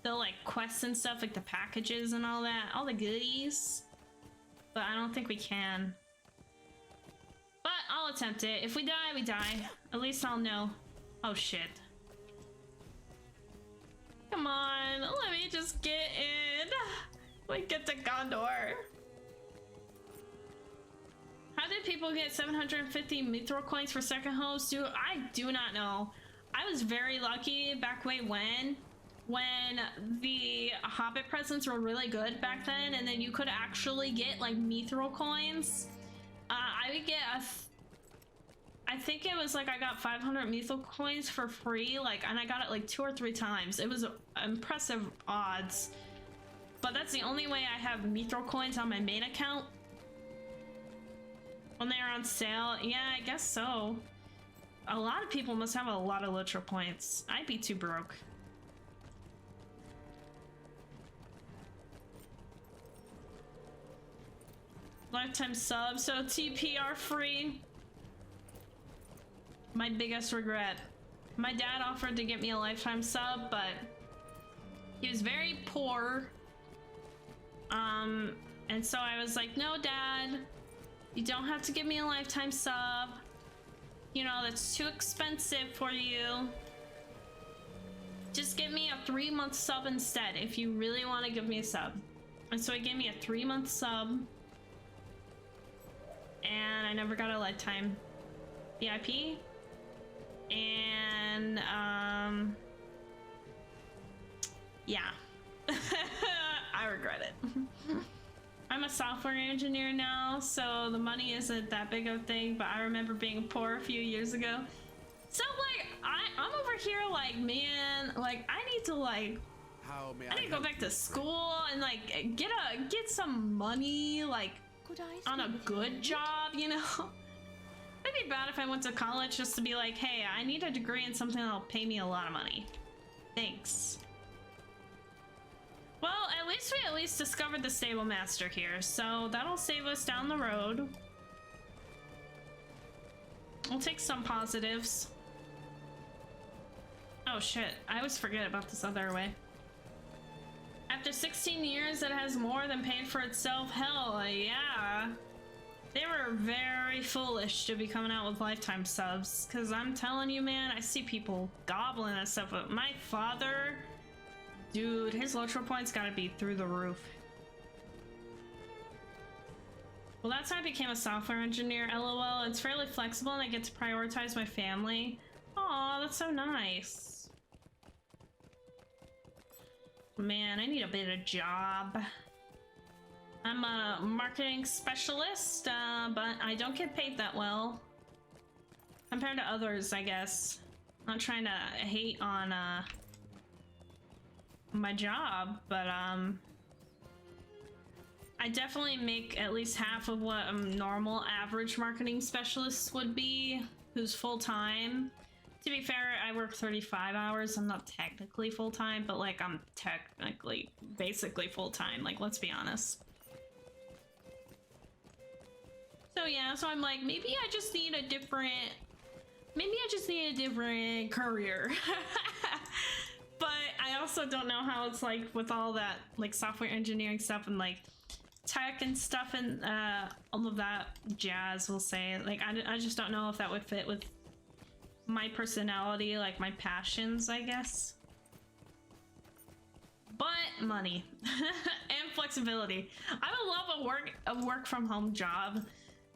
the, like, quests and stuff, like the packages and all that, all the goodies. But I don't think we can. But I'll attempt it. If we die, we die. At least I'll know. Oh, shit. Come on, let me just get in. We get to Gondor. How did people get 750 mithril coins for second host? I do not know. I was very lucky back way when the Hobbit presents were really good back then, and then you could actually get like mithril coins. I would get I think it was like I got 500 mithril coins for free, like, and I got it like 2 or 3 times. It was impressive odds. But that's the only way I have mithril coins on my main account. When they are on sale, yeah, I guess so. A lot of people must have a lot of LOTRO points. I'd be too broke. Lifetime sub, so TPR free. My biggest regret. My dad offered to get me a lifetime sub, but he was very poor. And so I was like, no, Dad. You don't have to give me a lifetime sub. You know, that's too expensive for you. Just give me a 3-month sub instead if you really want to give me a sub. And so he gave me a 3-month sub. And I never got a lifetime VIP. And, yeah. I regret it. I'm a software engineer now, so the money isn't that big of a thing, but I remember being poor a few years ago. So, like, I'm over here like, man, like, I need to, like, I need to go back to school and, like, get some money, like, on a good job, you know? It'd be bad if I went to college just to be like, hey, I need a degree in something that'll pay me a lot of money. Thanks. Well, at least discovered the stable master here, so that'll save us down the road. We'll take some positives. Oh shit, I always forget about this other way. After 16 years, it has more than paid for itself. Hell yeah. They were very foolish to be coming out with lifetime subs, because I'm telling you, man, I see people gobbling and stuff, but my father... Dude, his LOTRO points gotta be through the roof. Well, that's how I became a software engineer, LOL. It's fairly flexible and I get to prioritize my family. Aw, that's so nice. Man, I need a better job. I'm a marketing specialist, but I don't get paid that well. Compared to others, I guess. Not trying to hate on, my job, but, I definitely make at least half of what a normal average marketing specialist would be, who's full-time. To be fair, I work 35 hours. I'm not technically full-time, but like I'm technically basically full-time, like let's be honest. So yeah, so I'm like, maybe I just need a different career. But I also don't know how it's like with all that like software engineering stuff and like tech and stuff and all of that jazz, we'll say. Like I just don't know if that would fit with my personality, like my passions, I guess. But money and flexibility. I would love a work from home job.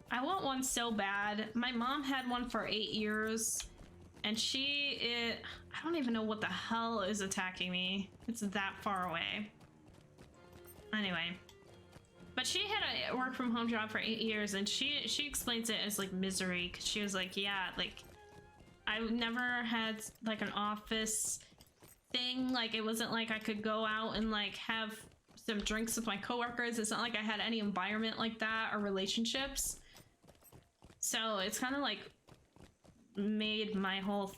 I want one so bad. My mom had one for 8 years and I don't even know what the hell is attacking me. It's that far away. Anyway. But she had a work from home job for 8 years and she explains it as like misery, because she was like, yeah, like I never had like an office thing. Like it wasn't like I could go out and like have some drinks with my coworkers. It's not like I had any environment like that or relationships. So it's kind of like made my whole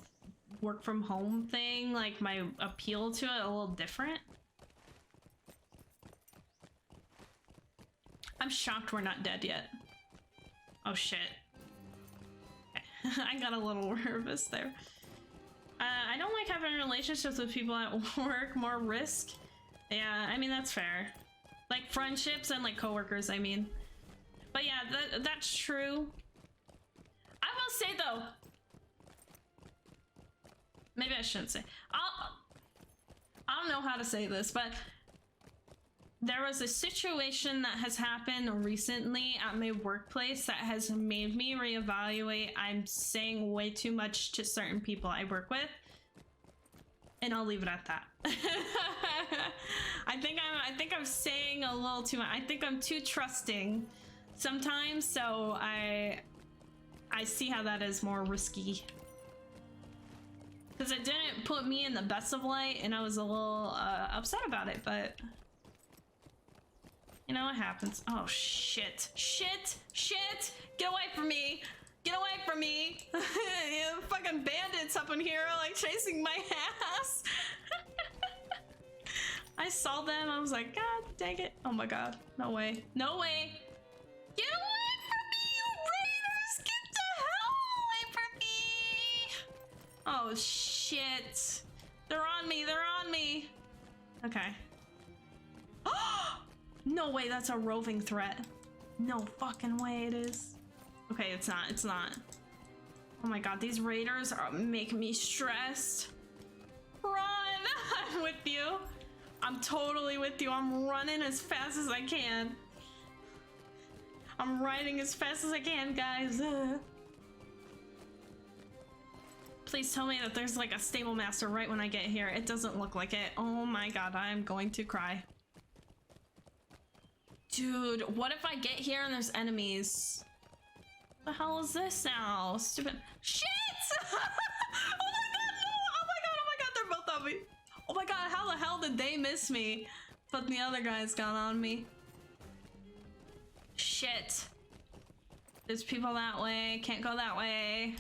work from home thing, like my appeal to it, a little different. I'm shocked we're not dead yet. Oh shit. I got a little nervous there. I don't like having relationships with people at work, more risk. Yeah, I mean, that's fair. Like friendships and like coworkers, I mean. But yeah, that's true. I will say though, maybe I shouldn't say. I don't know how to say this, but there was a situation that has happened recently at my workplace that has made me reevaluate. I'm saying way too much to certain people I work with, and I'll leave it at that. I think I'm saying a little too much. I think I'm too trusting sometimes, so I see how that is more risky. Because it didn't put me in the best of light, and I was a little upset about it, but you know what happens. Oh shit. Shit! Shit! Get away from me! Get away from me! Fucking bandits up in here like chasing my ass! I saw them, I was like, God dang it. Oh my god. No way. No way! Get away from me, you raiders! Get the hell away from me! Oh shit. They're on me, they're on me! Okay. No way, that's a roving threat. No fucking way it is. Okay, it's not, it's not. Oh my god, these raiders are making me stressed. Run! I'm with you. I'm totally with you. I'm running as fast as I can. I'm riding as fast as I can, guys. Please tell me that there's like a stable master right when I get here. It doesn't look like it. Oh my god, I'm going to cry. Dude, what if I get here and there's enemies? What the hell is this now? Stupid shit! Oh my god, no! Oh my god, they're both on me. Oh my god, how the hell did they miss me? But the other guys got on me. Shit. There's people that way, can't go that way.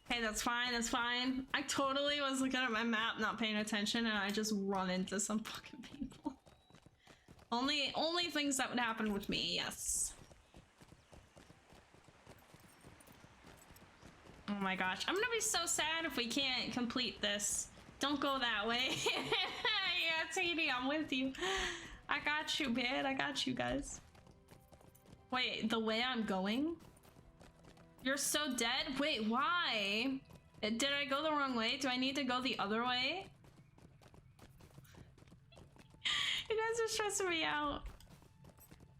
Okay, that's fine, that's fine. I totally was looking at my map, not paying attention, and I just run into some fucking people. Only things that would happen with me, yes. Oh my gosh, I'm gonna be so sad if we can't complete this. Don't go that way. Yeah, Sadie, I'm with you. I got you, man. I got you guys. Wait, the way I'm going? You're so dead? Wait, why? Did I go the wrong way? Do I need to go the other way? You guys are stressing me out.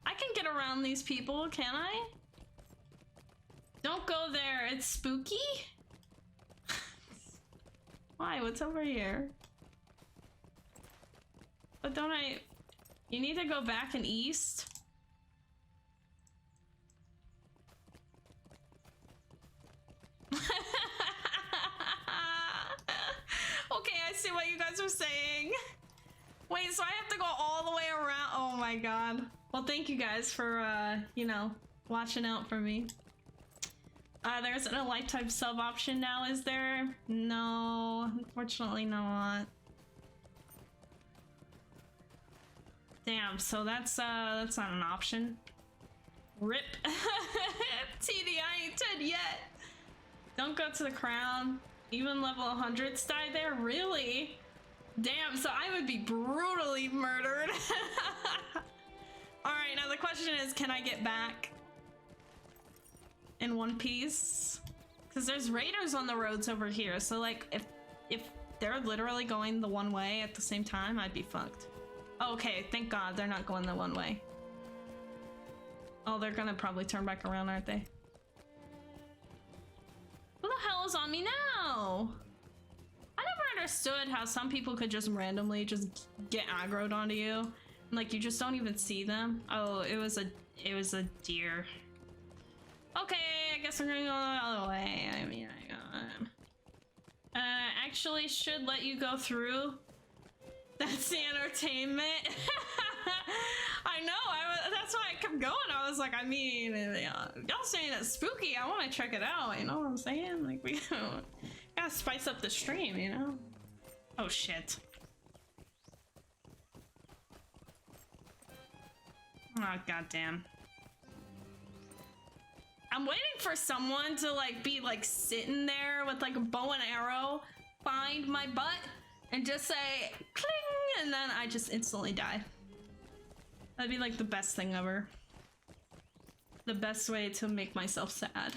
I can get around these people, can I? Don't go there, it's spooky? Why? What's over here? But don't I... You need to go back and east? Okay, I see what you guys are saying. Wait, so I have to go all the way around? Oh my god. Well, thank you guys for, you know, watching out for me. There isn't a lifetime sub option now, is there? No, unfortunately not. Damn, so that's not an option. RIP. TD, I ain't dead yet. Don't go to the crown. Even level 100s die there? Really? Damn, so I would be brutally murdered. Alright, now the question is, can I get back in one piece? Because there's raiders on the roads over here, so like, if they're literally going the one way at the same time, I'd be fucked. Okay, thank God they're not going the one way. Oh, they're gonna probably turn back around, aren't they? Who the hell is on me now? I never understood how some people could just randomly just get aggroed onto you. And, like, you just don't even see them. Oh, it was a deer. Okay, I guess we're gonna go the other way. I mean, actually should let you go through. That's the entertainment. I know, that's why I kept going. I was like, I mean, y'all saying it's spooky, I want to check it out, you know what I'm saying? Like, we gotta spice up the stream, you know? Oh, shit. Oh, goddamn. I'm waiting for someone to, like, be, like, sitting there with, like, a bow and arrow, find my butt, and just say, cling, and then I just instantly die. That'd be, like, the best thing ever. The best way to make myself sad.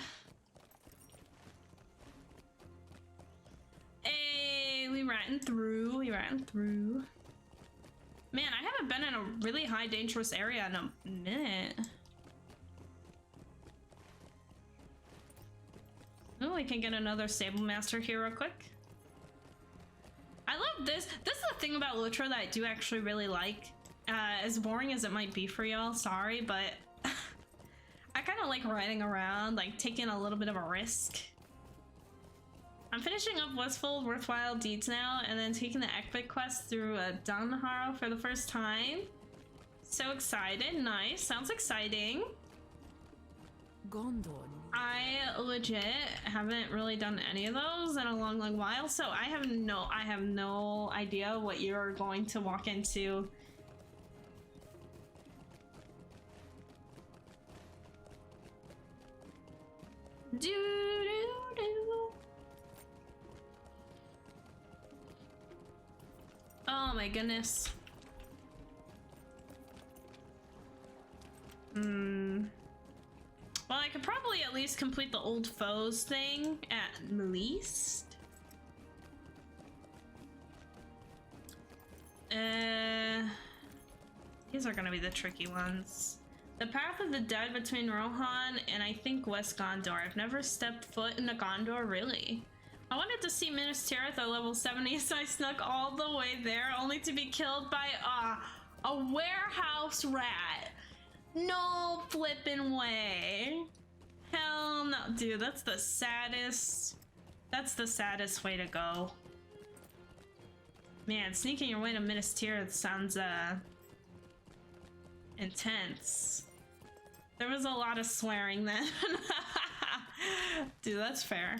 Hey, we ran through, Man, I haven't been in a really high dangerous area in a minute. Oh, we can get another stable master here real quick. I love this. This is the thing about LOTRO that I do actually really like. As boring as it might be for y'all, sorry, but I kind of like riding around, like taking a little bit of a risk. I'm finishing up Westfold Worthwhile Deeds now, and then taking the epic quest through Danharo for the first time. So excited. Nice. Sounds exciting. Gondor. I legit haven't really done any of those in a long, long while, so I have no idea what you're going to walk into. Do do do. Oh my goodness. Well, I could probably at least complete the old foes thing at least. These are gonna be the tricky ones. The Path of the Dead between Rohan and I think West Gondor. I've never stepped foot into Gondor, really. I wanted to see Minas Tirith at level 70, so I snuck all the way there, only to be killed by a warehouse rat. No flippin' way. Hell no. Dude, that's the saddest way to go. Man, sneaking your way to Minas Tirith sounds, intense. There was a lot of swearing then. Dude, that's fair.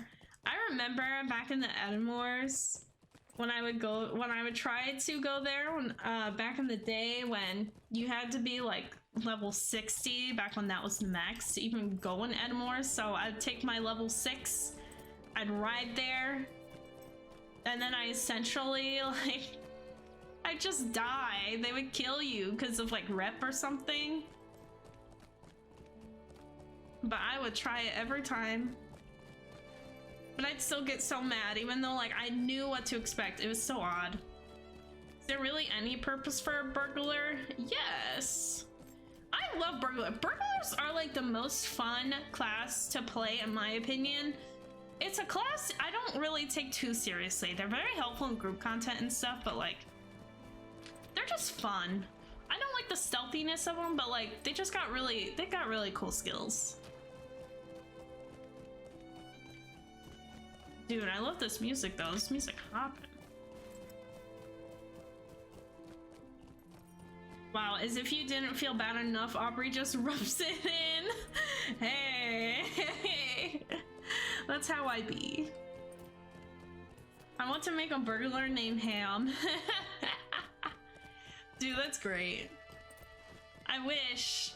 I remember back in the Edinmoors, when I would try to go there, when, back in the day when you had to be like level 60, back when that was the max to even go in Edinmoors. So I'd take my level 6, I'd ride there, and then I essentially, like, I'd just die. They would kill you because of like rep or something. But I would try it every time. But I'd still get so mad, even though like I knew what to expect. It was so odd. Is there really any purpose for a burglar? Yes. I I love burglar. Burglars are like the most fun class to play, in my opinion. It's a class I don't really take too seriously. They're very helpful in group content and stuff, but like, they're just fun. I don't like the stealthiness of them, but like, they got really cool skills. Dude, I love this music though. This music hopping. Wow, as if you didn't feel bad enough, Aubrey just rubs it in. Hey, that's how I be. I want to make a burglar named Ham. Dude, that's great. I wish.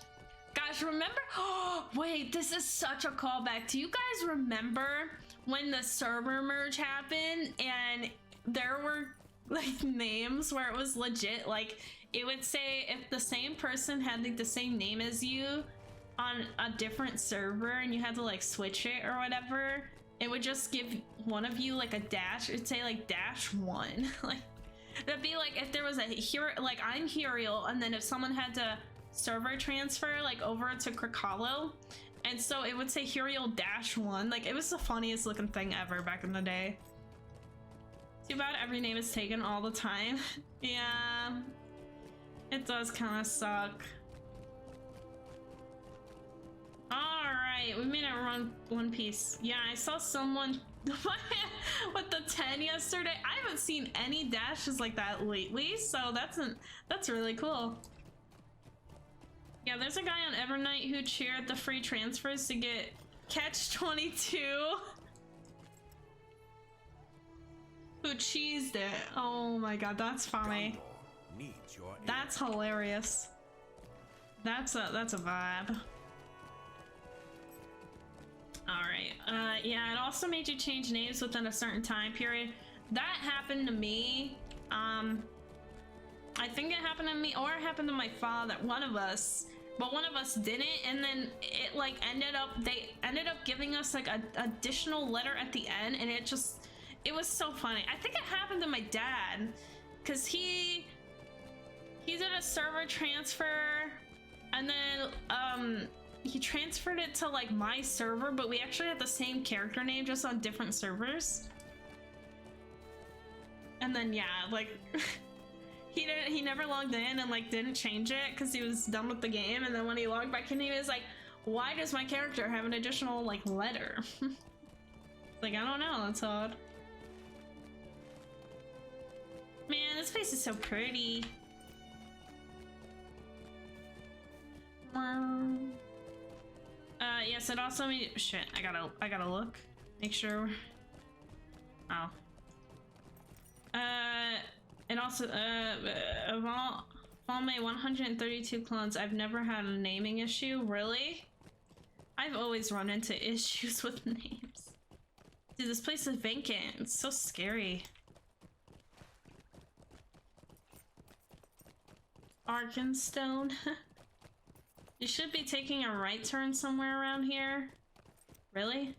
Gosh, remember? Oh, wait, this is such a callback. Do you guys remember when the server merge happened and there were like names where it was legit? Like, it would say if the same person had like the same name as you on a different server and you had to like switch it or whatever, it would just give one of you like a dash. It'd say like -1. Like, that'd be like if there was a hero, like I'm Huriel, and then if someone had to server transfer like over to Krakalo, and so it would say Huriel -1. Like, it was the funniest looking thing ever back in the day. Too bad every name is taken all the time. Yeah, it does kind of suck. All right, we made it run one piece. Yeah, I saw someone with the 10 yesterday. I haven't seen any dashes like that lately, so that's really cool. Yeah, there's a guy on Evernight who cheered the free transfers to get catch 22. Who cheesed it. Oh my god, that's funny. That's hilarious. That's a vibe. Alright, yeah, it also made you change names within a certain time period. That happened to me. I think it happened to me, or it happened to my father, one of us. But one of us didn't, and then it like they ended up giving us like an additional letter at the end, and it was so funny. I think it happened to my dad, because he did a server transfer, and then he transferred it to like my server, but we actually had the same character name, just on different servers. And then yeah, like he never logged in and like didn't change it because he was done with the game, and then when he logged back in, he was like, why does my character have an additional like letter? Like, I don't know, that's odd. Man, this place is so pretty. Yes, it also made shit. I gotta look, make sure. Oh. It also of all my 132 clones, I've never had a naming issue. Really? I've always run into issues with names. Dude, this place is vacant. It's so scary. Arkenstone. You should be taking a right turn somewhere around here. Really?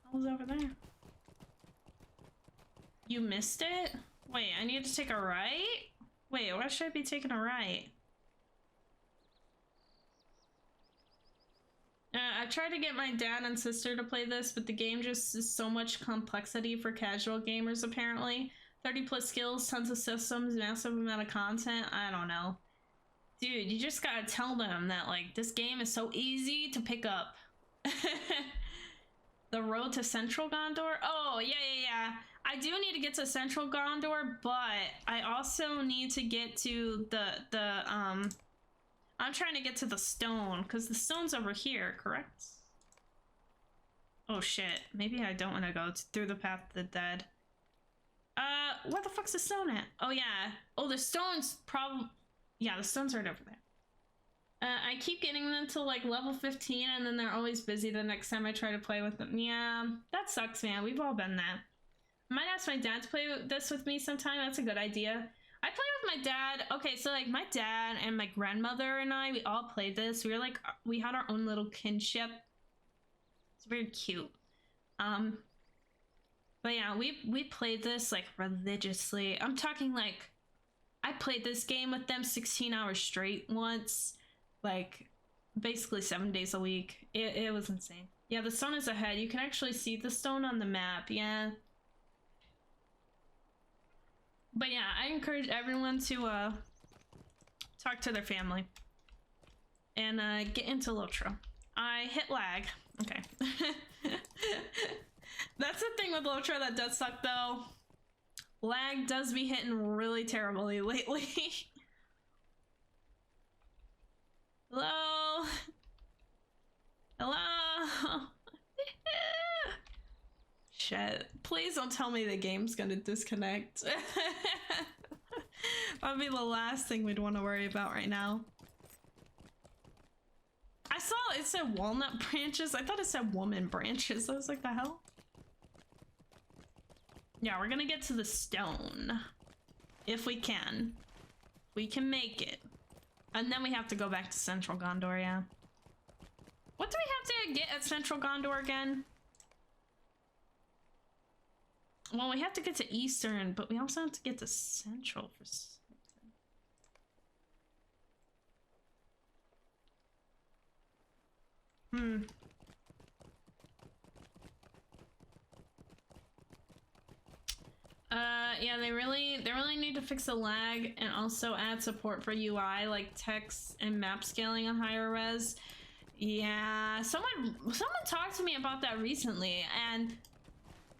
What was over there? You missed it? Wait, I need to take a right? Wait, why should I be taking a right? I tried to get my dad and sister to play this, but the game just is so much complexity for casual gamers, apparently. 30 plus skills, tons of systems, massive amount of content. I don't know. Dude, you just gotta tell them that, like, this game is so easy to pick up. The road to Central Gondor? Oh, yeah. I do need to get to Central Gondor, but I also need to get to I'm trying to get to the stone, because the stone's over here, correct? Oh shit, maybe I don't want to go through the path of the dead. Where the fuck's the stone at? Oh yeah. Oh, the stone's yeah, the stone's right over there. I keep getting them to like level 15, and then they're always busy the next time I try to play with them. Yeah, that sucks, man. We've all been that. I might ask my dad to play this with me sometime. That's a good idea. I play with my dad. Okay, so like my dad and my grandmother and I, we all played this. We had our own little kinship. It's very cute. But yeah, we played this like religiously. I'm talking like I played this game with them 16 hours straight once, like basically 7 days a week. It was insane. Yeah, the stone is ahead. You can actually see the stone on the map. Yeah. But yeah, I encourage everyone to talk to their family and get into LOTRO. I hit lag. Okay. That's the thing with LOTRO that does suck though. Lag does be hitting really terribly lately. Hello? Hello? Shit. Please don't tell me the game's gonna disconnect. That'd be the last thing we'd want to worry about right now. I saw it said walnut branches. I thought it said woman branches. I was like, the hell? Yeah, we're gonna get to the stone. If we can. We can make it. And then we have to go back to Central Gondor, yeah. What do we have to get at Central Gondor again? Well, we have to get to Eastern, but we also have to get to Central for something. Yeah, they really need to fix the lag and also add support for UI like text and map scaling on higher res. Yeah, someone talked to me about that recently, and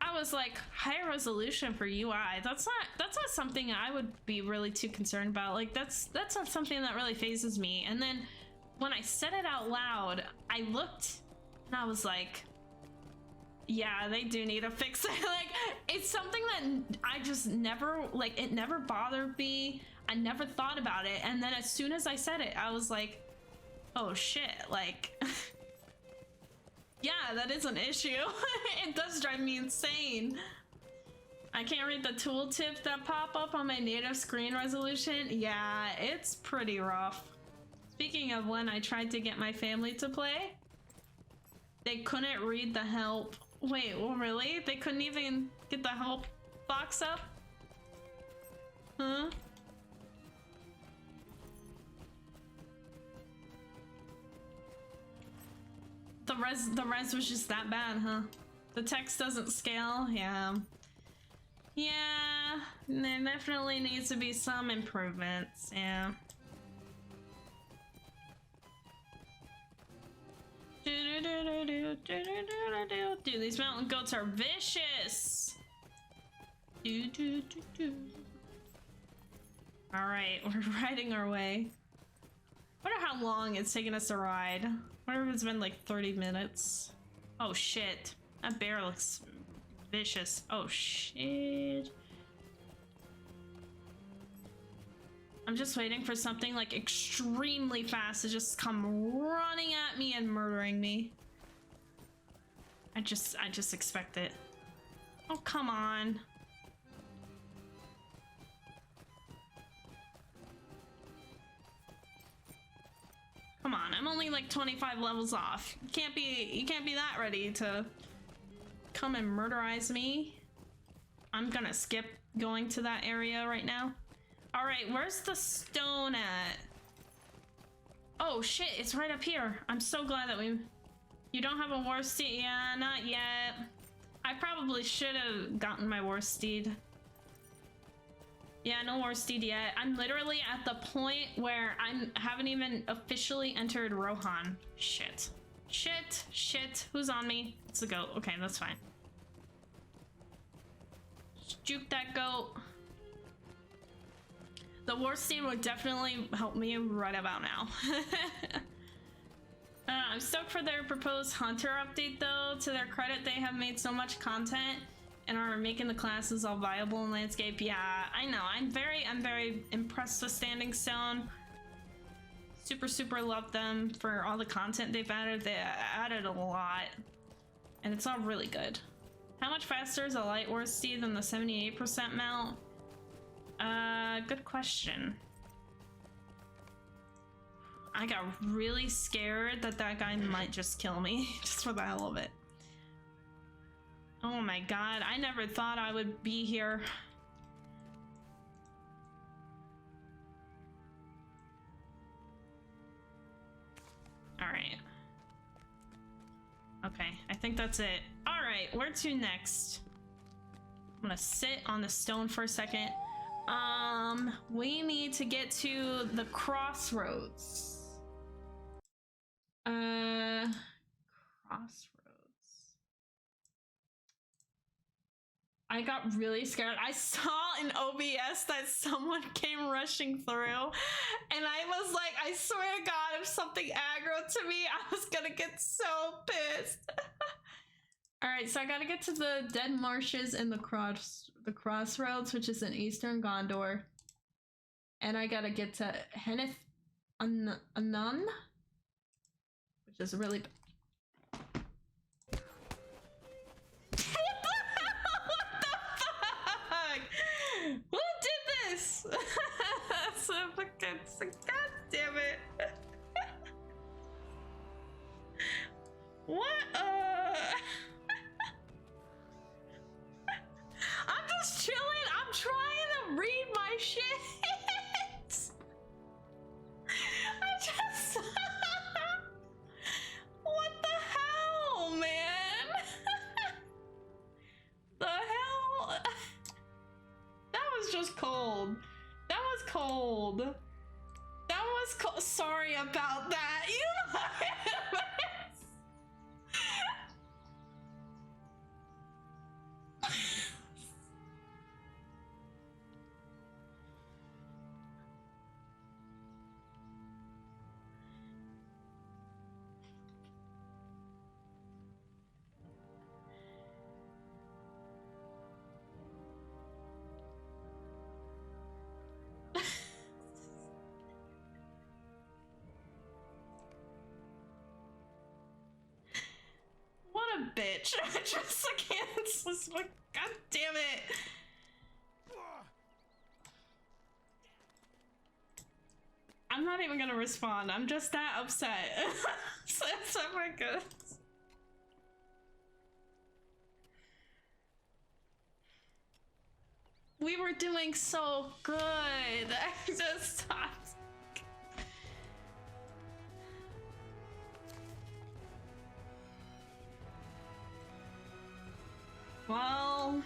I was like, higher resolution for UI. That's not something I would be really too concerned about. Like that's not something that really phases me. And then when I said it out loud, I looked and I was like, yeah, they do need to fix it. Like, it's something that I just never, like, it never bothered me. I never thought about it. And then as soon as I said it, I was like, oh shit, like, yeah, that is an issue. It does drive me insane. I can't read the tooltips that pop up on my native screen resolution. Yeah, it's pretty rough. Speaking of when I tried to get my family to play, they couldn't read the help. Wait, well, really? They couldn't even get the help box up? Huh? The res was just that bad, huh? The text doesn't scale? Yeah. Yeah, there definitely needs to be some improvements, yeah. Dude, these mountain goats are vicious. Alright, we're riding our way. Wonder how long it's taken us to ride. Wonder if it's been like 30 minutes. Oh shit. That bear looks vicious. Oh shit. I'm just waiting for something like extremely fast to just come running at me and murdering me. I just expect it. Oh, come on. Come on, I'm only like 25 levels off. You can't be that ready to come and murderize me. I'm gonna skip going to that area right now. All right, where's the stone at? Oh shit, it's right up here. I'm so glad that you don't have a war steed. Yeah, not yet. I probably should have gotten my war steed. Yeah, no war steed yet. I'm literally at the point where I haven't even officially entered Rohan. Shit. Shit. Shit. Who's on me? It's a goat. Okay, that's fine. Just juke that goat. The war steed would definitely help me right about now. I'm stoked for their proposed hunter update though. To their credit, they have made so much content and are making the classes all viable in landscape. Yeah, I know. I'm very impressed with Standing Stone. Super love them for all the content they've added. They added a lot, and it's all really good. How much faster is a light war steed than the 78% mount? Good question. I got really scared that guy might just kill me just for the hell of it. Oh my god, I never thought I would be here. think that's it. All right, where to next? I'm gonna sit on the stone for a second. We need to get to the crossroads. Crossroads. I got really scared. I saw in OBS that someone came rushing through, and I was like, I swear to God, if something aggro to me, I was gonna get so pissed. All right, so I gotta get to the Dead Marshes and the Crossroads, which is in Eastern Gondor, and I gotta get to Henith Anon, which is really. Who did this? So fucking, God damn it. What? I'm just chilling. I'm trying to read my shit. I just. What the hell, man? The hell? That was just cold. That was cold. That was cold. Sorry about that. You know what? What a bitch. I just can't. God damn it. I'm not even gonna respond. I'm just that upset. So my god. We were doing so good. I just stopped. Well,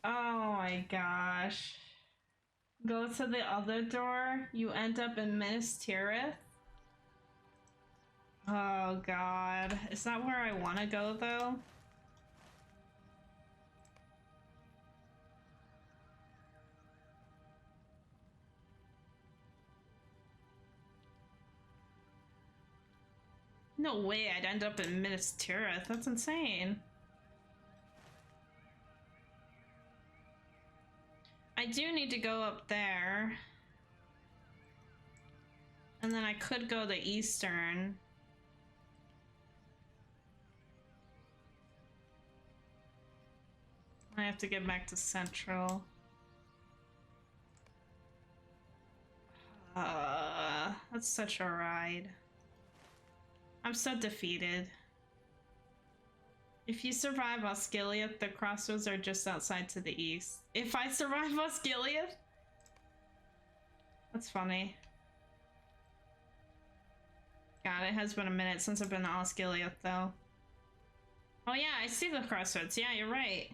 oh my gosh. Go to the other door, you end up in Minas Tirith. Oh god. Is that where I want to go though? No way I'd end up in Minas Tirith. That's insane. I do need to go up there. And then I could go to Eastern. I have to get back to Central. That's such a ride. I'm so defeated. If you survive Osgiliath, the crossroads are just outside to the east. If I survive Osgiliath? That's funny. God, it has been a minute since I've been to Osgiliath, though. Oh yeah, I see the crossroads. Yeah, you're right.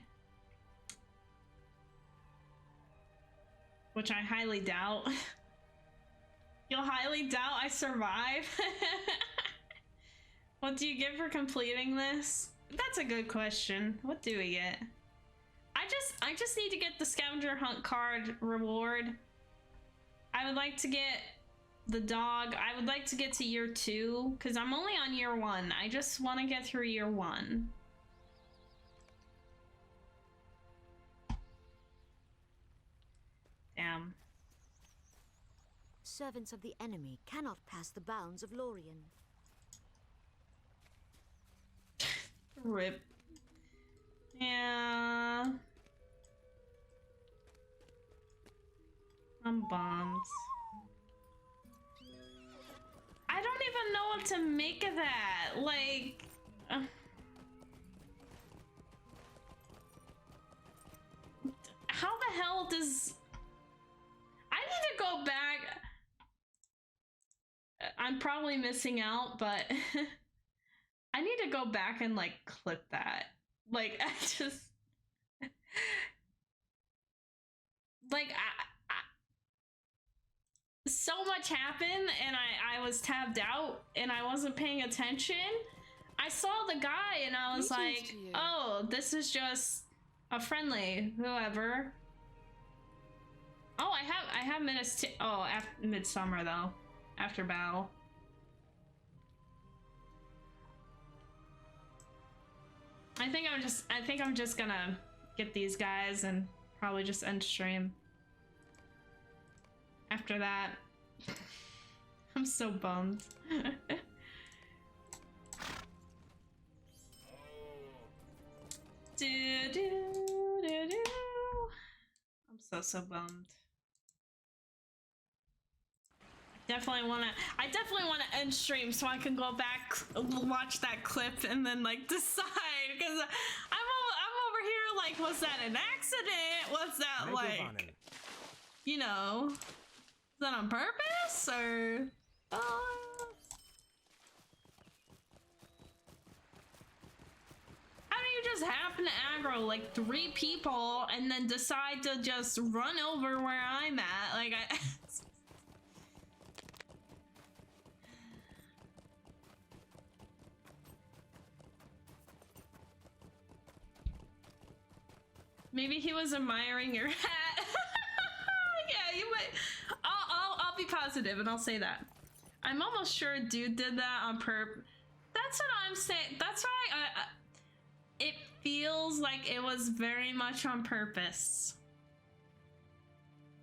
Which I highly doubt. You'll highly doubt I survive? What do you get for completing this? That's a good question. What do we get? I just need to get the scavenger hunt card reward. I would like to get the dog. I would like to get to year 2 because I'm only on year 1. I just want to get through year 1. Damn. Servants of the enemy cannot pass the bounds of Lorien. Rip. Yeah. I'm bummed. I don't even know what to make of that. Like, how the hell does... I need to go back. probably missing out, but I need to go back and like clip that. Like I just like so much happened and I was tabbed out and I wasn't paying attention. I saw the guy and I was like, oh, this is just a friendly whoever. Oh, I have minutes. Oh, midsummer though, after battle. I think I'm just gonna get these guys and probably just end stream. After that, I'm so bummed. I'm so bummed. I definitely wanna end stream so I can go back, watch that clip, and then like decide. Because I'm over here like, was that an accident? Was that like, you know, is that on purpose or? How do you just happen to aggro like 3 people and then decide to just run over where I'm at? Like maybe he was admiring your hat. Yeah, you might. I'll be positive and I'll say that. I'm almost sure dude did that on purpose. That's what I'm saying. That's why it feels like it was very much on purpose.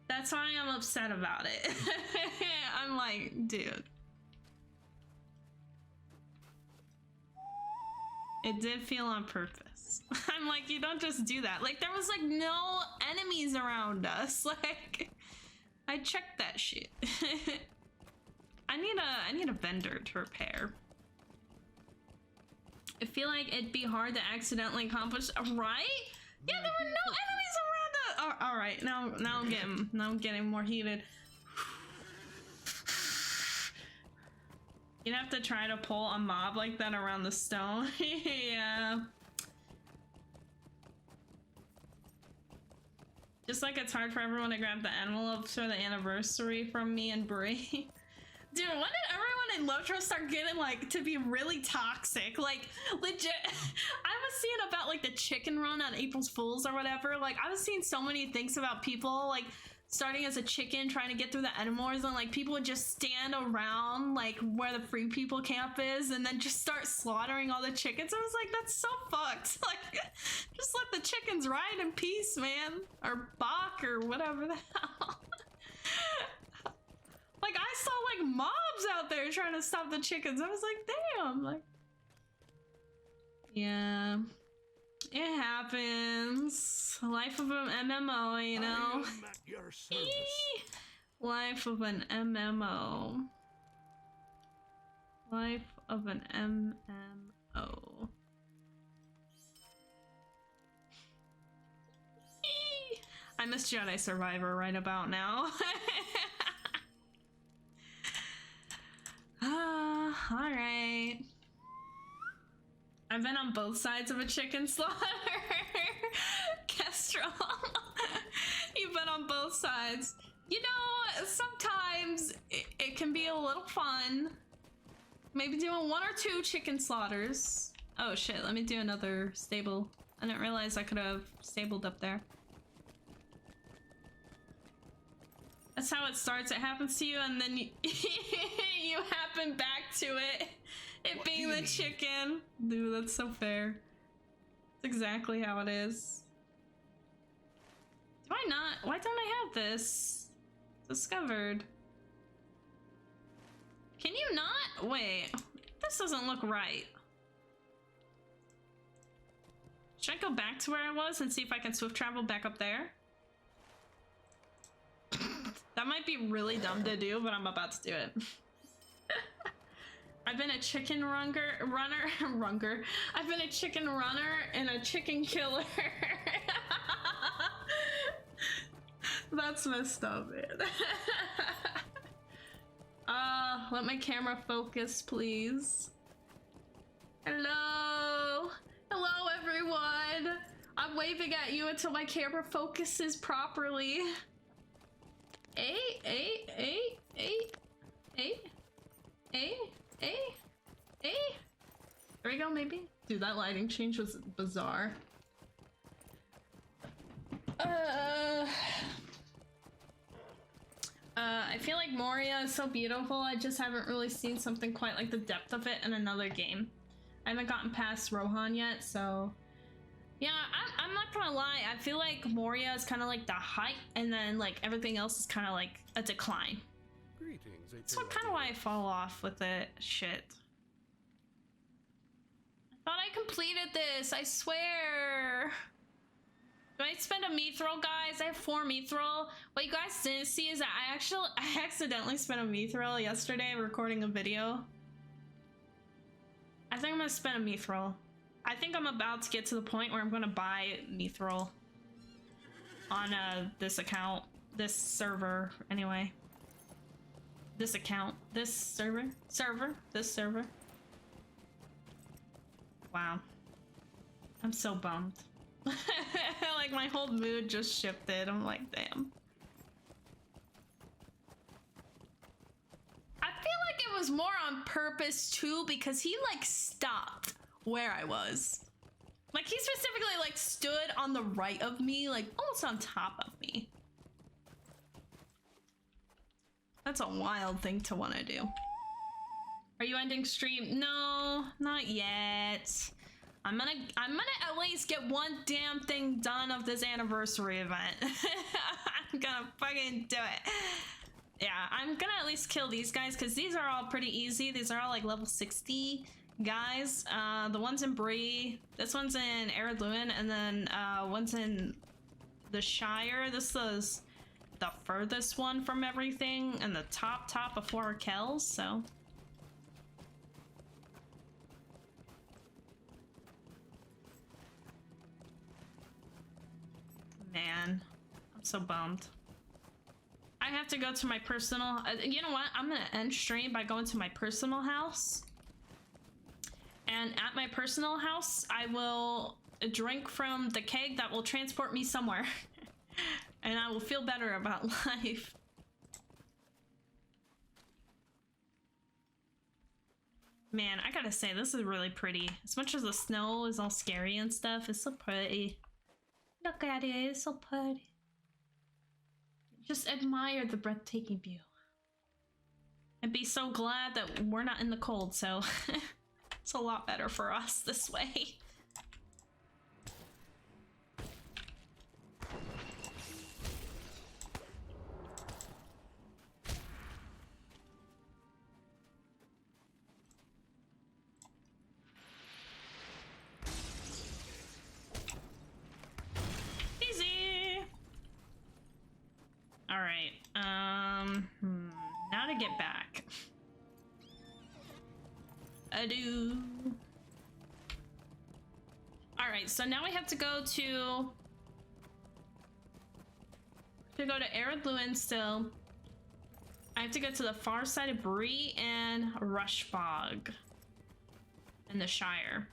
That's why I'm upset about it. I'm like, dude. It did feel on purpose. I'm like, you don't just do that. Like, there was like no enemies around us. Like, I checked that shit. I need a vendor to repair. I feel like it'd be hard to accidentally accomplish, right? Yeah, there were no enemies around us. All right, now I'm getting more heated. You'd have to try to pull a mob like that around the stone. Yeah. Just like it's hard for everyone to grab the envelopes for the anniversary from me and Brie. Dude, when did everyone in LOTRO start getting like to be really toxic? Like legit, I was seeing about like the chicken run on April's Fools or whatever. Like I was seeing so many things about people like starting as a chicken trying to get through the Enmores, and like people would just stand around like where the free people camp is and then just start slaughtering all the chickens. I was like, that's so fucked. Like just let the chickens ride in peace, man. Or Bach or whatever the hell. Like I saw like mobs out there trying to stop the chickens. I was like, damn. Like, yeah, it happens. Life of an MMO, you know. Life of an MMO. Life of an MMO. I miss Jedi Survivor right about now. Alright. I've been on both sides of a chicken slaughter. Kestrel. You've been on both sides. You know, sometimes it can be a little fun. Maybe doing 1 or 2 chicken slaughters. Oh shit, let me do another stable. I didn't realize I could have stabled up there. That's how it starts. It happens to you and then you, you happen back to it. It being the chicken. Dude, that's so fair. That's exactly how it is. Do I not? Why don't I have this? Discovered. Can you not? Wait. This doesn't look right. Should I go back to where I was and see if I can swift travel back up there? That might be really dumb to do, but I'm about to do it. I've been a chicken runner. I've been a chicken runner and a chicken killer. That's messed up, man. Let my camera focus, please. Hello? Hello, everyone! I'm waving at you until my camera focuses properly. Hey. There we go, maybe? Dude, that lighting change was bizarre. I feel like Moria is so beautiful. I just haven't really seen something quite like the depth of it in another game. I haven't gotten past Rohan yet, so yeah, I'm not gonna lie. I feel like Moria is kind of like the height, and then like everything else is kind of like a decline. Greetings. That's kind of why I fall off with it. Shit. I thought I completed this. I swear. Do I spend a mithril, guys? I have 4 mithril. What you guys didn't see is that I accidentally spent a mithril yesterday recording a video. I think I'm gonna spend a mithril. I think I'm about to get to the point where I'm gonna buy mithril on this account, this server, anyway. This account, this server. Wow. I'm so bummed. Like my whole mood just shifted. I'm like, damn. I feel like it was more on purpose too, because he like stopped where I was. Like he specifically like stood on the right of me, like almost on top of me. That's a wild thing to want to do. Are you ending stream? No, not yet. I'm gonna at least get one damn thing done of this anniversary event. I'm gonna fucking do it. Yeah, I'm gonna at least kill these guys because these are all pretty easy. These are all like level 60 guys. The one's in Bree, this one's in Eredluin, and then one's in the Shire. This is the furthest one from everything, and the top before Kells, so. Man, I'm so bummed. I have to go to my personal, you know what? I'm gonna end stream by going to my personal house. And at my personal house, I will drink from the keg that will transport me somewhere. And I will feel better about life. Man, I gotta say, this is really pretty. As much as the snow is all scary and stuff, it's so pretty. Look at it, it's so pretty. Just admire the breathtaking view. And be so glad that we're not in the cold, so it's a lot better for us this way. Alright, now to get back. Alright, so now we have to go to Eredluin still. I have to go to the far side of Bree and Rushbog in the Shire.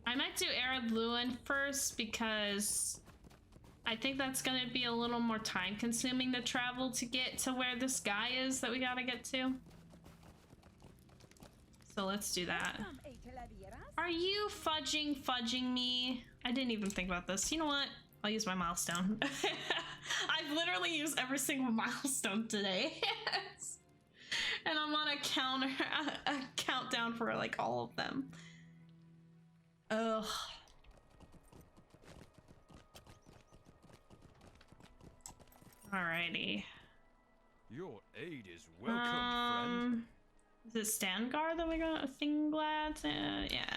I might do Eredluin first because I think that's gonna be a little more time consuming to travel to get to where this guy is that we gotta get to. So let's do that. Are you fudging me? I didn't even think about this. You know what? I'll use my milestone. I've literally used every single milestone today. And I'm on a countdown for like all of them. Ugh. Alrighty. Your aid is welcome, friend. Is it Stangar that we got a thing glad? Yeah.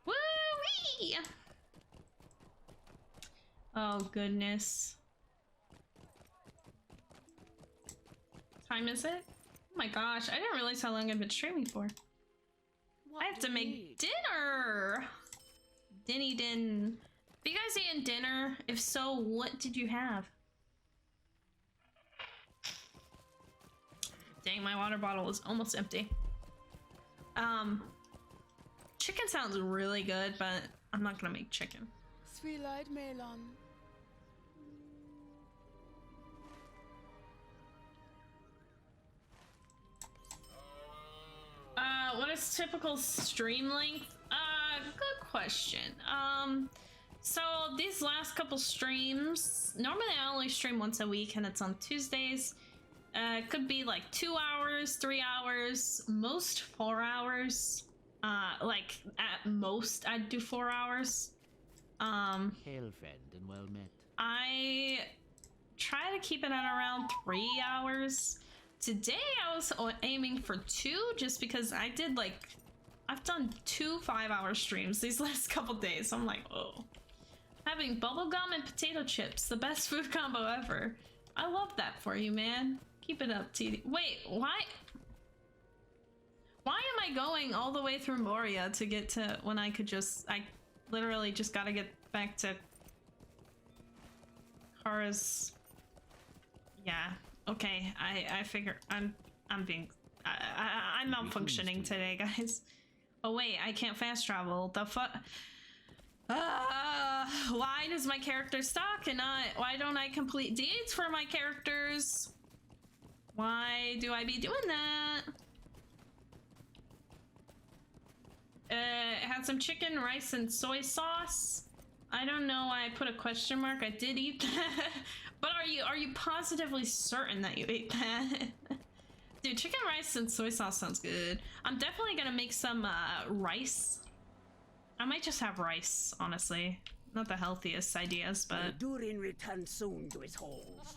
Woo-wee! Oh goodness. What time is it? Oh my gosh, I didn't realize how long I've been streaming for. I have to make dinner! Dinny din. Have you guys eaten dinner? If so, what did you have? Dang, my water bottle is almost empty. Chicken sounds really good, but I'm not gonna make chicken. Sweet-eyed Melon. What is typical stream length? Good question. So these last couple streams, normally I only stream once a week and it's on Tuesdays. It could be like 2 hours, 3 hours, most 4 hours. Like at most I'd do 4 hours. Hail, friend, and well met. I try to keep it at around 3 hours. Today I was aiming for 2 just because I've done 2 5-hour streams these last couple days. So I'm like, oh. Having bubblegum and potato chips, the best food combo ever. I love that for you, man. Keep it up, TD. Wait, why? Why am I going all the way through Moria to get to when I could just, I literally just gotta get back to Kara's. Yeah, okay, I figure I'm malfunctioning today, guys. Oh wait, I can't fast travel. The fuck? Why does my character suck and why don't I complete deeds for my characters? Why do I be doing that? Had some chicken, rice, and soy sauce. I don't know why I put a question mark. I did eat that. But are you positively certain that you ate that? Dude, chicken, rice, and soy sauce sounds good. I'm definitely gonna make some rice. I might just have rice, honestly. Not the healthiest ideas, but... Durin returns soon to his holes.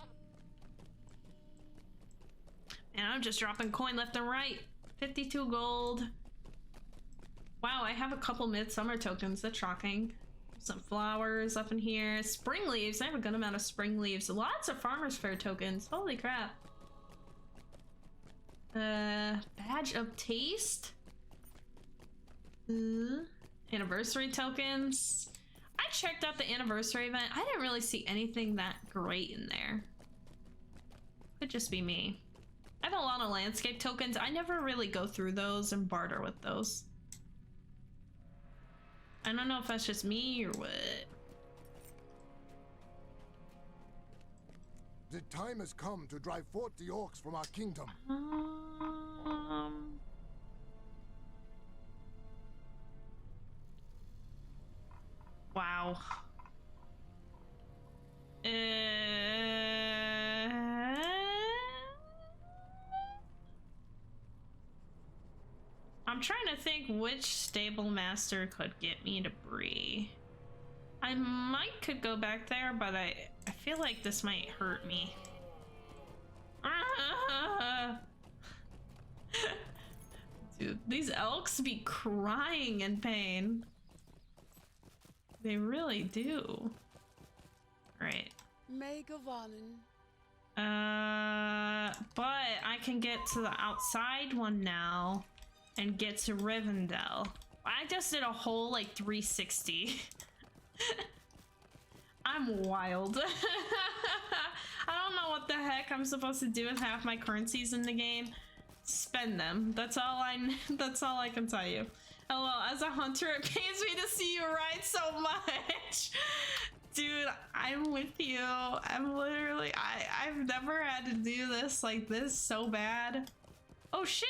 And I'm just dropping coin left and right. 52 gold. Wow, I have a couple midsummer tokens. That's shocking. Some flowers up in here. Spring leaves. I have a good amount of spring leaves. Lots of farmer's fair tokens. Holy crap. Badge of taste. Anniversary tokens. I checked out the anniversary event. I didn't really see anything that great in there. Could just be me. I have a lot of landscape tokens. I never really go through those and barter with those. I don't know if that's just me or what. The time has come to drive forth the orcs from our kingdom. Wow. I'm trying to think which stable master could get me to Bree. I could go back there, but I feel like this might hurt me. Dude, these elks be crying in pain. They really do. Right. But I can get to the outside one now and get to Rivendell. I just did a whole like 360. I'm wild. I don't know what the heck I'm supposed to do with half my currencies in the game. Spend them. That's all I can tell you. LOL, as a hunter, it pains me to see you ride so much. Dude, I'm with you. I'm literally, I've never had to do this like this so bad. Oh shit,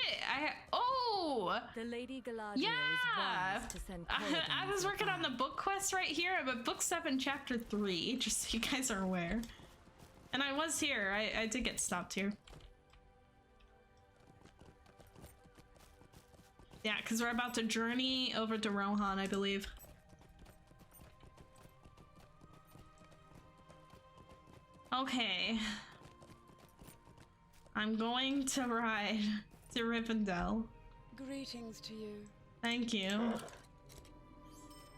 The Lady Galadriel yeah! is wise to send I was working on the book quest right here. I'm at book 7, chapter 3, just so you guys are aware. And I was here, I did get stopped here. Yeah, because we're about to journey over to Rohan, I believe. Okay. I'm going to ride to Rivendell. Greetings to you. Thank you.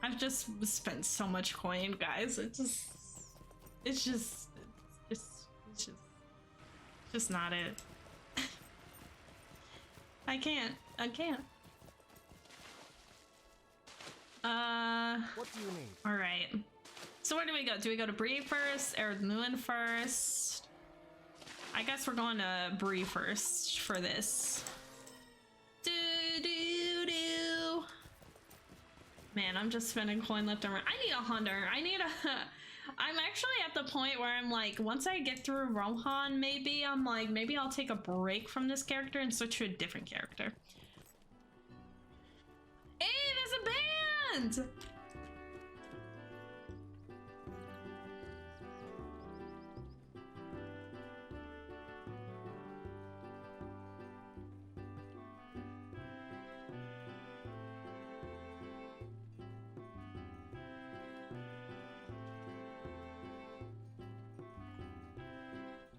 I've just spent so much coin, guys. It's just not it. I can't. What do you need? All right. So where do we go? Do we go to Bree first? Erdnuen first? I guess we're going to Bree first for this. Man, I'm just spending coin left and right. I need a hunter. I'm actually at the point where I'm like, once I get through Rohan, maybe I'm like, maybe I'll take a break from this character and switch to a different character. Hey, there's a band!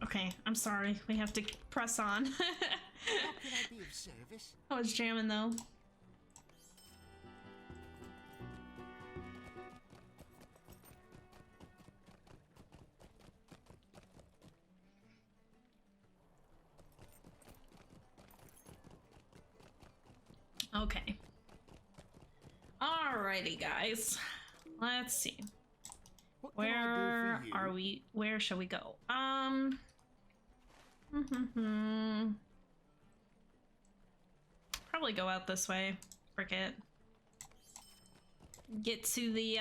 Okay, I'm sorry. We have to press on. How can I be of service? I was jamming though. Okay. Alrighty, guys. Let's see. Where are we? Where shall we go? Probably go out this way. Frick it. Get to the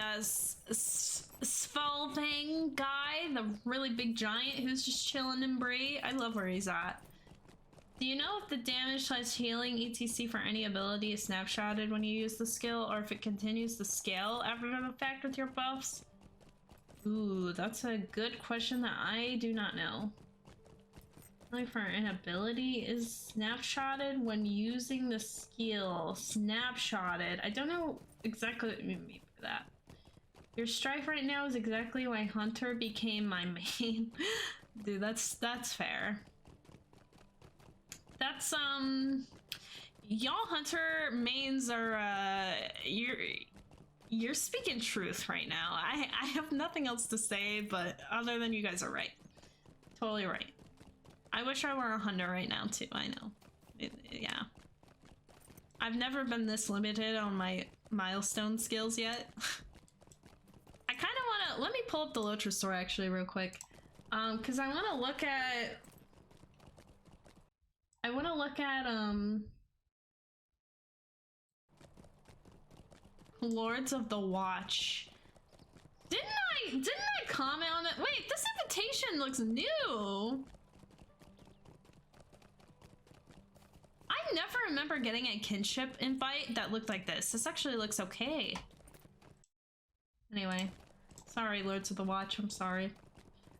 Svolvang guy, the really big giant who's just chilling in Bree. I love where he's at. Do you know if the damage / healing etc for any ability is snapshotted when you use the skill, or if it continues to scale after the effect with your buffs? Ooh, that's a good question that I do not know. Like for an ability is snapshotted when using the skill. Snapshotted. I don't know exactly what you mean by that. Your strife right now is exactly why Hunter became my main. Dude, that's fair. That's y'all Hunter mains are you're speaking truth right now. I have nothing else to say, but other than you guys are right. Totally right. I wish I were a hunter right now too, I know. Yeah. I've never been this limited on my milestone skills yet. I kind of want to, let me pull up the LOTRO store actually real quick. Cause I want to look at Lords of the Watch. Didn't I comment on it? Wait, this invitation looks new. I never remember getting a kinship invite that looked like this. This actually looks okay. Anyway, sorry, Lords of the Watch, I'm sorry.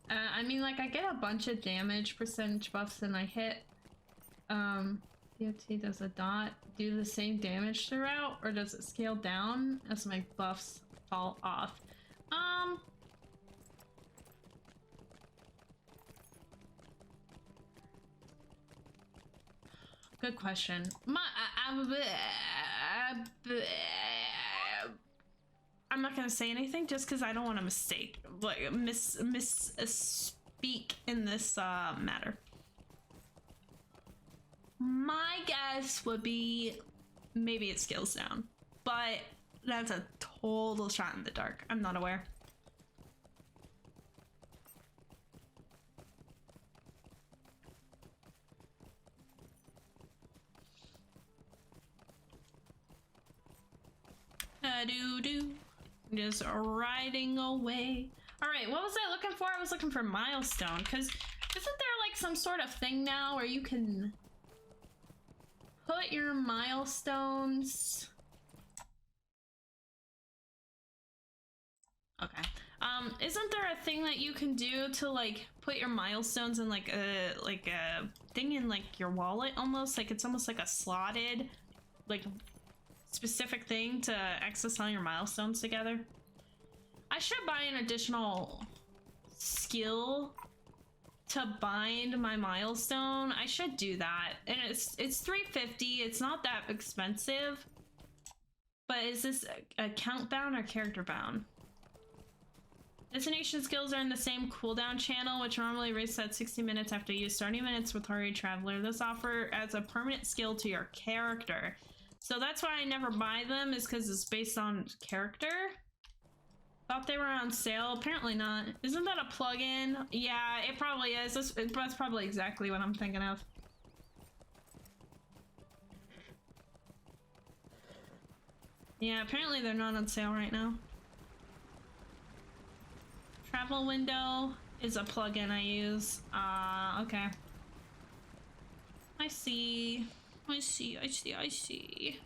I mean, like, I get a bunch of damage percentage buffs and I hit, VOD does a dot do the same damage throughout, or does it scale down as my buffs fall off? Good question. I'm not gonna say anything just because I don't want to misspeak in this matter. My guess would be maybe it scales down, but that's a total shot in the dark. I'm not aware. Just riding away. All right, what was I looking for? I was looking for milestone, because isn't there like some sort of thing now where you can put your milestones? Okay. Isn't there a thing that you can do to like put your milestones in like a thing in like your wallet almost? Like it's almost like a slotted like specific thing to access all your milestones together. I should buy an additional skill to bind my milestone. I should do that. And it's $350. It's not that expensive. But is this account bound or character bound? Destination skills are in the same cooldown channel, which normally resets 60 minutes after you use 30 minutes with Hurry Traveler. This offer adds a permanent skill to your character. So that's why I never buy them, is because it's based on character. Thought they were on sale. Apparently not. Isn't that a plug-in? Yeah, it probably is. That's probably exactly what I'm thinking of. Yeah, apparently they're not on sale right now. Travel window is a plugin I use. Okay. I see. I see.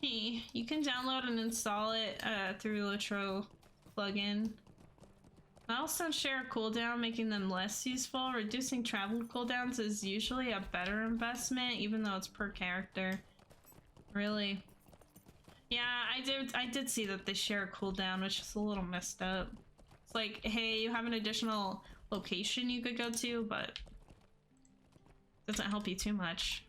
Hey, you can download and install it through LOTRO plugin. I also share a cooldown, making them less useful. Reducing travel cooldowns is usually a better investment, even though it's per character. Really? Yeah, I did see that they share a cooldown, which is a little messed up. It's like, hey, you have an additional location you could go to, but doesn't help you too much.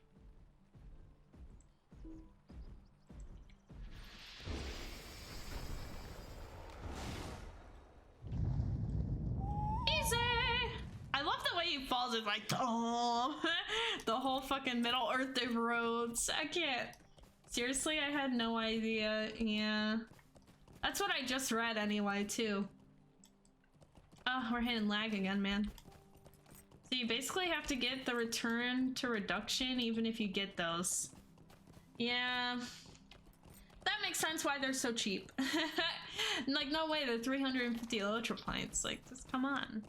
Easy! I love the way he falls. It's like, oh, the whole fucking Middle Earth of roads. I can't. Seriously, I had no idea. Yeah. That's what I just read anyway, too. Oh, we're hitting lag again, man. So you basically have to get the return to reduction even if you get those. Yeah. That makes sense why they're so cheap. Like, no way, they're 350 LOTRO points. Like, just come on.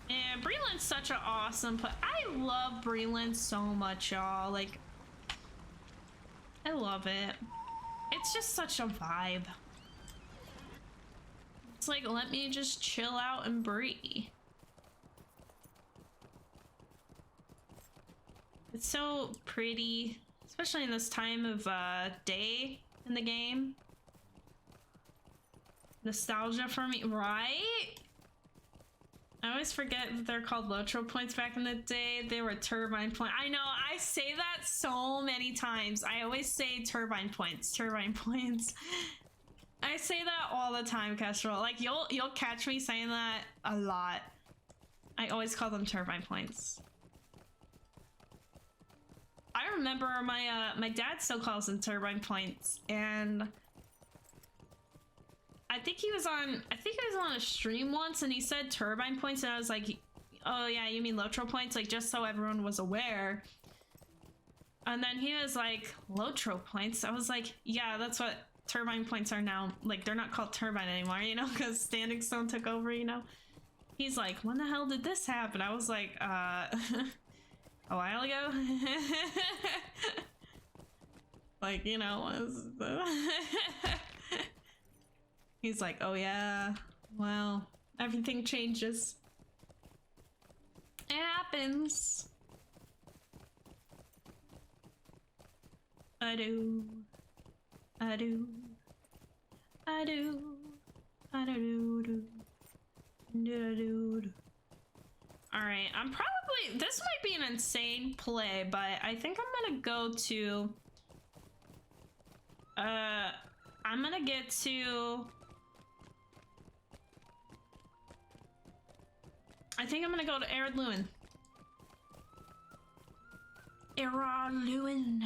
Yeah, Breland's such an awesome put. I love Breland so much, y'all. Like, I love it. It's just such a vibe. It's like, let me just chill out and breathe. It's so pretty, especially in this time of day in the game. Nostalgia for me, right? I always forget that they're called LOTRO points back in the day. They were turbine points. I know, I say that so many times. I always say turbine points, turbine points. I say that all the time, Kestrel. Like, you'll catch me saying that a lot. I always call them turbine points. I remember my dad still calls them turbine points, and I think he was on a stream once and he said turbine points, and I was like, oh yeah, you mean LOTRO points? Like, just so everyone was aware. And then he was like, LOTRO points? I was like, yeah, that's what turbine points are now. Like, they're not called turbine anymore, you know, because Standing Stone took over, you know. He's like, when the hell did this happen? I was like, a while ago. Like, you know, he's like, oh yeah, well, everything changes. It happens. I do. Alright, I'm probably, this might be an insane play, but I think I'm gonna go to, I'm gonna get to, I think I'm gonna go to Erad Luin. Erad Luin.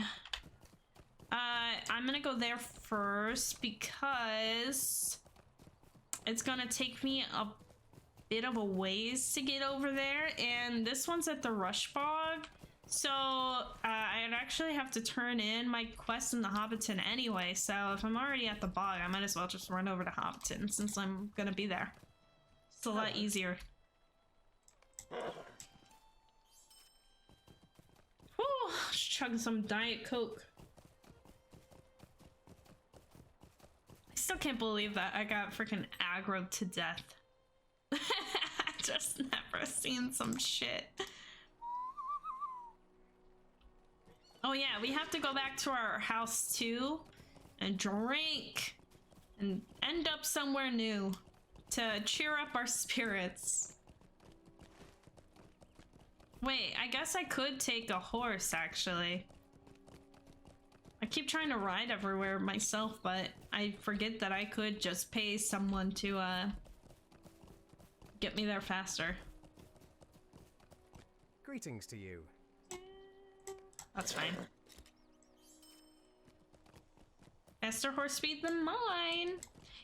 I'm gonna go there first because it's gonna take me a bit of a ways to get over there, and this one's at the Rush Bog, so I'd actually have to turn in my quest in the Hobbiton anyway, so if I'm already at the bog, I might as well just run over to Hobbiton since I'm gonna be there. It's a lot easier. Whew, just chugging some Diet Coke. I still can't believe that I got freaking aggroed to death. Just never seen some shit. Oh yeah, we have to go back to our house too and drink and end up somewhere new to cheer up our spirits. Wait, I guess I could take a horse actually. I keep trying to ride everywhere myself, but I forget that I could just pay someone to get me there faster. Greetings to you. That's fine. Faster horse speed than mine.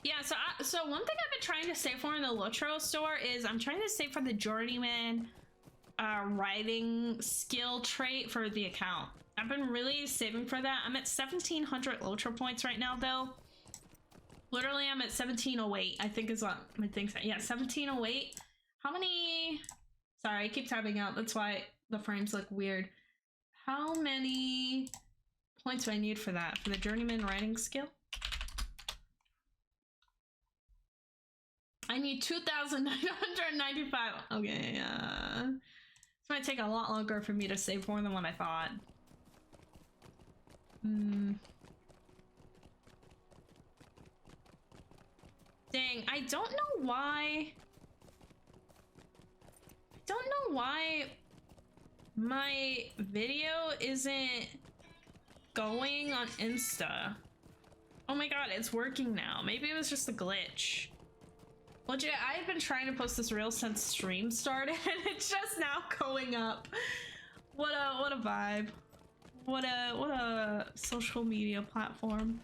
Yeah, so one thing I've been trying to save for in the LOTRO store is I'm trying to save for the journeyman riding skill trait for the account. I've been really saving for that. I'm at 1,700 LOTRO points right now, though. Literally, I'm at 1708. I think is what my thing said. Yeah, 1708. How many? Sorry, I keep tabbing out. That's why the frames look weird. How many points do I need for that? For the journeyman riding skill? I need 2,995. Okay, this might take a lot longer for me to save more than what I thought. Dang, I don't know why. I don't know why my video isn't going on Insta. Oh my god, it's working now. Maybe it was just a glitch. Legit, I've been trying to post this reel since stream started and it's just now going up. What a vibe. What a social media platform.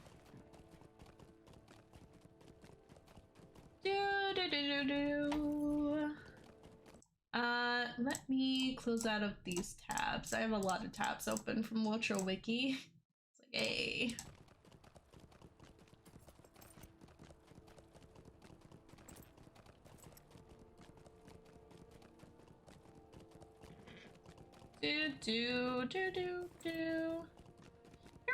Let me close out of these tabs. I have a lot of tabs open from LOTRO Wiki. It's like, hey. Here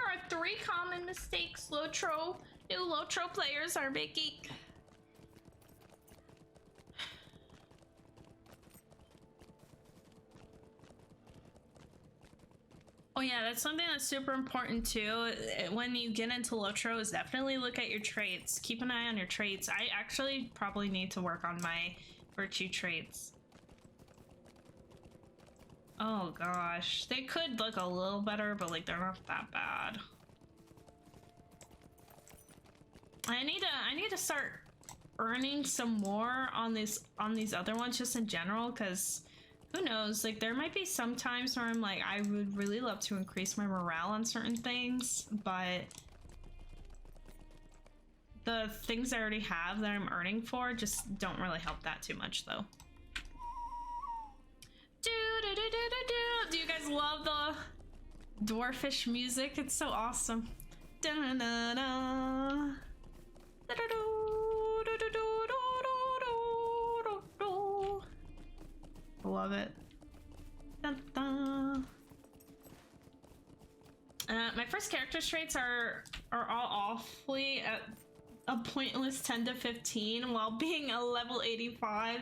are 3 common mistakes new LOTRO players are making. Oh yeah, that's something that's super important too. When you get into LOTRO is definitely look at your traits. Keep an eye on your traits. I actually probably need to work on my virtue traits. Oh gosh, they could look a little better, but like they're not that bad. I need to start earning some more on these other ones just in general, because who knows, like there might be some times where I'm like, I would really love to increase my morale on certain things, but the things I already have that I'm earning for just don't really help that too much though. Do you guys love the dwarfish music? It's so awesome. Love it. My first character traits are all awfully at a pointless 10 to 15 while being a level 85.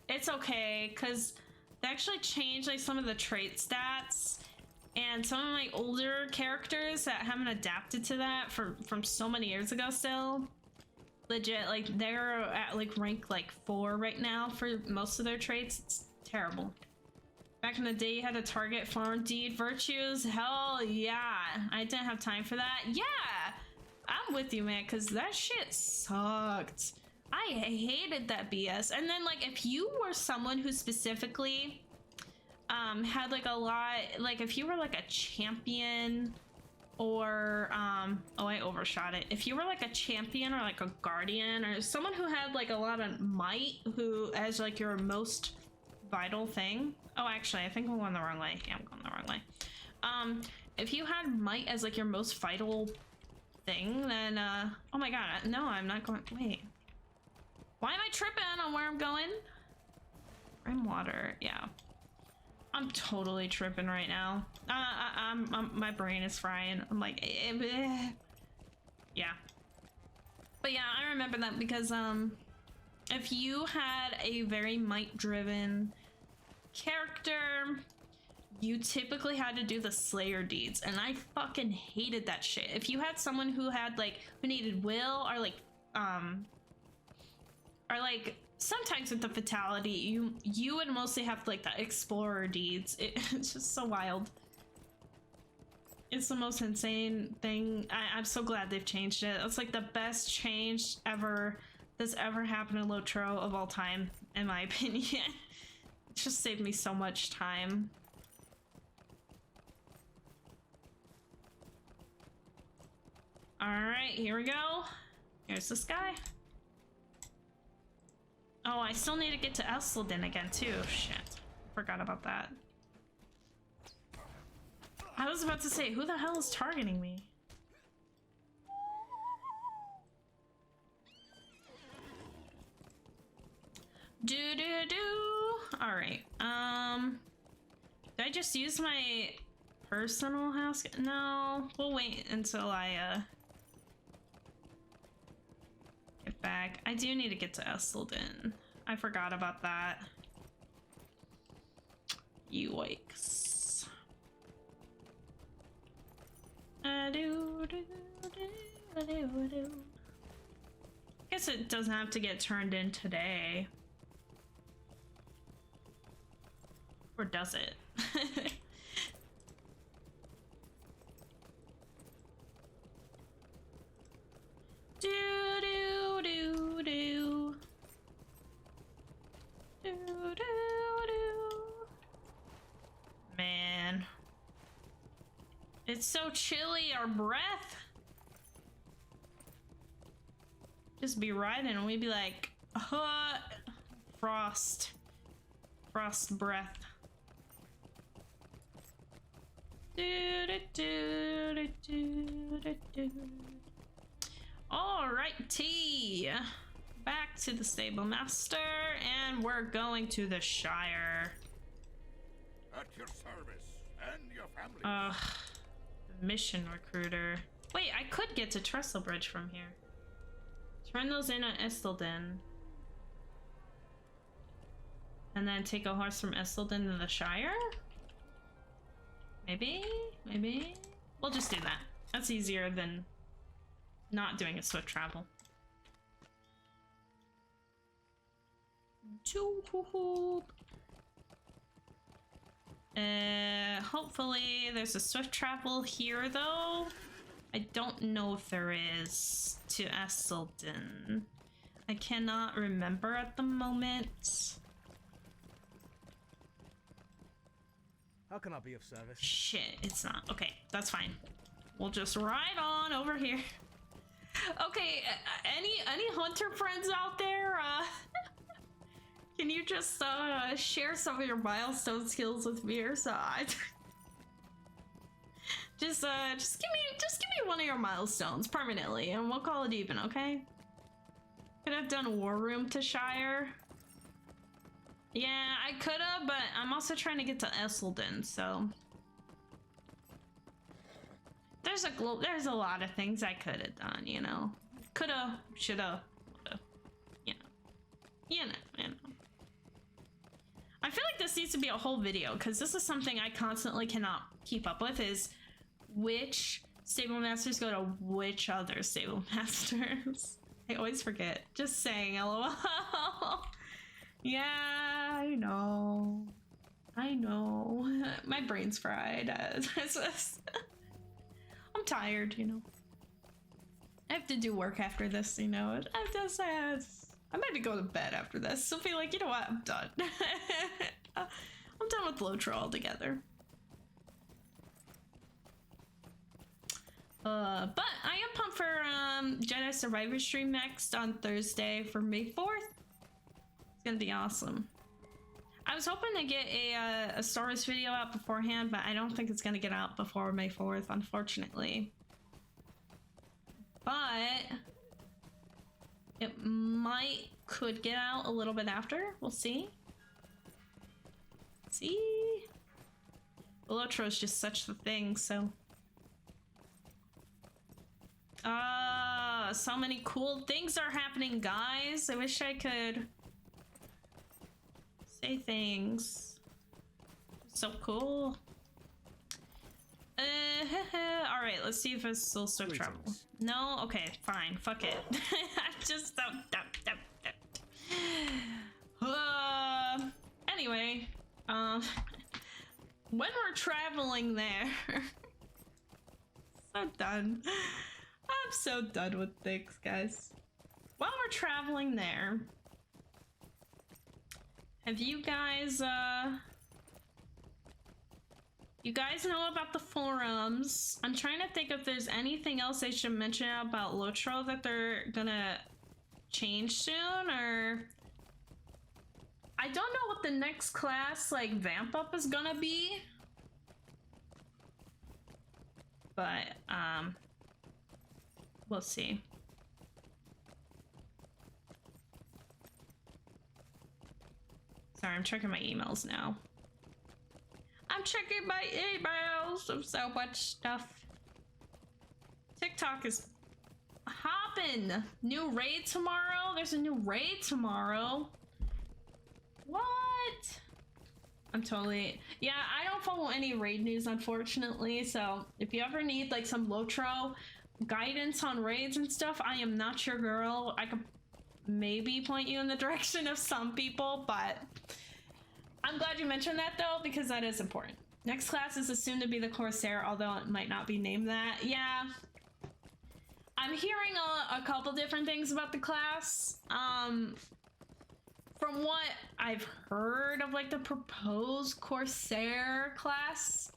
It's okay, because they actually changed like some of the trait stats, and some of my older characters that haven't adapted to that from so many years ago still. Legit, like they're at like rank like 4 right now for most of their traits. It's terrible. Back in the day you had to target farm deed virtues. Hell yeah. I didn't have time for that. Yeah, I'm with you, man, because that shit sucked. I hated that BS. And then like if you were someone who specifically had like a lot, like if you were like a champion or oh, I overshot it. If you were like a champion or like a guardian or someone who had like a lot of might, who as like your most vital thing. Oh, actually, I think I'm going the wrong way. Yeah, I'm going the wrong way. If you had might as like your most vital thing, then oh my god, no, I'm not going. Wait, why am I tripping on where I'm going? Rainwater, yeah. I'm totally tripping right now. My brain is frying. I'm like, yeah. But yeah, I remember that because if you had a very might-driven character, you typically had to do the Slayer deeds, and I fucking hated that shit. If you had someone who had like who needed will or like sometimes with the fatality, you would mostly have like the explorer deeds. It's just so wild. It's the most insane thing. I'm so glad they've changed it. It's like the best change ever that's ever happened in LOTRO of all time, in my opinion. It just saved me so much time. Alright, here we go. Here's this guy. Oh, I still need to get to Esselden again, too. Shit. Forgot about that. I was about to say, who the hell is targeting me? Alright, did I just use my personal house? No, we'll wait until I, get back. I do need to get to Esselden. I forgot about that. Yikes. Guess it doesn't have to get turned in today. Or does it? Man. It's so chilly, our breath. Just be riding and we'd be like, frost breath. Alrighty, back to the stable master, and we're going to the Shire. At your service and your family. Mission recruiter. Wait, I could get to Trestlebridge from here. Turn those in at Esselden. And then take a horse from Esselden to the Shire? Maybe? Maybe? We'll just do that. That's easier than not doing a swift travel. Hopefully there's a swift travel here though. I don't know if there is to Esselden. I cannot remember at the moment. How can I be of service? Shit, it's not. Okay, that's fine. We'll just ride on over here. Okay, any hunter friends out there? Can you just share some of your milestone skills with me or so? Just give me one of your milestones permanently, and we'll call it even. Okay? Could have done War Room to Shire. Yeah, I could have, but I'm also trying to get to Esselden, so there's a lot of things I could have done, you know. Coulda, shoulda, woulda, you know. I feel like this needs to be a whole video because this is something I constantly cannot keep up with, is which stable masters go to which other stable masters. I always forget. Just saying, LOL. Yeah, I know. My brain's fried. I'm tired, you know. I have to do work after this, you know. I might be going to bed after this. So be like, you know what? I'm done. I'm done with LOTRO altogether. But I am pumped for Jedi Survivor stream next on Thursday for May 4th. It's gonna be awesome. I was hoping to get a Star Wars video out beforehand, but I don't think it's gonna get out before May 4th, unfortunately. But it could get out a little bit after. We'll see. LOTRO is just such the thing, so. So many cool things are happening, guys. I wish I could say things. So cool. Alright, let's see if it's still swift travel. No? Okay, fine. Fuck it. I just anyway, when we're traveling there, so done. I'm so done with things, guys. while we're traveling there, have you guys know about the forums? I'm trying to think if there's anything else I should mention about LOTRO that they're gonna change soon, or I don't know what the next class like vamp up is gonna be, but we'll see. Sorry, I'm checking my emails now. I'm checking my emails of so much stuff. TikTok is hopping. New raid tomorrow? There's a new raid tomorrow. What? I'm totally... Yeah, I don't follow any raid news, unfortunately, so if you ever need like some LOTRO guidance on raids and stuff, I am not your girl. I could maybe point you in the direction of some people, but I'm glad you mentioned that though, because that is important. Next class is assumed to be the Corsair, although it might not be named that. Yeah. I'm hearing a couple different things about the class. From what I've heard of like the proposed Corsair class,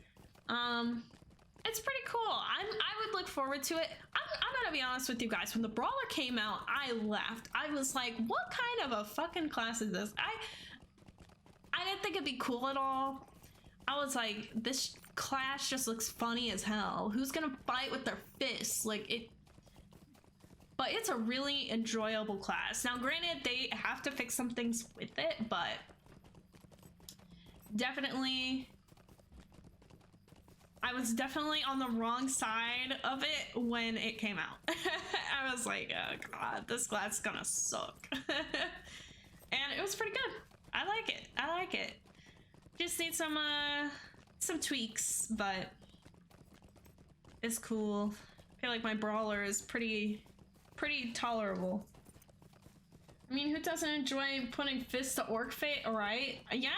it's pretty cool. I would look forward to it. I'm gonna be honest with you guys. When the Brawler came out, I laughed. I was like, what kind of a fucking class is this? I didn't think it'd be cool at all. I was like, this class just looks funny as hell. Who's gonna fight with their fists? Like it. But it's a really enjoyable class. Now, granted, they have to fix some things with it, but definitely, I was definitely on the wrong side of it when it came out. I was like, oh god, this class is gonna suck. And it was pretty good. I like it. I like it. Just need some tweaks, but it's cool. I feel like my brawler is pretty tolerable. I mean, who doesn't enjoy putting fists to orc fate, right? Yeah,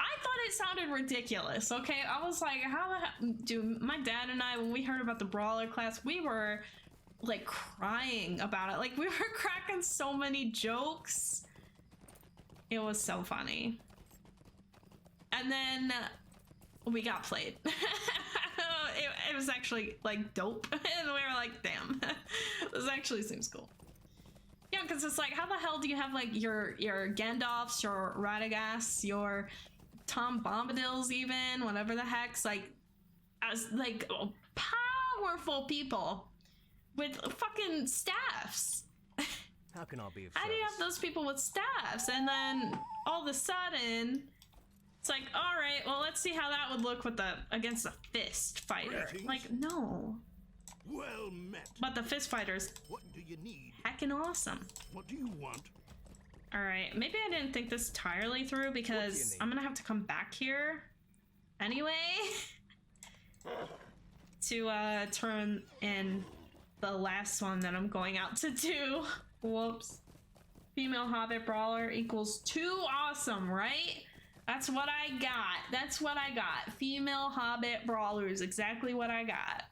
I thought it sounded ridiculous, okay? I was like, how the hell? Dude, my dad and I, when we heard about the brawler class, we were like crying about it. Like, we were cracking so many jokes. It was so funny. And then we got played. It was actually like dope. And we were like, damn, this actually seems cool. Yeah, because it's like, how the hell do you have like your Gandalfs, your Radagast, your Tom Bombadils, even whatever the heck's, like, as like powerful people with fucking staffs? How can I be of How do you have those people with staffs? And then all of a sudden, it's like, all right, well, let's see how that would look with against a fist fighter. Greetings. Like, no. Well met. But the fist fighter's What do you need? heckin' awesome. What do you want? All right, maybe I didn't think this entirely through because I'm gonna have to come back here anyway to turn in the last one that I'm going out to do. Whoops. Female Hobbit Brawler equals 2 awesome, right? That's what I got. That's what I got. Female Hobbit Brawlers, exactly what I got.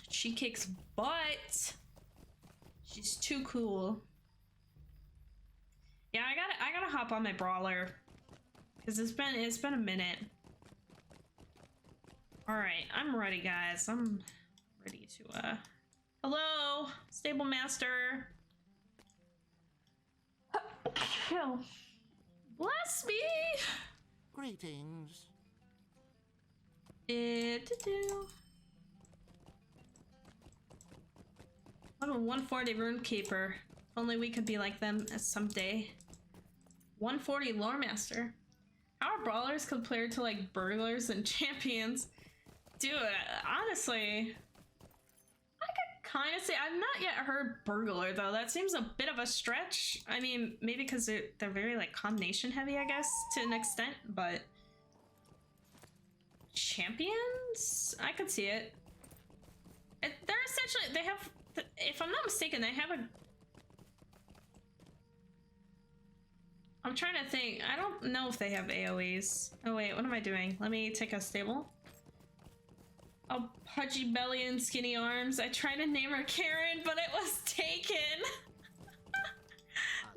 She kicks butt. She's too cool. Yeah, I gotta hop on my Brawler, because it's been a minute. All right, I'm ready, guys. I'm ready to hello, Stable Master. Bless me. Greetings. I'm a 140 Runekeeper. If only we could be like them someday. 140 Lore Master. How are brawlers compared to like burglars and champions? Dude, honestly, I could kind of say I've not yet heard burglar though. That seems a bit of a stretch. I mean, maybe because they're very like combination heavy, I guess, to an extent. But champions, I could see it. They're essentially, they have, if I'm not mistaken, they have a. I'm trying to think. I don't know if they have AoEs. Oh wait, what am I doing? Let me take a stable. Oh, pudgy belly and skinny arms. I tried to name her Karen, but it was taken.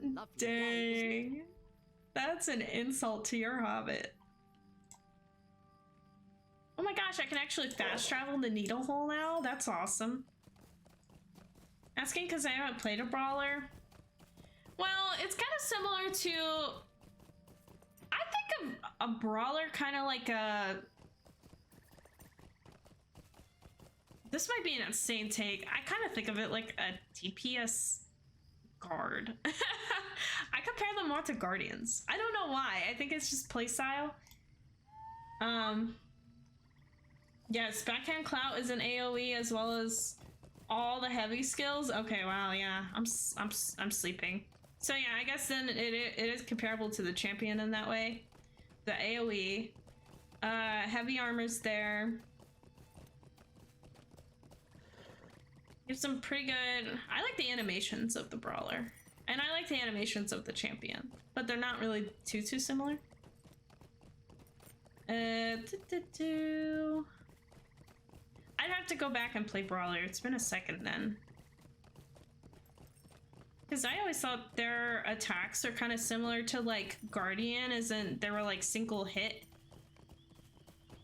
lovely day, isn't it? Dang. That's an insult to your hobbit. Oh my gosh, I can actually fast travel the needle hole now? That's awesome. Asking because I haven't played a brawler. Well, it's kind of similar to... I think of a brawler kind of like a... This might be an insane take. I kind of think of it like a DPS guard. I compare them more to guardians. I don't know why. I think it's just playstyle. Yes, backhand clout is an AoE as well as all the heavy skills. Okay, wow, yeah. I'm sleeping. So yeah, I guess then it is comparable to the champion in that way. The AoE, heavy armor's there. Gives some pretty good. I like the animations of the brawler, and I like the animations of the champion, but they're not really too similar. I'd have to go back and play brawler. It's been a second then. Because I always thought their attacks are kind of similar to like Guardian, as in they were like single hit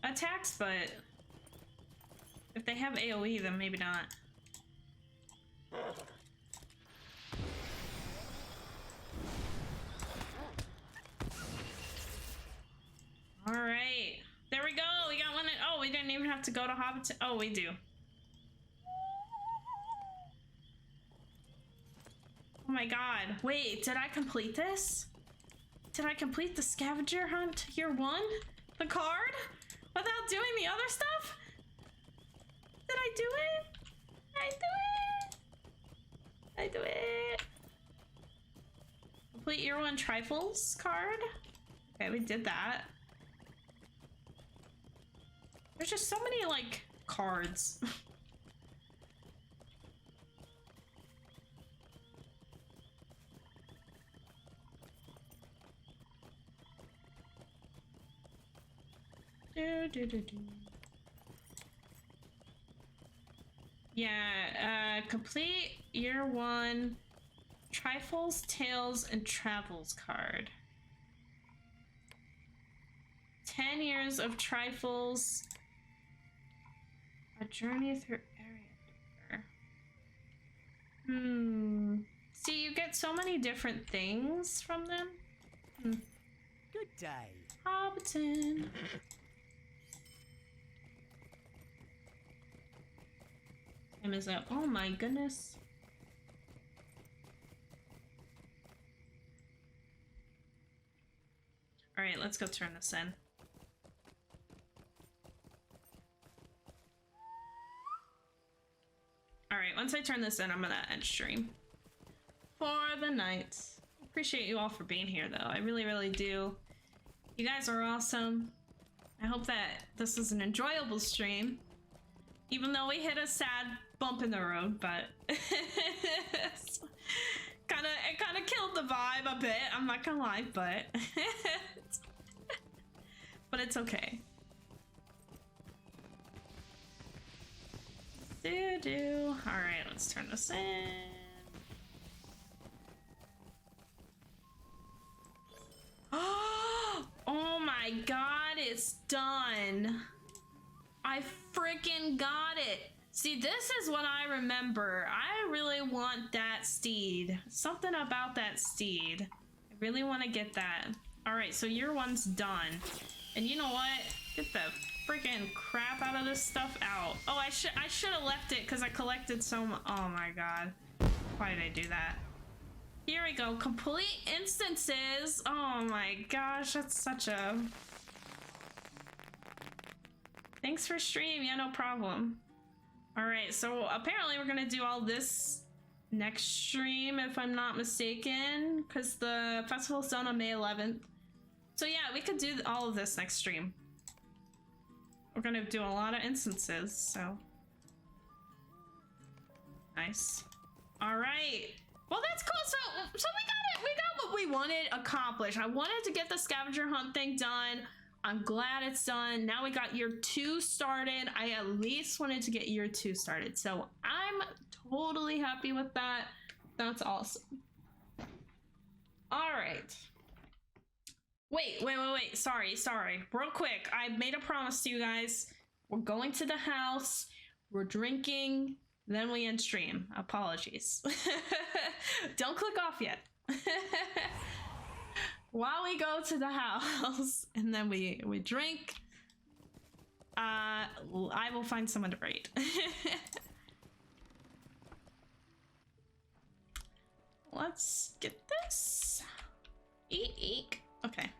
attacks, but if they have AoE, then maybe not. All right, there we go. We got one. Oh, we didn't even have to go to Hobbit. Oh, we do. Oh my god. Wait, did I complete this? Did I complete the scavenger hunt year 1? The card? Without doing the other stuff? Did I do it? Did I do it? Did I do it? Complete year 1 trifles card? Okay, we did that. There's just so many, like, cards. Yeah, complete year 1 trifles, tales, and travels card. 10 years of trifles. A journey through area. See, you get so many different things from them. Good day. Hobbiton. Time is up. Oh my goodness. All right, let's go turn this in. All right, once I turn this in, I'm gonna end stream for the night. Appreciate you all for being here, though. I really, really do. You guys are awesome. I hope that this is an enjoyable stream, even though we hit a sad bump in the road, but it kind of killed the vibe a bit. I'm not gonna lie, but but it's okay. All right, let's turn this in. Oh my god, it's done. I freaking got it. See, this is what I remember. I really want that steed. Something about that steed. I really want to get that. All right, so year 1's done. And you know what? Get the freaking crap out of this stuff out. Oh, I should have left it because I collected so much. Oh my god. Why did I do that? Here we go. Complete instances. Oh my gosh, that's such a... Thanks for stream. Yeah, no problem. All right, so apparently we're gonna do all this next stream, if I'm not mistaken, because the festival's done on May 11th. So yeah, we could do all of this next stream. We're gonna do a lot of instances, so nice. All right. Well, that's cool. So we got it. We got what we wanted accomplished. I wanted to get the scavenger hunt thing done. I'm glad it's done. Now we got year 2 started. I at least wanted to get year 2 started, so I'm totally happy with that. That's awesome. All right. Wait. Sorry. Real quick. I made a promise to you guys. We're going to the house. We're drinking. Then we end stream. Apologies. Don't click off yet. While we go to the house and then we drink, I will find someone to raid. Let's get this. Eek. Okay.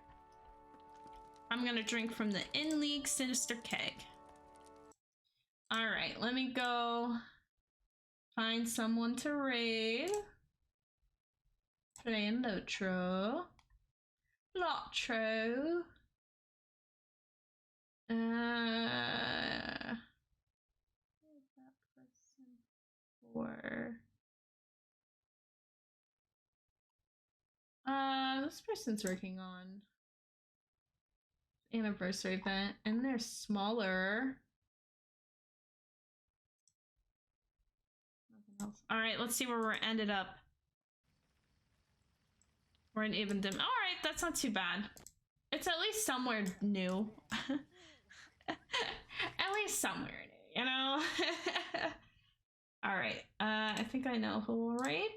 I'm gonna drink from the In League Sinister Keg. Alright, let me go find someone to raid. Playing LOTRO. LOTRO. Where's that person for? This person's working on anniversary event and they're smaller. Nothing else. All right, let's see where we're ended up. We're in even dim. All right, that's not too bad. It's at least somewhere new. At least somewhere new, you know? All right, I think I know who will raid.